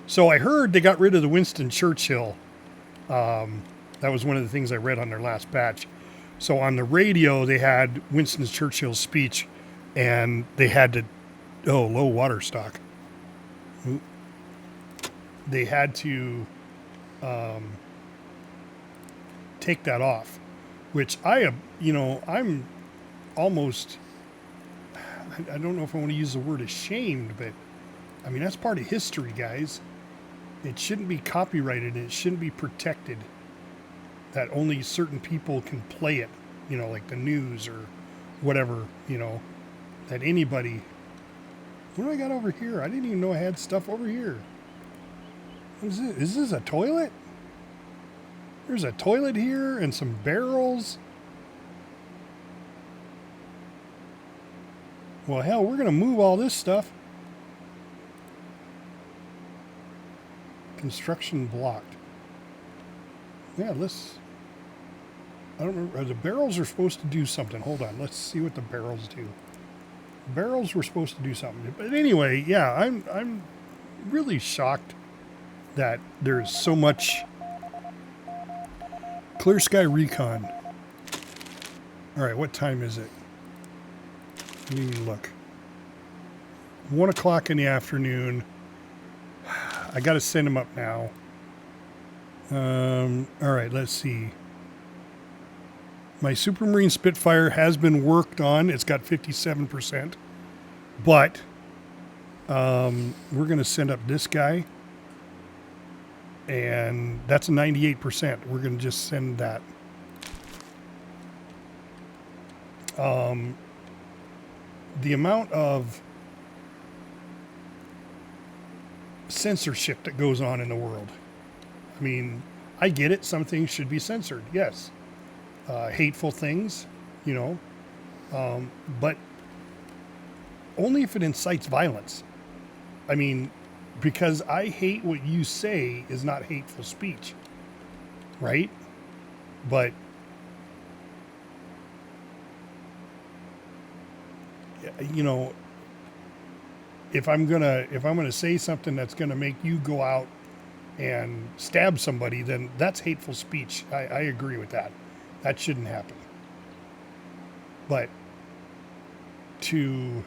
So I heard they got rid of the Winston Churchill. That was one of the things I read on their last batch. So on the radio, they had Winston Churchill's speech, and they had to, low water stock. They had to take that off, which I'm almost, I don't know if I want to use the word ashamed, but I mean, that's part of history, guys. It shouldn't be copyrighted. It shouldn't be protected. That only certain people can play it, like the news or whatever, that anybody... What do I got over here? I didn't even know I had stuff over here. What is this? Is this a toilet? There's a toilet here and some barrels. Well, hell, we're going to move all this stuff. Construction blocked. Yeah, I don't remember. The barrels are supposed to do something. Hold on. Let's see what the barrels do. Barrels were supposed to do something. But anyway, yeah, I'm really shocked that there's so much Clear Sky Recon. All right, what time is it? Let me look. 1 o'clock in the afternoon. I got to send them up now. All right, let's see. My Supermarine Spitfire has been worked on. It's got 57%. But we're going to send up this guy. And that's a 98%. We're going to just send that. The amount of censorship that goes on in the world. I mean, I get it. Some things should be censored. Yes. Hateful things, but only if it incites violence. I mean, because I hate what you say is not hateful speech, right? But if I'm gonna say something that's gonna make you go out and stab somebody, then that's hateful speech. I agree with that. That shouldn't happen. But to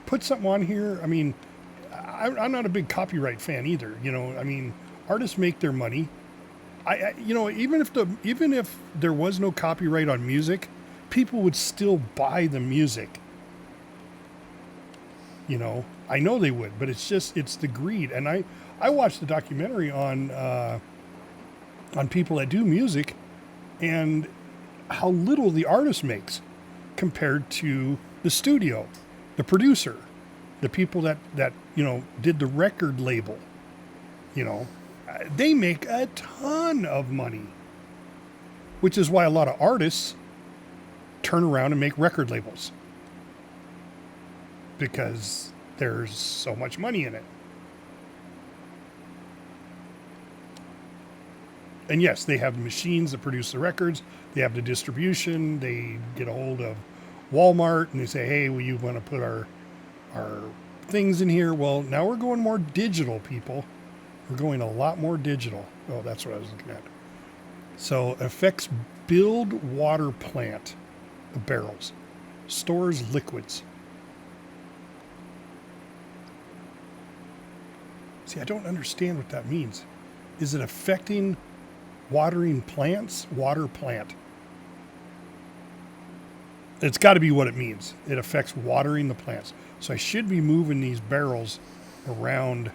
put something on here, I mean, I'm not a big copyright fan either. I mean, artists make their money. Even if there was no copyright on music, people would still buy the music. I know they would, but it's the greed. And I watched the documentary on on people that do music and how little the artist makes compared to the studio, the producer, the people that did the record label. They make a ton of money, which is why a lot of artists turn around and make record labels, because there's so much money in it. And yes, they have machines that produce the records. They have the distribution. They get a hold of Walmart and they say, hey, well, you want to put our things in here? Well, now we're going more digital, people. We're going a lot more digital. Oh, that's what I was looking at. So affects build water plant, the barrels, stores liquids. See, I don't understand what that means. Is it affecting watering plants? Water plant. It's got to be what it means. It affects watering the plants. So I should be moving these barrels around.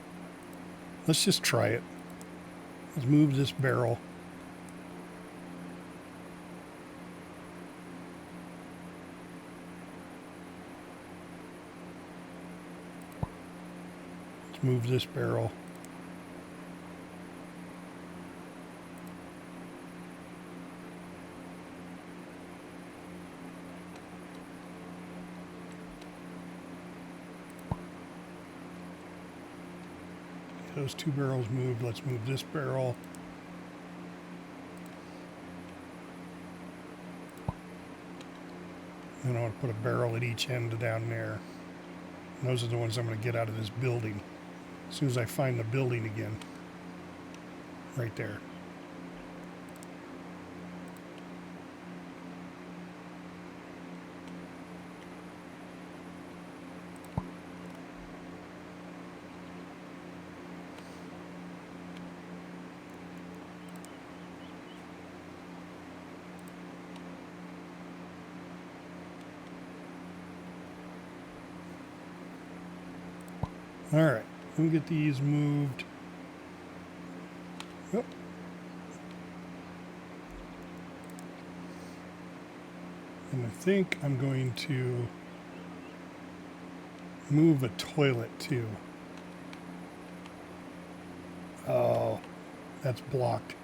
Let's just try it. Let's move this barrel. Let's move this barrel. Those two barrels moved. Let's move this barrel. And I want to put a barrel at each end down there. And those are the ones I'm going to get out of this building. As soon as I find the building again. Right there. All right, let me get these moved. Yep. And I think I'm going to move a toilet too. Oh, that's blocked.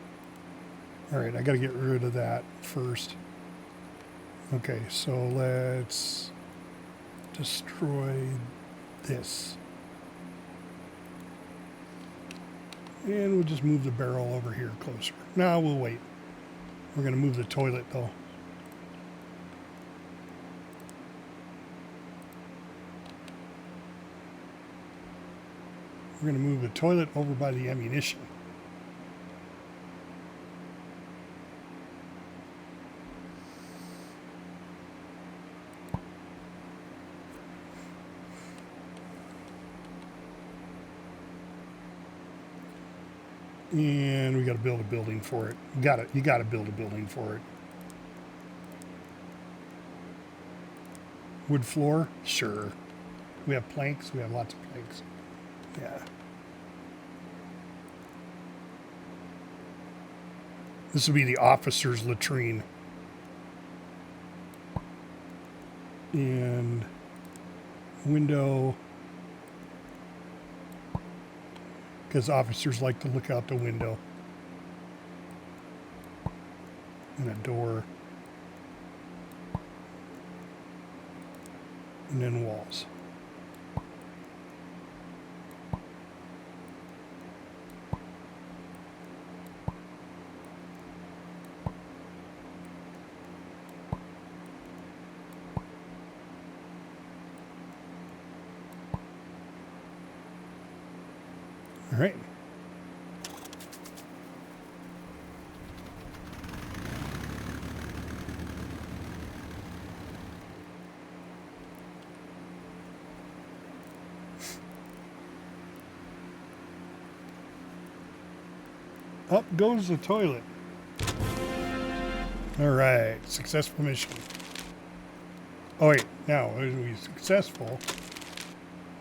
All right, I got to get rid of that first. Okay, so let's destroy this. And we'll just move the barrel over here closer. No, we'll wait. We're going to move the toilet, though. We're going to move the toilet over by the ammunition. And we got to build a building for it. You got to build a building for it. Wood floor? Sure. We have planks. We have lots of planks. Yeah. This will be the officer's latrine. And window. Because officers like to look out the window. And a door. And then walls. All right. Up goes the toilet. All right, successful mission. Oh wait, now as we successful,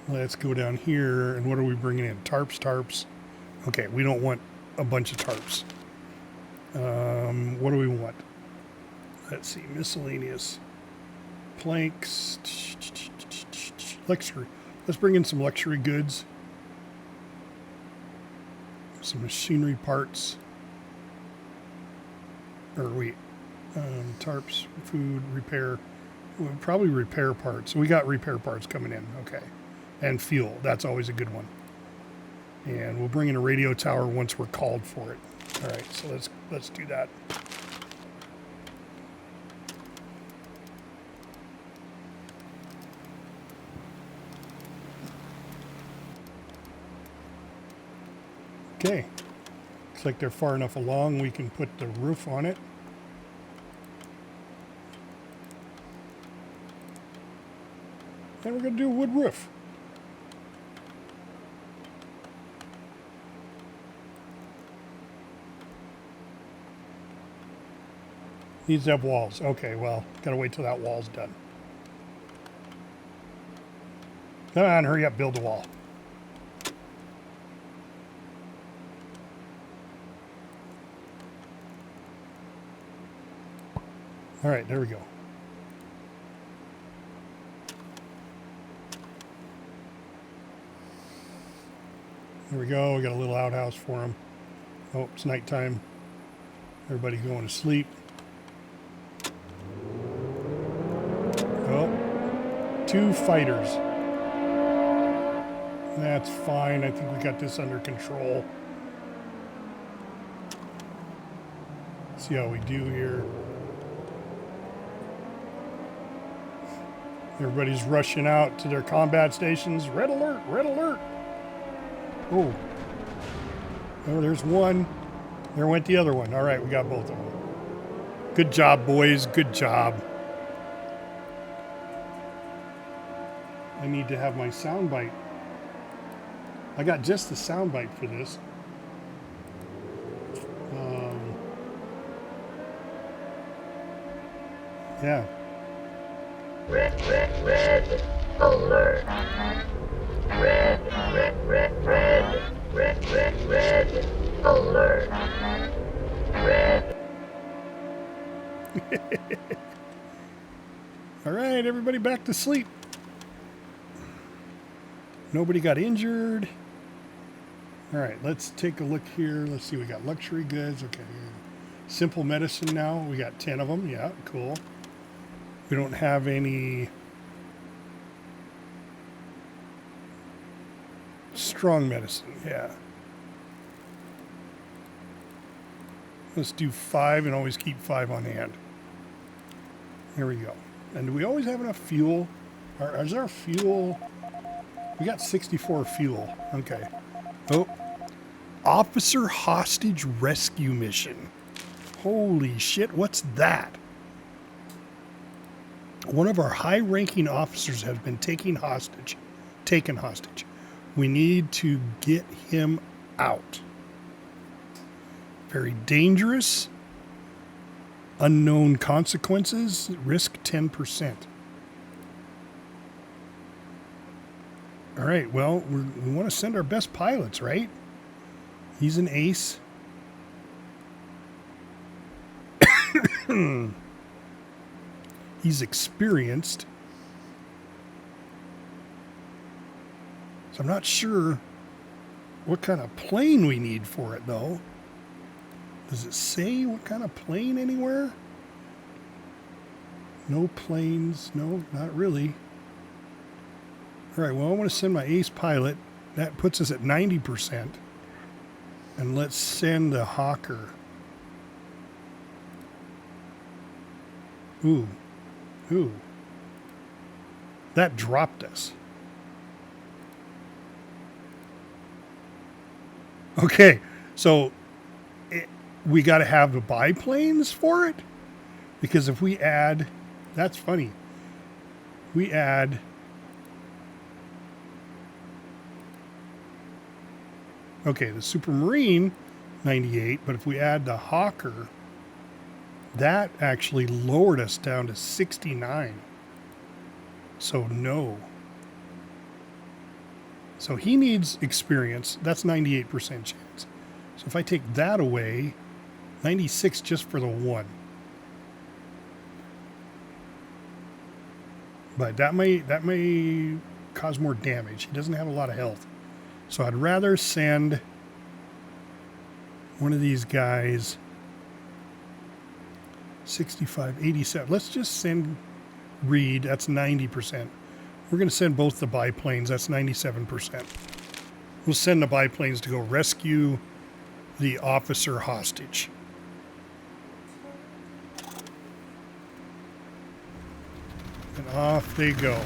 let's go down here. And what are we bringing in? Tarps. Okay, we don't want a bunch of tarps. What do we want? Let's see, miscellaneous. Planks. Luxury. Let's bring in some luxury goods. Some machinery parts. Or wait. Tarps, food, repair. We'll probably repair parts. We got repair parts coming in. Okay. And fuel. That's always a good one. And we'll bring in a radio tower once we're called for it. All right, so let's do that. Okay. Looks like they're far enough along we can put the roof on it. And we're going to do a wood roof. Needs to have walls. Okay, well, gotta wait till that wall's done. Come on, hurry up, build the wall. All right, there we go. There we go. We got a little outhouse for them. Oh, it's nighttime. Everybody's going to sleep. Oh, 2 fighters. That's fine. I think we got this under control. See how we do here. Everybody's rushing out to their combat stations. Red alert, red alert. Oh, there's one. There went the other one. All right, we got both of them. Good job, boys. Good job. I need to have my soundbite. I got just the soundbite for this. Yeah. Red alert. Red alert. Red. All right, everybody back to sleep. Nobody got injured. All right, let's take a look here. Let's see, we got luxury goods. Okay. Simple medicine now. We got 10 of them. Yeah, cool. We don't have any strong medicine. Yeah. Let's do 5 and always keep 5 on hand. There we go. And do we always have enough fuel? Or is our fuel... We got 64 fuel. Okay. Oh. Officer hostage rescue mission. Holy shit, what's that? One of our high-ranking officers has been taken hostage. We need to get him out. Very dangerous. Unknown consequences. Risk 10%. All right, well, we want to send our best pilots, right? He's an ace. He's experienced. So I'm not sure what kind of plane we need for it, though. Does it say what kind of plane anywhere? No planes. No, not really. All right, well, I want to send my ace pilot. That puts us at 90%. And let's send the Hawker. Ooh. That dropped us. Okay, so we got to have the biplanes for it? Because if we add... That's funny. We add... Okay, the Supermarine, 98, but if we add the Hawker, that actually lowered us down to 69. So no. So he needs experience. That's 98% chance. So if I take that away, 96 just for the one. But that may cause more damage. He doesn't have a lot of health. So I'd rather send one of these guys 65, 87. Let's just send Reed. That's 90%. We're going to send both the biplanes. That's 97%. We'll send the biplanes to go rescue the officer hostage. And off they go.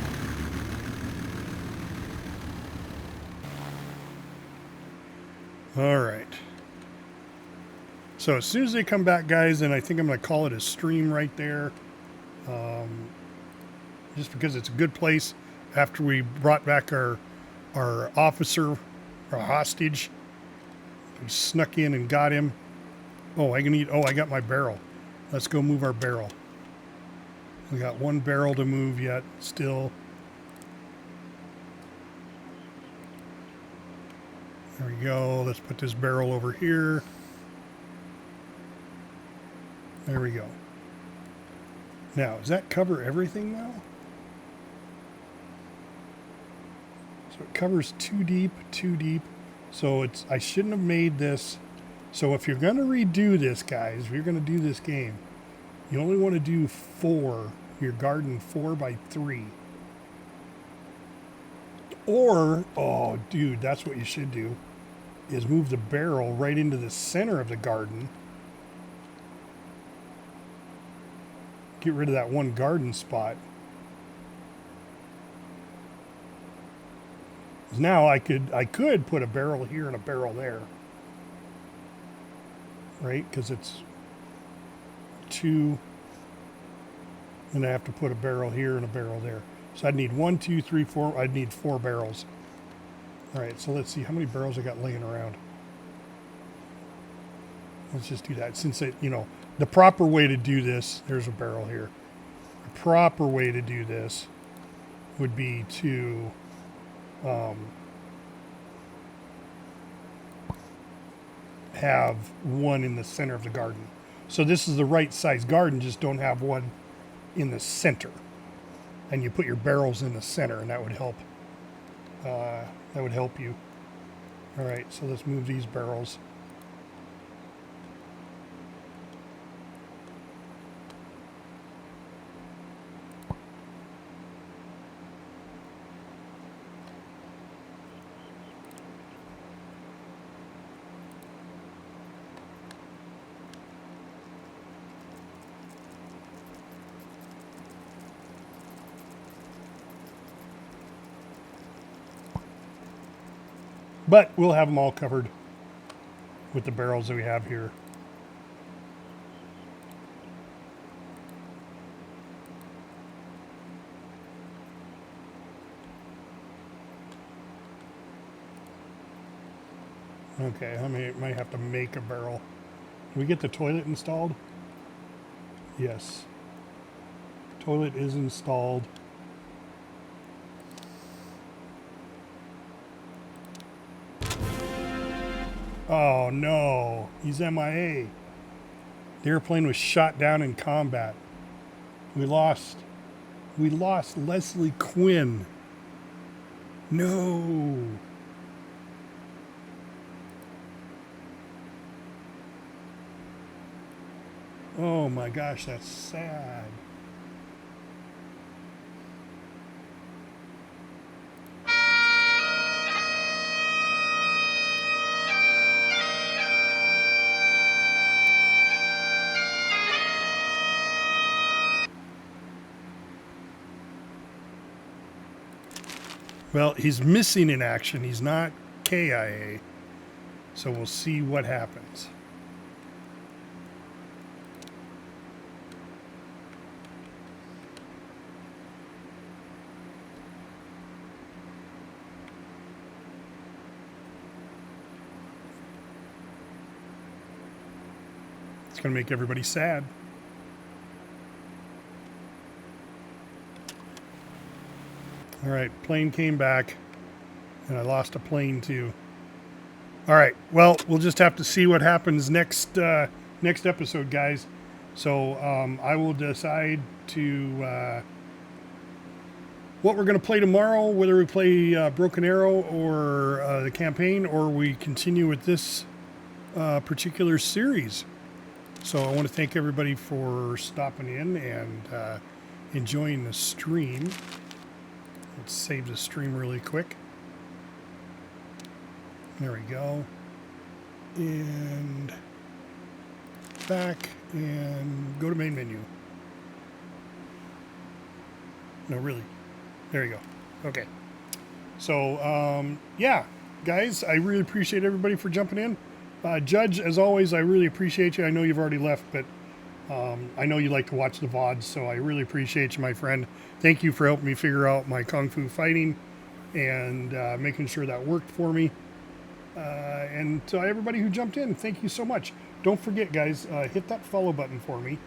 All right. So as soon as they come back, guys, and I think I'm going to call it a stream right there. Just because it's a good place after we brought back our officer, our hostage. We snuck in and got him. Oh, I got my barrel. Let's go move our barrel. We got one barrel to move yet, still. There we go. Let's put this barrel over here. There we go. Now, does that cover everything now? So it covers too deep. So I shouldn't have made this. So if you're going to redo this, guys, if you're going to do this game, you only want to do your garden 4x3. Or, oh, dude, that's what you should do, is move the barrel right into the center of the garden. Get rid of that one garden spot. Now I could put a barrel here and a barrel there. Right? Because it's 2. And I have to put a barrel here and a barrel there. So I'd need 1, 2, 3, 4. I'd need 4 barrels. All right, so let's see how many barrels I got laying around. Let's just do that. Since the proper way to do this, there's a barrel here. The proper way to do this would be to have one in the center of the garden. So this is the right size garden, just don't have one in the center. And you put your barrels in the center, and that would help. That would help you. All right, so let's move these barrels. But we'll have them all covered with the barrels that we have here. Okay, I might have to make a barrel. Can we get the toilet installed? Yes. Toilet is installed. Oh no, he's MIA. The airplane was shot down in combat. We lost Leslie Quinn. No. Oh my gosh, that's sad. Well, he's missing in action. He's not KIA. So we'll see what happens. It's going to make everybody sad. All right, plane came back, and I lost a plane too. All right, well, we'll just have to see what happens next next episode, guys. So I will decide to what we're going to play tomorrow, whether we play Broken Arrow or the campaign, or we continue with this particular series. So I want to thank everybody for stopping in and enjoying the stream. Let's save the stream really quick. There we go. And back and go to main menu. No, really. There you go. Okay. So, yeah, guys, I really appreciate everybody for jumping in. Judge, as always, I really appreciate you. I know you've already left, but I know you like to watch the VODs, so I really appreciate you, my friend. Thank you for helping me figure out my Kung Fu fighting and making sure that worked for me. And to everybody who jumped in, thank you so much. Don't forget, guys, hit that follow button for me,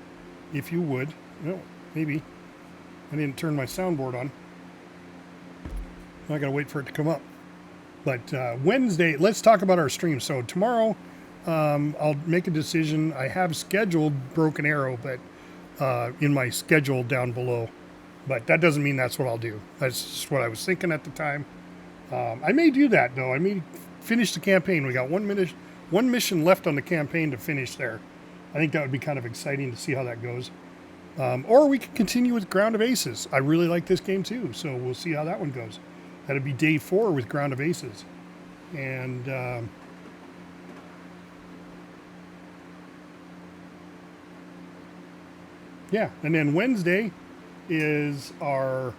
if you would. No, maybe. I didn't turn my soundboard on. I gotta wait for it to come up. But Wednesday, let's talk about our stream. So tomorrow, I'll make a decision. I have scheduled Broken Arrow, but in my schedule down below. But that doesn't mean that's what I'll do. That's just what I was thinking at the time. I may do that, though. I may finish the campaign. We got one mission left on the campaign to finish there. I think that would be kind of exciting to see how that goes. Or we could continue with Ground of Aces. I really like this game, too, so we'll see how that one goes. That'll be day 4 with Ground of Aces. And yeah, and then Wednesday is our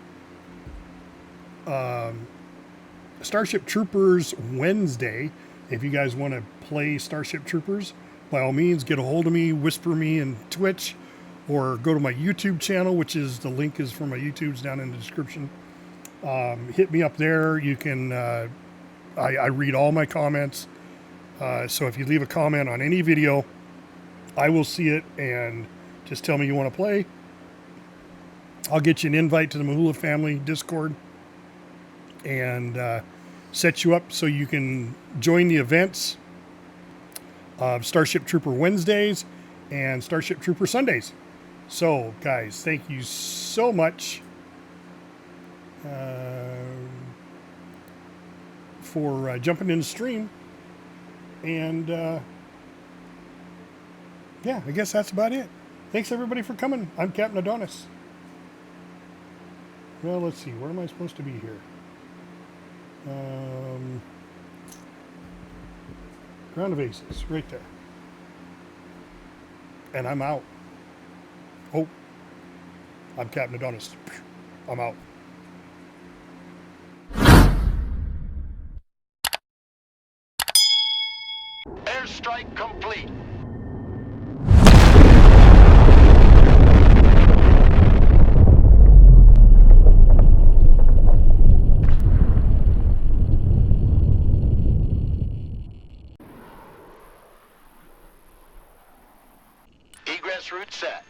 Starship Troopers Wednesday. If you guys want to play Starship Troopers, by all means, get a hold of me, whisper me in Twitch, or go to my YouTube channel, which is, the link is for my YouTube's down in the description. Hit me up there. You can, I read all my comments. So if you leave a comment on any video, I will see it and just tell me you want to play. I'll get you an invite to the Mahula Family Discord and set you up so you can join the events of Starship Trooper Wednesdays and Starship Trooper Sundays. So, guys, thank you so much for jumping in the stream. And yeah, I guess that's about it. Thanks, everybody, for coming. I'm Captain Adonis. Well, let's see. Where am I supposed to be here? Ground of Aces, right there. And I'm out. Oh, I'm Captain Adonis. I'm out. Airstrike complete. Egress route set.